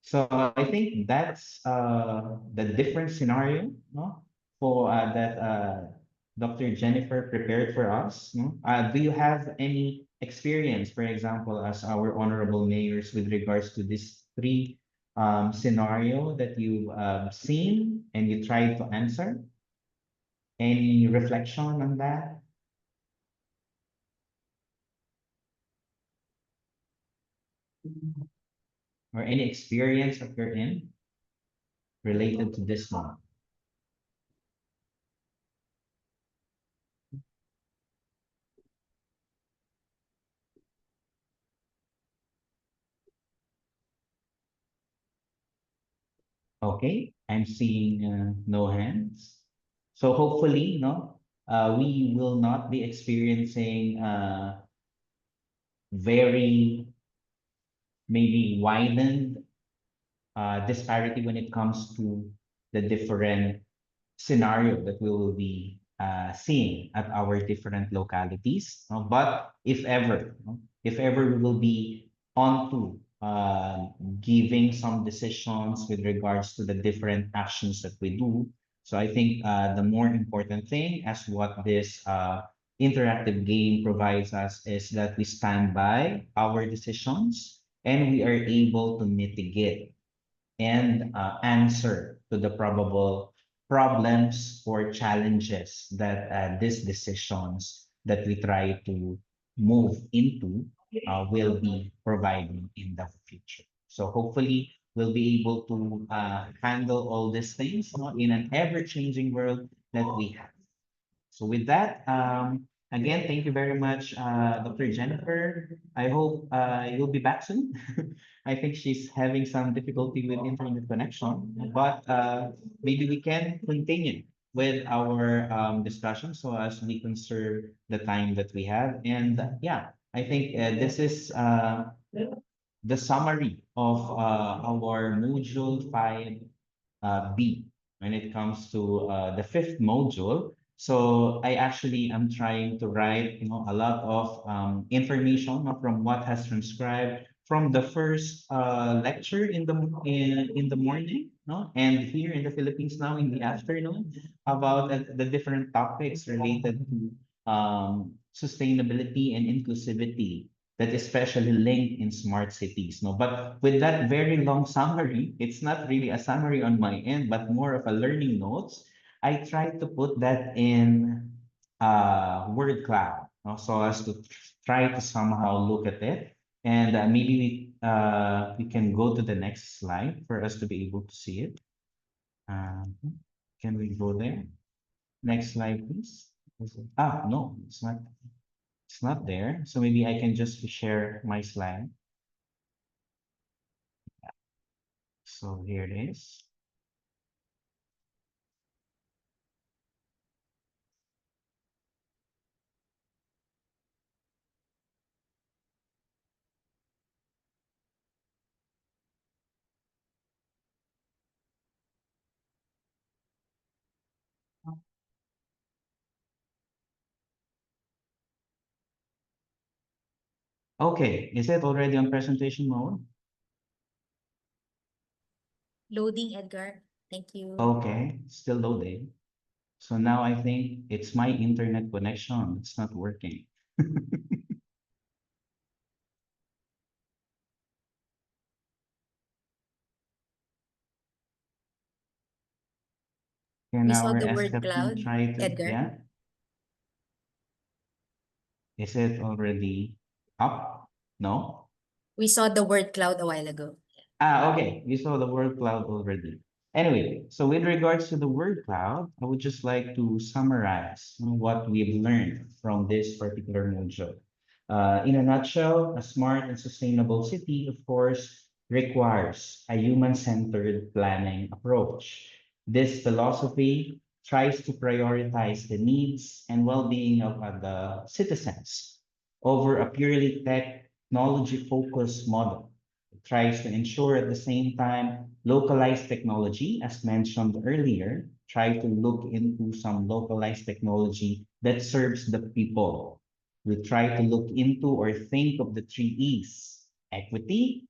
So I think that's the different scenario, no, for that Dr. Jennifer prepared for us. No? Do you have any experience, for example, as our honorable mayors, with regards to these three scenario that you've seen and you tried to answer? Any reflection on that? Or any experience that you're in related to this one? Okay, I'm seeing no hands. So hopefully, no, we will not be experiencing very maybe widened disparity when it comes to the different scenario that we will be seeing at our different localities. But if ever, no, if ever we will be onto giving some decisions with regards to the different actions that we do. So I think the more important thing, as what this interactive game provides us, is that we stand by our decisions and we are able to mitigate and answer to the probable problems or challenges that these decisions that we try to move into will be providing in the future. So hopefully we'll be able to handle all these things, no, in an ever-changing world that we have. So with that, again, thank you very much, Dr. Jennifer. I hope you'll be back soon. I think she's having some difficulty with internet connection, but maybe we can continue with our discussion so as we conserve the time that we have. And yeah, I think this is the summary of our module 5B when it comes to the fifth module. So I actually am trying to write, a lot of information from what has transcribed from the first lecture in the morning, no, and here in the Philippines now in the afternoon about the different topics related to sustainability and inclusivity that is especially linked in smart cities. No, but with that very long summary, it's not really a summary on my end, but more of a learning notes. I tried to put that in word cloud, no, so as to try to somehow look at it. And maybe we can go to the next slide for us to be able to see it. Um, can we go there? Next slide, please. No, it's not. It's not there. So maybe I can just share my slide. So here it is. Okay, is it already on presentation mode? Loading, Edgar. Thank you. Okay, still loading. So now I think it's my internet connection. It's not working. Can We saw our the word ESCAP team cloud, try to, Edgar. yeah? Is it already up? No? We saw the word cloud a while ago. Okay. You saw the word cloud already. Anyway, so with regards to the word cloud, I would just like to summarize what we've learned from this particular module. In a nutshell, a smart and sustainable city, of course, requires a human-centered planning approach. This philosophy tries to prioritize the needs and well-being of the citizens over a purely technology-focused model. It tries to ensure at the same time localized technology, as mentioned earlier, try to look into some localized technology that serves the people. We try to look into or think of the three E's: equity,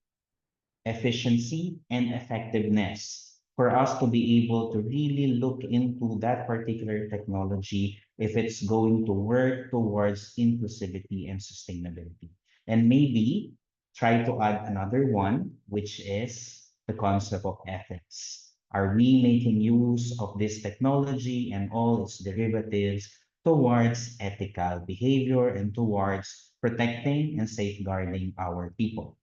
efficiency, and effectiveness for us to be able to really look into that particular technology if it's going to work towards inclusivity and sustainability. And maybe try to add another one, which is the concept of ethics. Are we making use of this technology and all its derivatives towards ethical behavior and towards protecting and safeguarding our people?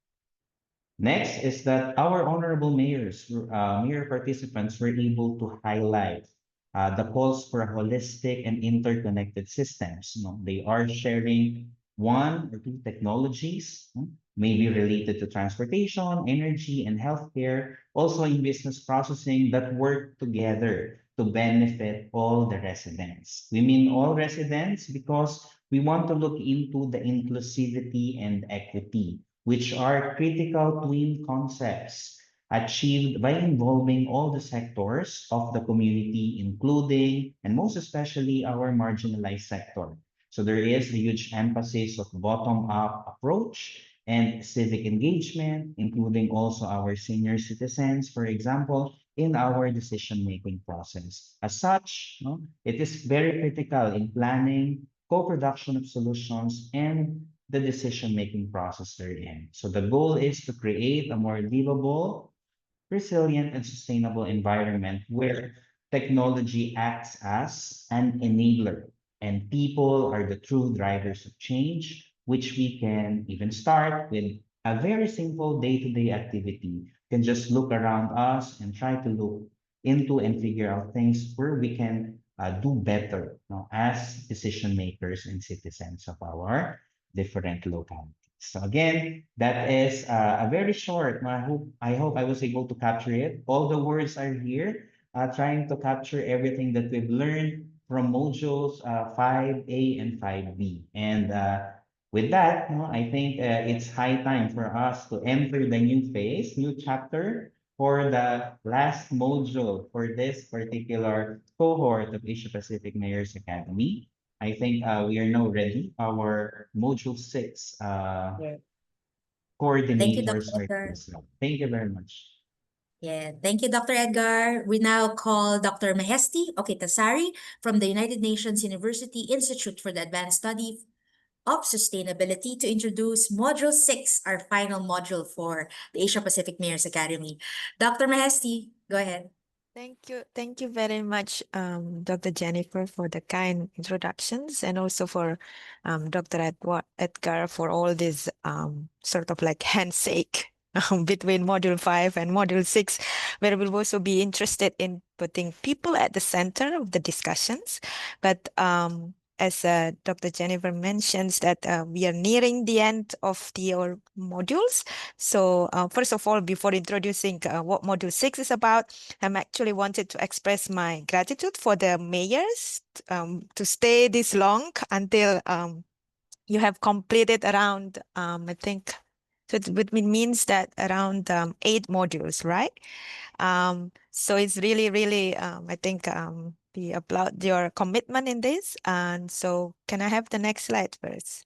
Next is that our honorable mayor participants were able to highlight the calls for holistic and interconnected systems. They are sharing one or two technologies, maybe related to transportation, energy, and healthcare, also in business processing that work together to benefit all the residents. We mean all residents because we want to look into the inclusivity and equity, which are critical twin concepts achieved by involving all the sectors of the community, including and most especially our marginalized sector. So there is a huge emphasis of bottom-up approach and civic engagement, including also our senior citizens, for example, in our decision-making process. As such, it is very critical in planning, co-production of solutions, and the decision-making process they're in. So the goal is to create a more livable, resilient, and sustainable environment where technology acts as an enabler and people are the true drivers of change, which we can even start with a very simple day-to-day activity. You can just look around us and try to look into and figure out things where we can do better as decision makers and citizens of our different localities. So again, that is a very short. I hope I was able to capture it. All the words are here, trying to capture everything that we've learned from modules 5A and 5B. And with that, I think it's high time for us to enter the new phase, new chapter for the last module for this particular cohort of Asia Pacific Mayors Academy. I think we are now ready. Our module 6 Yeah. Thank you, coordinators Dr. are Edgar. here. Thank you very much. Yeah, thank you, Dr. Edgar. We now call Dr. Mahesti Okitasari from the United Nations University Institute for the Advanced Study of Sustainability to introduce Module 6, our final module for the Asia Pacific Mayors Academy. Dr. Mahesti, go ahead. Thank you very much, Dr. Jennifer, for the kind introductions, and also for Dr. Edgar for all this sort of like handshake between Module 5 and Module 6, where we'll also be interested in putting people at the center of the discussions. But as Dr. Jennifer mentions that we are nearing the end of our modules. So first of all, before introducing what Module 6 is about, I'm actually wanted to express my gratitude for the mayors to stay this long until you have completed around, I think, so it means that around 8 modules, right? So it's really, really, I think we applaud your commitment in this. And so can I have the next slide first?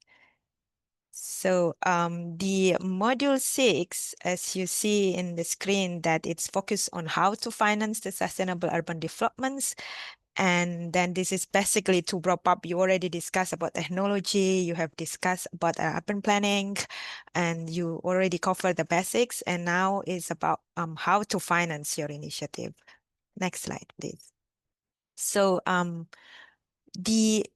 So the module 6, as you see in the screen, that it's focused on how to finance the sustainable urban developments. And then this is basically to wrap up. You already discussed about technology, you have discussed about urban planning, and you already covered the basics. And now it's about how to finance your initiative. Next slide, please. So the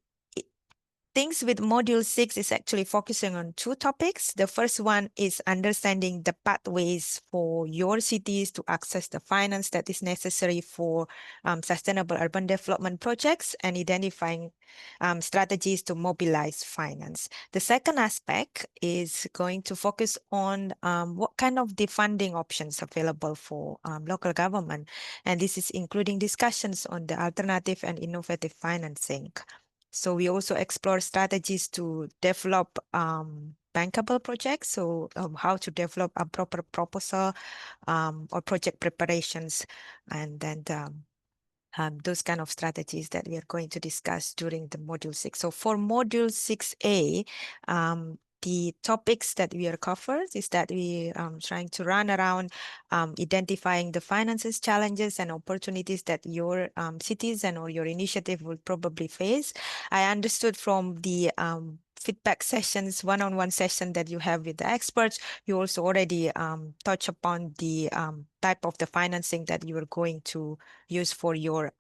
things with Module 6 is actually focusing on 2 topics. The first one is understanding the pathways for your cities to access the finance that is necessary for sustainable urban development projects and identifying strategies to mobilize finance. The second aspect is going to focus on what kind of the funding options available for local government. And this is including discussions on the alternative and innovative financing. So we also explore strategies to develop bankable projects. So how to develop a proper proposal or project preparations, and then those kind of strategies that we are going to discuss during the Module 6. So for Module 6A, the topics that we are covered is that we trying to run around identifying the finances challenges and opportunities that your citizen or your initiative will probably face. I understood from the feedback sessions, one-on-one session that you have with the experts, you also already touch upon the type of the financing that you are going to use for your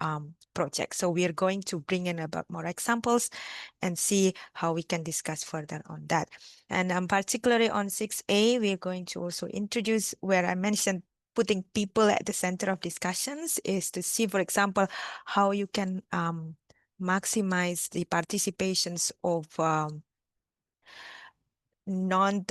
project. So we are going to bring in about more examples and see how we can discuss further on that. And particularly on 6A, we're going to also introduce where I mentioned putting people at the center of discussions is to see, for example, how you can maximize the participations of non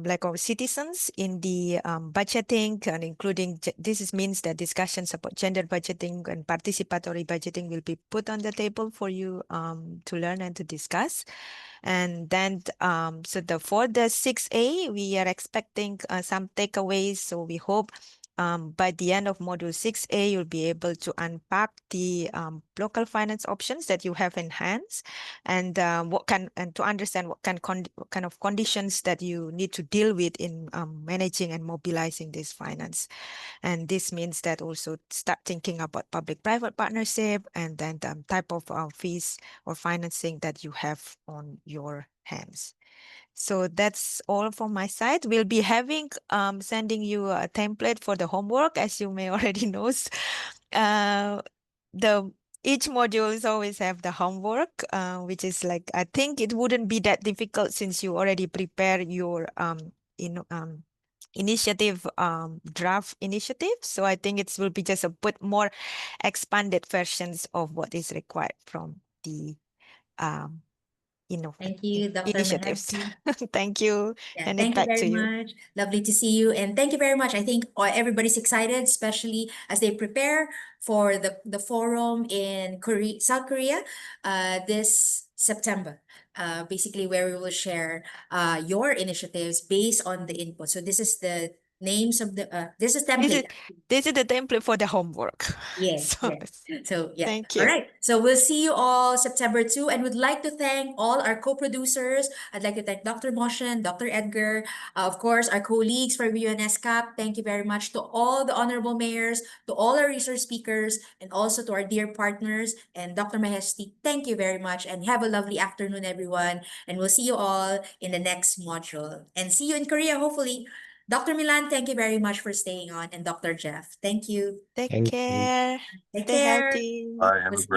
like our citizens in the budgeting, and including this means that discussions about gender budgeting and participatory budgeting will be put on the table for you to learn and to discuss. And then for the 6A, we are expecting some takeaways. So we hope by the end of module 6A, you'll be able to unpack the local finance options that you have in hands, and to understand what kind of conditions that you need to deal with in managing and mobilizing this finance. And this means that also start thinking about public-private partnership and then the type of fees or financing that you have on your hands. So that's all from my side. We'll be sending you a template for the homework, as you may already know. Each modules always have the homework, which is like, I think it wouldn't be that difficult since you already prepare your initiative, draft initiative. So I think it will be just a bit more expanded versions of what is required from the Thank you, Dr. initiatives. Mahesti. Thank you. Yeah, And thank you back very to you. much. Lovely to see you. And thank you very much. I think everybody's excited, especially as they prepare for the forum in South Korea this September. Basically, where we will share your initiatives based on the input. So this is the names of this is template. This is the template for the homework. Yes, So, yes. So yeah. Thank All you. right. So we'll see you all September 2, and would like to thank all our co-producers. I'd like to thank Dr. Moshen, Dr. Edgar, of course, our colleagues for ESCAP. Thank you very much to all the honorable mayors, to all our resource speakers, and also to our dear partners and Dr. Mahesti. Thank you very much, and have a lovely afternoon, everyone. And we'll see you all in the next module. And see you in Korea, hopefully. Dr. Milan, thank you very much for staying on, and Dr. Jeff, thank you. Take Thank you. care. Take Stay care. healthy. I have a We'll see great